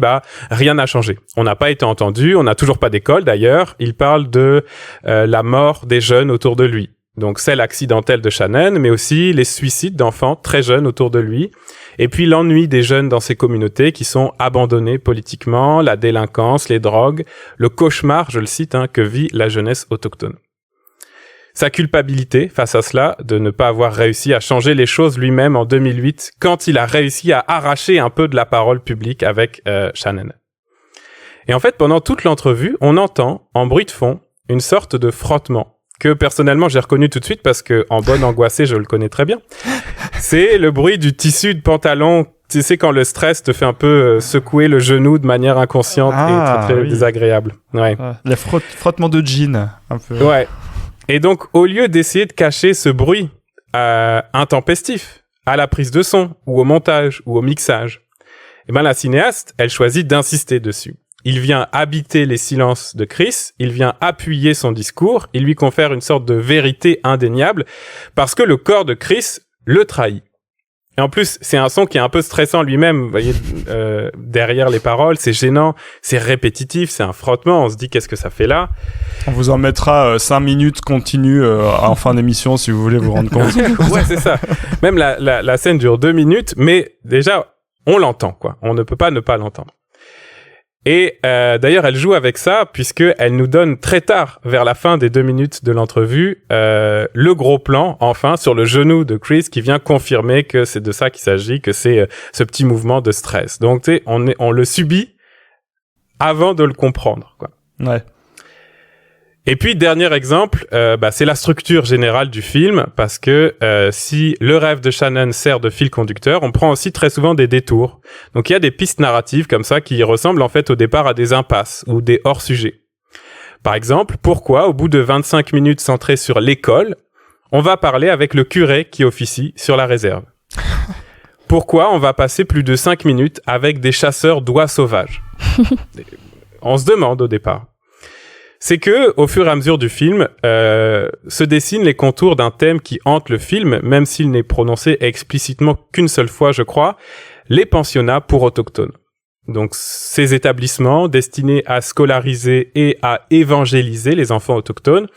rien n'a changé. On n'a pas été entendu, on n'a toujours pas d'école d'ailleurs. Il parle de la mort des jeunes autour de lui. Donc, celle accidentelle de Shannon, mais aussi les suicides d'enfants très jeunes autour de lui. Et puis, l'ennui des jeunes dans ces communautés qui sont abandonnés politiquement, la délinquance, les drogues, le cauchemar, je le cite, que vit la jeunesse autochtone. Sa culpabilité face à cela, de ne pas avoir réussi à changer les choses lui-même en 2008, quand il a réussi à arracher un peu de la parole publique avec Shannon. Et en fait, pendant toute l'entrevue, on entend, en bruit de fond, une sorte de frottement, que personnellement j'ai reconnu tout de suite parce que en bonne angoissée, je le connais très bien. C'est le bruit du tissu de pantalon. Tu sais, quand le stress te fait un peu secouer le genou de manière inconsciente et très, très désagréable. Ouais. Le frottement de jean, un peu. Ouais. Et donc, au lieu d'essayer de cacher ce bruit intempestif à la prise de son, ou au montage, ou au mixage, la cinéaste, elle choisit d'insister dessus. Il vient habiter les silences de Chris, il vient appuyer son discours, il lui confère une sorte de vérité indéniable, parce que le corps de Chris le trahit. Et en plus, c'est un son qui est un peu stressant lui-même. Vous voyez, derrière les paroles, c'est gênant, c'est répétitif, c'est un frottement. On se dit, qu'est-ce que ça fait là? On vous en mettra 5 minutes continues en fin d'émission si vous voulez vous rendre compte. Ouais, c'est ça. Même la scène dure 2 minutes, mais déjà, on l'entend, quoi. On ne peut pas ne pas l'entendre. Et d'ailleurs, elle joue avec ça puisqu'elle nous donne très tard, vers la fin des 2 minutes de l'entrevue, le gros plan, enfin, sur le genou de Chris qui vient confirmer que c'est de ça qu'il s'agit, que c'est ce petit mouvement de stress. Donc, tu sais, on le subit avant de le comprendre, quoi. Ouais. Et puis, dernier exemple, c'est la structure générale du film, parce que si le rêve de Shannon sert de fil conducteur, on prend aussi très souvent des détours. Donc, il y a des pistes narratives comme ça qui ressemblent en fait au départ à des impasses ou des hors-sujets. Par exemple, pourquoi, au bout de 25 minutes centrées sur l'école, on va parler avec le curé qui officie sur la réserve? Pourquoi on va passer plus de 5 minutes avec des chasseurs d'oies sauvages? On se demande au départ. C'est que, au fur et à mesure du film, se dessinent les contours d'un thème qui hante le film, même s'il n'est prononcé explicitement qu'une seule fois, je crois, les pensionnats pour autochtones. Donc, ces établissements destinés à scolariser et à évangéliser les enfants autochtones,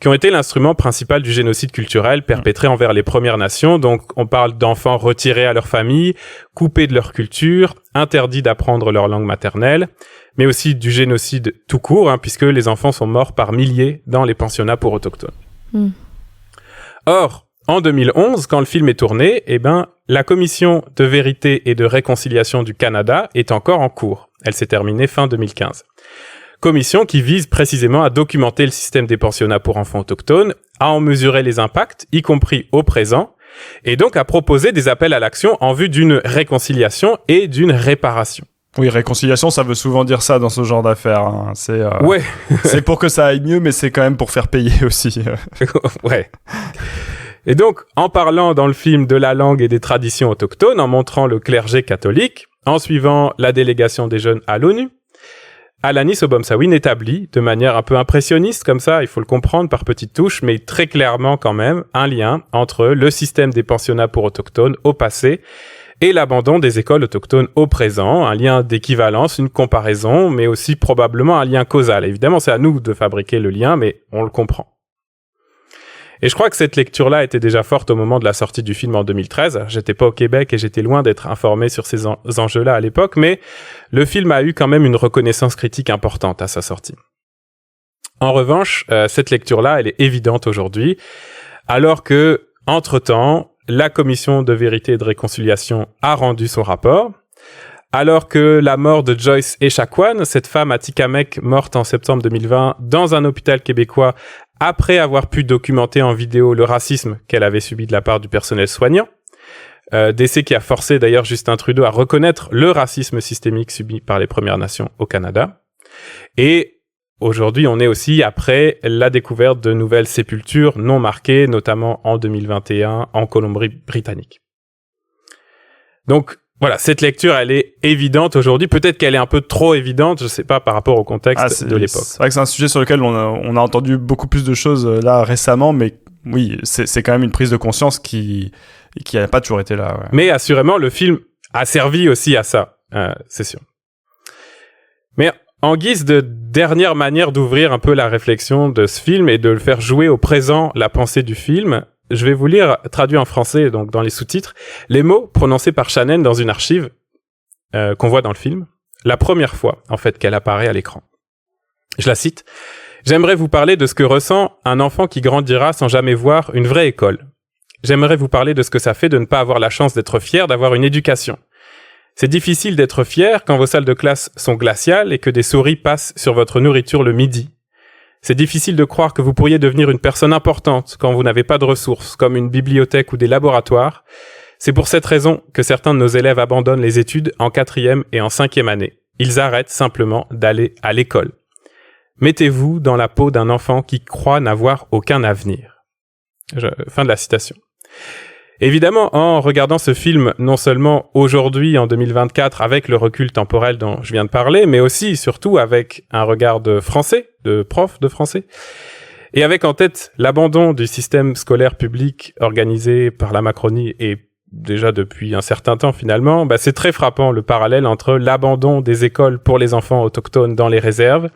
qui ont été l'instrument principal du génocide culturel perpétré envers les Premières Nations. Donc, on parle d'enfants retirés à leur famille, coupés de leur culture, interdits d'apprendre leur langue maternelle, mais aussi du génocide tout court, puisque les enfants sont morts par milliers dans les pensionnats pour autochtones. Or, en 2011, quand le film est tourné, la Commission de vérité et de réconciliation du Canada est encore en cours. Elle s'est terminée fin 2015. Commission qui vise précisément à documenter le système des pensionnats pour enfants autochtones, à en mesurer les impacts, y compris au présent, et donc à proposer des appels à l'action en vue d'une réconciliation et d'une réparation. Oui, réconciliation, ça veut souvent dire ça dans ce genre d'affaires. Ouais. C'est pour que ça aille mieux, mais c'est quand même pour faire payer aussi. Ouais. Et donc, en parlant dans le film de la langue et des traditions autochtones, en montrant le clergé catholique, en suivant la délégation des jeunes à l'ONU, Alanis Obomsawin établit, de manière un peu impressionniste comme ça, il faut le comprendre par petites touches, mais très clairement quand même, un lien entre le système des pensionnats pour autochtones au passé et l'abandon des écoles autochtones au présent, un lien d'équivalence, une comparaison, mais aussi probablement un lien causal. Évidemment, c'est à nous de fabriquer le lien, mais on le comprend. Et je crois que cette lecture-là était déjà forte au moment de la sortie du film en 2013. J'étais pas au Québec et j'étais loin d'être informé sur ces enjeux-là à l'époque, mais le film a eu quand même une reconnaissance critique importante à sa sortie. En revanche, cette lecture-là, elle est évidente aujourd'hui, alors que, entre-temps, la Commission de vérité et de réconciliation a rendu son rapport, alors que la mort de Joyce Echaquan, cette femme Atikamekw morte en septembre 2020 dans un hôpital québécois après avoir pu documenter en vidéo le racisme qu'elle avait subi de la part du personnel soignant, décès qui a forcé d'ailleurs Justin Trudeau à reconnaître le racisme systémique subi par les Premières Nations au Canada. Et aujourd'hui, on est aussi après la découverte de nouvelles sépultures non marquées, notamment en 2021 en Colombie-Britannique. Donc, voilà, cette lecture, elle est évidente aujourd'hui. Peut-être qu'elle est un peu trop évidente, je sais pas, par rapport au contexte de l'époque. C'est vrai que c'est un sujet sur lequel on a entendu beaucoup plus de choses là récemment, mais oui, c'est quand même une prise de conscience qui n'a pas toujours été là. Ouais. Mais assurément, le film a servi aussi à ça, c'est sûr. Mais en guise de dernière manière d'ouvrir un peu la réflexion de ce film et de le faire jouer au présent la pensée du film, je vais vous lire, traduit en français, donc dans les sous-titres, les mots prononcés par Shannon dans une archive qu'on voit dans le film, la première fois, en fait, qu'elle apparaît à l'écran. Je la cite. « J'aimerais vous parler de ce que ressent un enfant qui grandira sans jamais voir une vraie école. J'aimerais vous parler de ce que ça fait de ne pas avoir la chance d'être fier d'avoir une éducation. C'est difficile d'être fier quand vos salles de classe sont glaciales et que des souris passent sur votre nourriture le midi. C'est difficile de croire que vous pourriez devenir une personne importante quand vous n'avez pas de ressources, comme une bibliothèque ou des laboratoires. C'est pour cette raison que certains de nos élèves abandonnent les études en 4e et en 5e année. Ils arrêtent simplement d'aller à l'école. Mettez-vous dans la peau d'un enfant qui croit n'avoir aucun avenir. » Fin de la citation. Évidemment, en regardant ce film, non seulement aujourd'hui, en 2024, avec le recul temporel dont je viens de parler, mais aussi, surtout, avec un regard de français, de prof de français, et avec en tête l'abandon du système scolaire public organisé par la Macronie et déjà depuis un certain temps finalement, c'est très frappant le parallèle entre l'abandon des écoles pour les enfants autochtones dans les réserves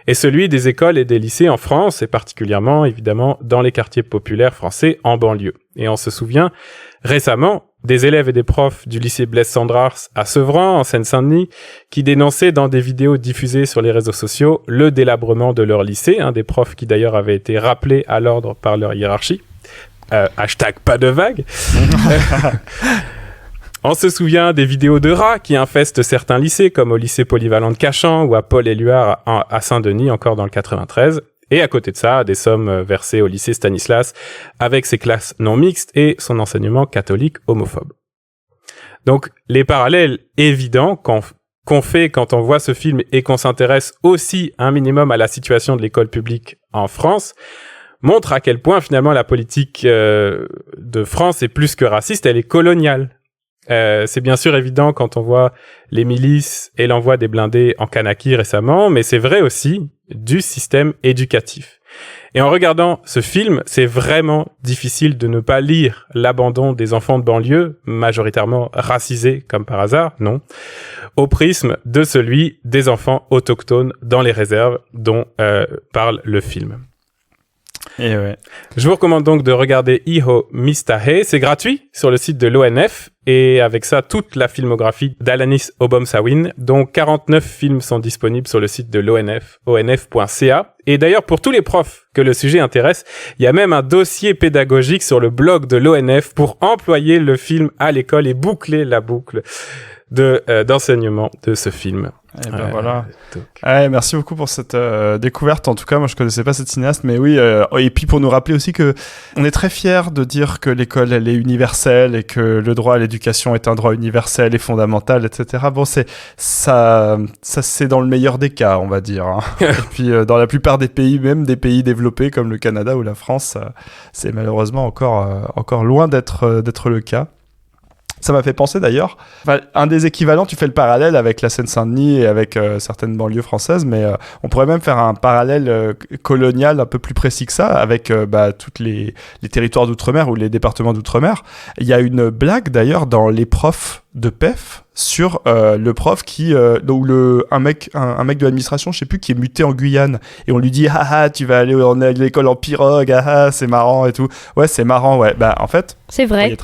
et celui des écoles et des lycées en France, et particulièrement évidemment dans les quartiers populaires français en banlieue. Et on se souvient récemment des élèves et des profs du lycée Blaise Cendrars à Sevran, en Seine-Saint-Denis, qui dénonçaient dans des vidéos diffusées sur les réseaux sociaux le délabrement de leur lycée, des profs qui d'ailleurs avaient été rappelés à l'ordre par leur hiérarchie. Hashtag pas de vague. On se souvient des vidéos de rats qui infestent certains lycées, comme au lycée polyvalent de Cachan ou à Paul-Éluard à Saint-Denis, encore dans le 93. Et à côté de ça, des sommes versées au lycée Stanislas avec ses classes non mixtes et son enseignement catholique homophobe. Donc, les parallèles évidents qu'on fait quand on voit ce film et qu'on s'intéresse aussi un minimum à la situation de l'école publique en France montrent à quel point finalement la politique de France est plus que raciste, elle est coloniale. C'est bien sûr évident quand on voit les milices et l'envoi des blindés en Kanaki récemment, mais c'est vrai aussi du système éducatif. Et en regardant ce film, c'est vraiment difficile de ne pas lire l'abandon des enfants de banlieue, majoritairement racisés comme par hasard, non, au prisme de celui des enfants autochtones dans les réserves dont parle le film. Et ouais. Je vous recommande donc de regarder Iho Mistahe. C'est gratuit sur le site de l'ONF et avec ça, toute la filmographie d'Alanis Obomsawin, dont 49 films sont disponibles sur le site de l'ONF, onf.ca. Et d'ailleurs, pour tous les profs que le sujet intéresse, il y a même un dossier pédagogique sur le blog de l'ONF pour employer le film à l'école et boucler la boucle d'enseignement de ce film. Et ben voilà. Ouais, merci beaucoup pour cette découverte. En tout cas, moi je connaissais pas cette cinéaste, mais oui. Et puis pour nous rappeler aussi que on est très fiers de dire que l'école elle est universelle et que le droit à l'éducation est un droit universel et fondamental, etc. Bon, ça c'est dans le meilleur des cas, on va dire. Hein. Et puis dans la plupart des pays, même des pays développés comme le Canada ou la France, c'est malheureusement encore loin d'être le cas. Ça m'a fait penser d'ailleurs, un des équivalents, tu fais le parallèle avec la Seine-Saint-Denis et avec certaines banlieues françaises, mais on pourrait même faire un parallèle colonial un peu plus précis que ça avec tous les territoires d'outre-mer ou les départements d'outre-mer. Il y a une blague d'ailleurs dans Les profs de PEF sur le prof qui un mec de l'administration, je sais plus, qui est muté en Guyane et on lui dit tu vas aller à l'école en pirogue, c'est marrant et tout. Ouais, c'est marrant, ouais. En fait, c'est vrai.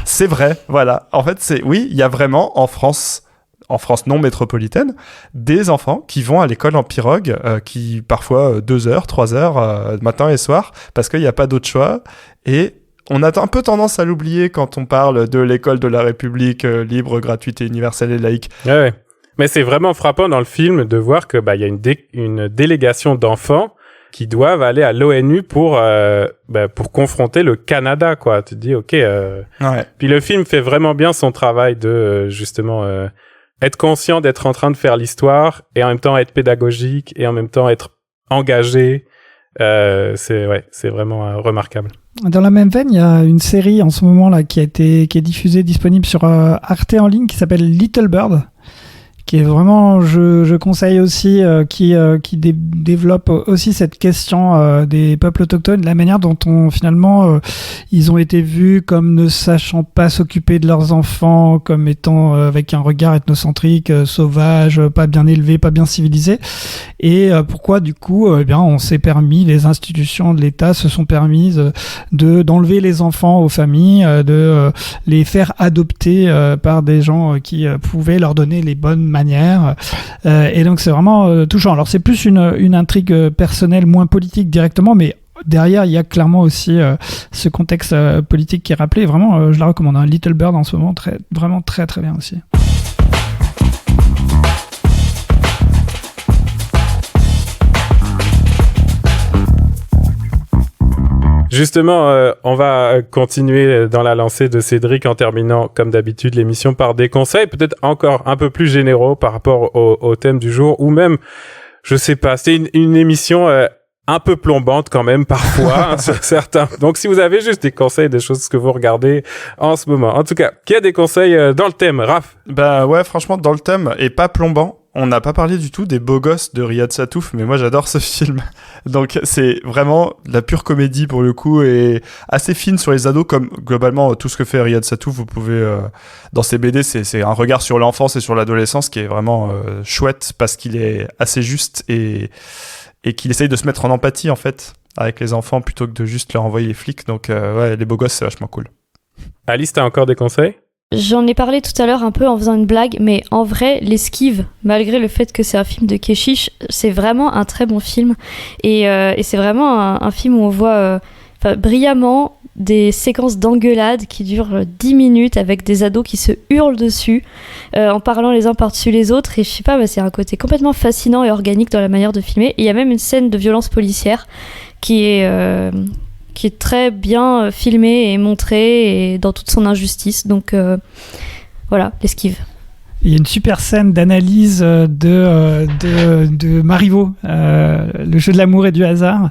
C'est vrai, voilà. En fait, il y a vraiment en France non métropolitaine, des enfants qui vont à l'école en pirogue, qui parfois 2 heures, 3 heures, matin et soir, parce qu'il n'y a pas d'autre choix. Et on a un peu tendance à l'oublier quand on parle de l'école de la République libre, gratuite et universelle et laïque. Ouais. Mais c'est vraiment frappant dans le film de voir que y a une délégation d'enfants qui doivent aller à l'ONU pour confronter le Canada, quoi. Tu te dis, ok. Ouais. Puis le film fait vraiment bien son travail de justement être conscient d'être en train de faire l'histoire et en même temps être pédagogique et en même temps être engagé. C'est vraiment remarquable. Dans la même veine, il y a une série en ce moment là qui est diffusée, disponible sur Arte en ligne, qui s'appelle Little Bird, qui est vraiment, je conseille aussi, qui développe aussi cette question des peuples autochtones, la manière dont finalement ils ont été vus comme ne sachant pas s'occuper de leurs enfants, comme étant avec un regard ethnocentrique, sauvage, pas bien élevé, pas bien civilisé, et pourquoi du coup on s'est permis, les institutions de l'État se sont permises d'enlever les enfants aux familles, de les faire adopter par des gens qui pouvaient leur donner les bonnes manière, et donc c'est vraiment touchant. Alors c'est plus une intrigue personnelle, moins politique directement, mais derrière il y a clairement aussi ce contexte politique qui est rappelé. Vraiment, je la recommande, Little Bird en ce moment, vraiment très très bien aussi. Justement, on va continuer dans la lancée de Cédric en terminant, comme d'habitude, l'émission par des conseils, peut-être encore un peu plus généraux par rapport au thème du jour, ou même, je sais pas, c'est une émission un peu plombante quand même parfois, sur certains. Donc, si vous avez juste des conseils, des choses que vous regardez en ce moment. En tout cas, qui a des conseils dans le thème, Raph? Ouais, franchement, dans le thème, et pas plombant, on n'a pas parlé du tout des Beaux Gosses de Riyad Satouf, mais moi j'adore ce film. Donc c'est vraiment de la pure comédie pour le coup et assez fine sur les ados, comme globalement tout ce que fait Riyad Satouf. Vous pouvez dans ses BD, c'est un regard sur l'enfance et sur l'adolescence qui est vraiment chouette parce qu'il est assez juste et qu'il essaye de se mettre en empathie en fait avec les enfants plutôt que de juste leur envoyer les flics. Donc ouais, les Beaux Gosses c'est vachement cool. Alice, t'as encore des conseils ? J'en ai parlé tout à l'heure un peu en faisant une blague, mais en vrai, L'Esquive, malgré le fait que c'est un film de Keshish, c'est vraiment un très bon film. Et c'est vraiment un film où on voit brillamment des séquences d'engueulade qui durent 10 minutes avec des ados qui se hurlent dessus en parlant les uns par-dessus les autres. Et je sais pas, c'est un côté complètement fascinant et organique dans la manière de filmer. Et il y a même une scène de violence policière qui est très bien filmée et montrée et dans toute son injustice. Donc voilà, L'Esquive. Il y a une super scène d'analyse de Marivaux, le jeu de l'amour et du hasard,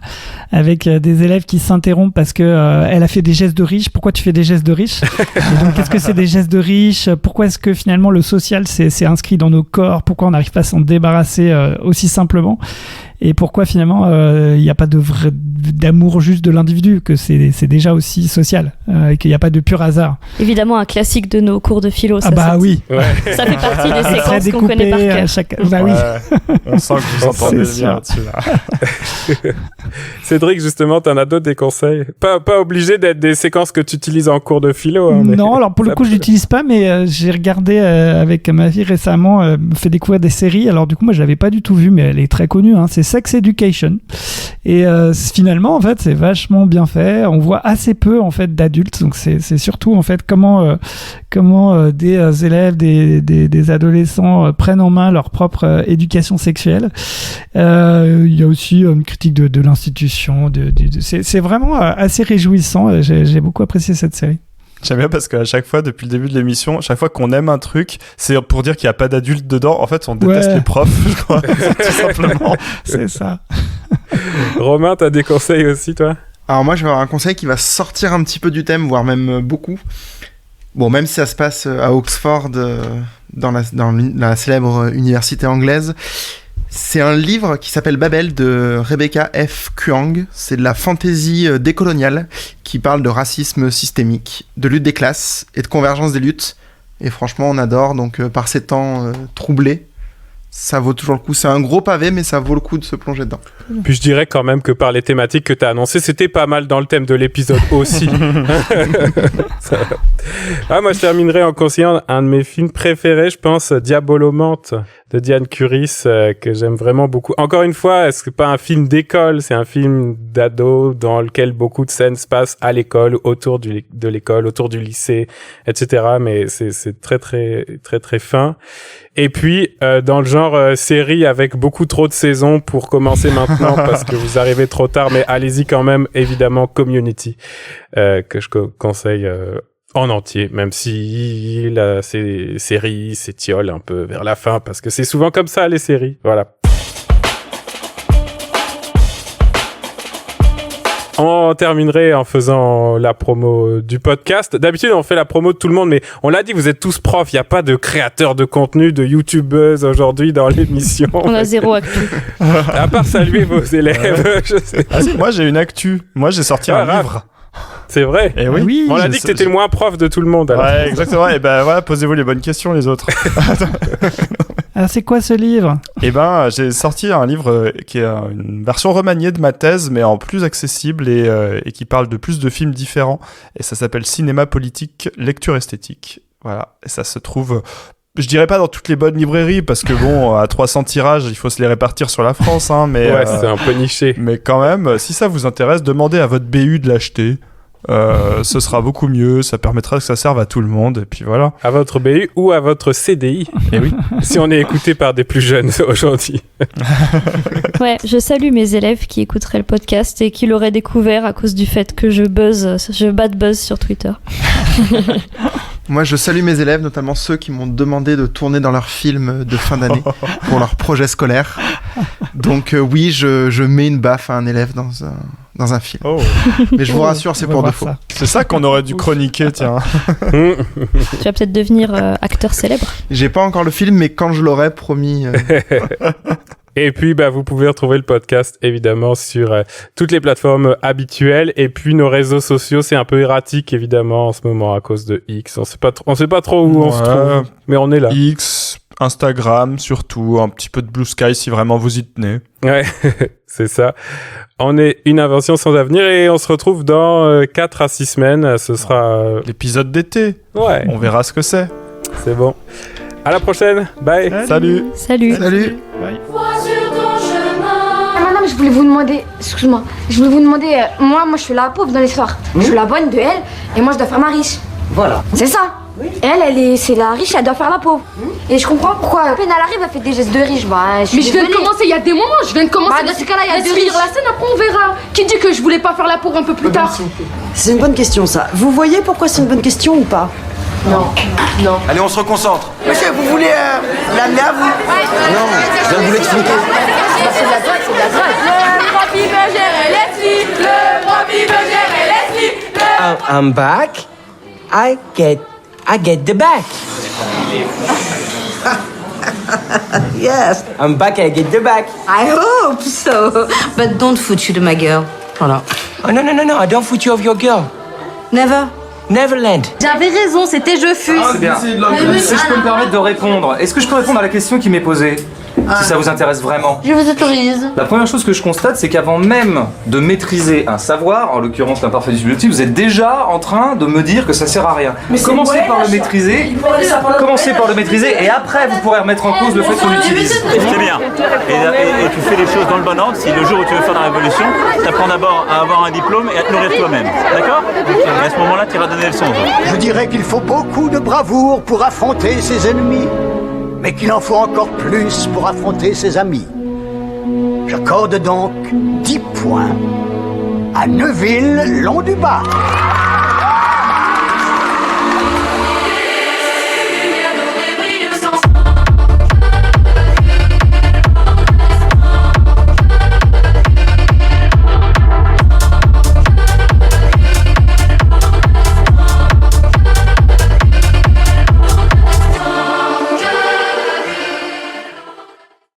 avec des élèves qui s'interrompent parce que elle a fait des gestes de riche. Pourquoi tu fais des gestes de riche ? Et donc, qu'est-ce que c'est des gestes de riche ? Pourquoi est-ce que finalement le social c'est inscrit dans nos corps ? Pourquoi on n'arrive pas à s'en débarrasser aussi simplement ? Et pourquoi finalement il n'y a pas d'amour juste de l'individu, que c'est déjà aussi social, et qu'il n'y a pas de pur hasard. Évidemment un classique de nos cours de philo. Ah bah oui. Ouais. Ça fait partie des séquences très qu'on connaît par cœur. Bah oui. On sent que vous entendez bien là-dessus. Là. Cédric, justement, t'en as d'autres des conseils ? Pas obligé d'être des séquences que tu utilises en cours de philo. Hein, non, alors pour le coup je l'utilise pas, mais j'ai regardé avec ma fille récemment, me fait découvrir des séries. Alors du coup moi je l'avais pas du tout vue, mais elle est très connue, hein. C'est Sex Education, et finalement en fait c'est vachement bien fait. On voit assez peu en fait d'adultes, donc c'est surtout en fait comment des élèves, des adolescents prennent en main leur propre éducation sexuelle. Il y a aussi une critique de l'institution, c'est vraiment assez réjouissant. J'ai beaucoup apprécié cette série. J'aime bien parce qu'à chaque fois, depuis le début de l'émission, chaque fois qu'on aime un truc, c'est pour dire qu'il n'y a pas d'adultes dedans. En fait, on déteste les profs, je crois, tout simplement. C'est ça. Romain, t'as des conseils aussi, toi ? Alors moi, je vais avoir un conseil qui va sortir un petit peu du thème, voire même beaucoup. Bon, même si ça se passe à Oxford, dans la célèbre université anglaise. C'est un livre qui s'appelle Babel de Rebecca F. Kuang. C'est de la fantaisie décoloniale qui parle de racisme systémique, de lutte des classes et de convergence des luttes. Et franchement, on adore. Donc, par ces temps troublés, ça vaut toujours le coup. C'est un gros pavé, mais ça vaut le coup de se plonger dedans. Puis je dirais quand même que par les thématiques que tu as annoncées, c'était pas mal dans le thème de l'épisode aussi. Moi, je terminerai en conseillant un de mes films préférés, je pense, Diabolomante de Diane Curis, que j'aime vraiment beaucoup. Encore une fois, c'est pas un film d'école, c'est un film d'ado dans lequel beaucoup de scènes se passent à l'école, autour de l'école, autour du lycée, etc. Mais c'est très, très, très, très fin. Et puis, dans le genre série avec beaucoup trop de saisons pour commencer maintenant parce que vous arrivez trop tard, mais allez-y quand même, évidemment, Community, que je conseille en entier, même si la série s'étiole un peu vers la fin, parce que c'est souvent comme ça, les séries. Voilà. On terminerait en faisant la promo du podcast. D'habitude, on fait la promo de tout le monde, mais on l'a dit, vous êtes tous profs. Il n'y a pas de créateurs de contenu, de youtubeuses aujourd'hui dans l'émission. On a zéro actu. À part saluer vos élèves, je sais. Ah si, moi j'ai une actu. Moi j'ai sorti un livre. C'est vrai. Et oui. On a dit que t'étais le moins prof de tout le monde. Alors. Ouais, exactement. Et ben voilà, posez-vous les bonnes questions, les autres. Alors, c'est quoi ce livre ? Eh ben, j'ai sorti un livre qui est une version remaniée de ma thèse, mais en plus accessible et qui parle de plus de films différents. Et ça s'appelle Cinéma politique, lecture esthétique. Voilà. Et ça se trouve, je dirais pas dans toutes les bonnes librairies, parce que bon, à 300 tirages, il faut se les répartir sur la France, hein, mais. Ouais, c'est un peu niché. Mais quand même, si ça vous intéresse, demandez à votre BU de l'acheter. Ce sera beaucoup mieux, ça permettra que ça serve à tout le monde, et puis voilà. À votre BU ou à votre CDI. Et oui. Si on est écouté par des plus jeunes aujourd'hui. Ouais, je salue mes élèves qui écouteraient le podcast et qui l'auraient découvert à cause du fait que je bad buzz sur Twitter. Moi, je salue mes élèves, notamment ceux qui m'ont demandé de tourner dans leur film de fin d'année pour leur projet scolaire. Donc oui, je mets une baffe à un élève dans un film. Oh. Mais je vous rassure, c'est pour de faux. C'est ça qu'on aurait dû chroniquer, tiens. Tu vas peut-être devenir acteur célèbre. J'ai pas encore le film, mais quand je l'aurai, promis. Et puis, vous pouvez retrouver le podcast, évidemment, sur toutes les plateformes habituelles. Et puis, nos réseaux sociaux, c'est un peu erratique, évidemment, en ce moment, à cause de X. On sait pas trop où on se trouve, mais on est là. X, Instagram, surtout, un petit peu de Blue Sky, si vraiment vous y tenez. Ouais, c'est ça. On est une invention sans avenir et on se retrouve dans 4 à 6 semaines. Ce sera... l'épisode d'été. Ouais. On verra ce que c'est. C'est bon. À la prochaine. Bye. Salut. Salut. Bye. Madame, je voulais vous demander, excuse-moi, moi je suis la pauvre dans l'histoire. Je suis la bonne de elle et moi je dois faire ma riche. Voilà. C'est ça. Oui. C'est la riche, elle doit faire la pauvre. Et je comprends pourquoi, à peine elle arrive, elle fait des gestes de riche. Mais je viens de commencer, il y a des moments, je viens de commencer. Dans ce cas-là, il y a de rire la scène, après on verra. Qui dit que je voulais pas faire la pauvre un peu plus tard? C'est une bonne question ça. Vous voyez pourquoi c'est une bonne question ou pas? Non. Allez, on se reconcentre. Monsieur, vous voulez l'amener à vous? Non, je viens de vous l'expliquer. C'est de la drogue. Le prof il veut gérer Leslie. Le prof il veut gérer Leslie. I'm back. I get the back. Yes, I'm back, I get the back. I hope so. But don't foot you to my girl. Voilà. Oh no, I don't foot you of your girl. Never. Neverland. J'avais raison, c'était je fus. C'est bien. Est-ce que je peux me permettre de répondre? Est-ce que je peux répondre à la question qui m'est posée? Si ça vous intéresse vraiment. Je vous autorise. La première chose que je constate, c'est qu'avant même de maîtriser un savoir, en l'occurrence l'imparfait du subjectif, vous êtes déjà en train de me dire que ça sert à rien. Commencez par le maîtriser. Commencez par le maîtriser et après vous pourrez remettre en cause le fait qu'on l'utilise. C'est bien. Et tu fais les choses dans le bon ordre. Si le jour où tu veux faire la révolution, tu apprends d'abord à avoir un diplôme et à te nourrir toi-même. D'accord? Et à ce moment-là, tu iras donner les leçons. Je dirais qu'il faut beaucoup de bravoure pour affronter ses ennemis, mais qu'il en faut encore plus pour affronter ses amis. J'accorde donc 10 points à Neuville, Long du Bas.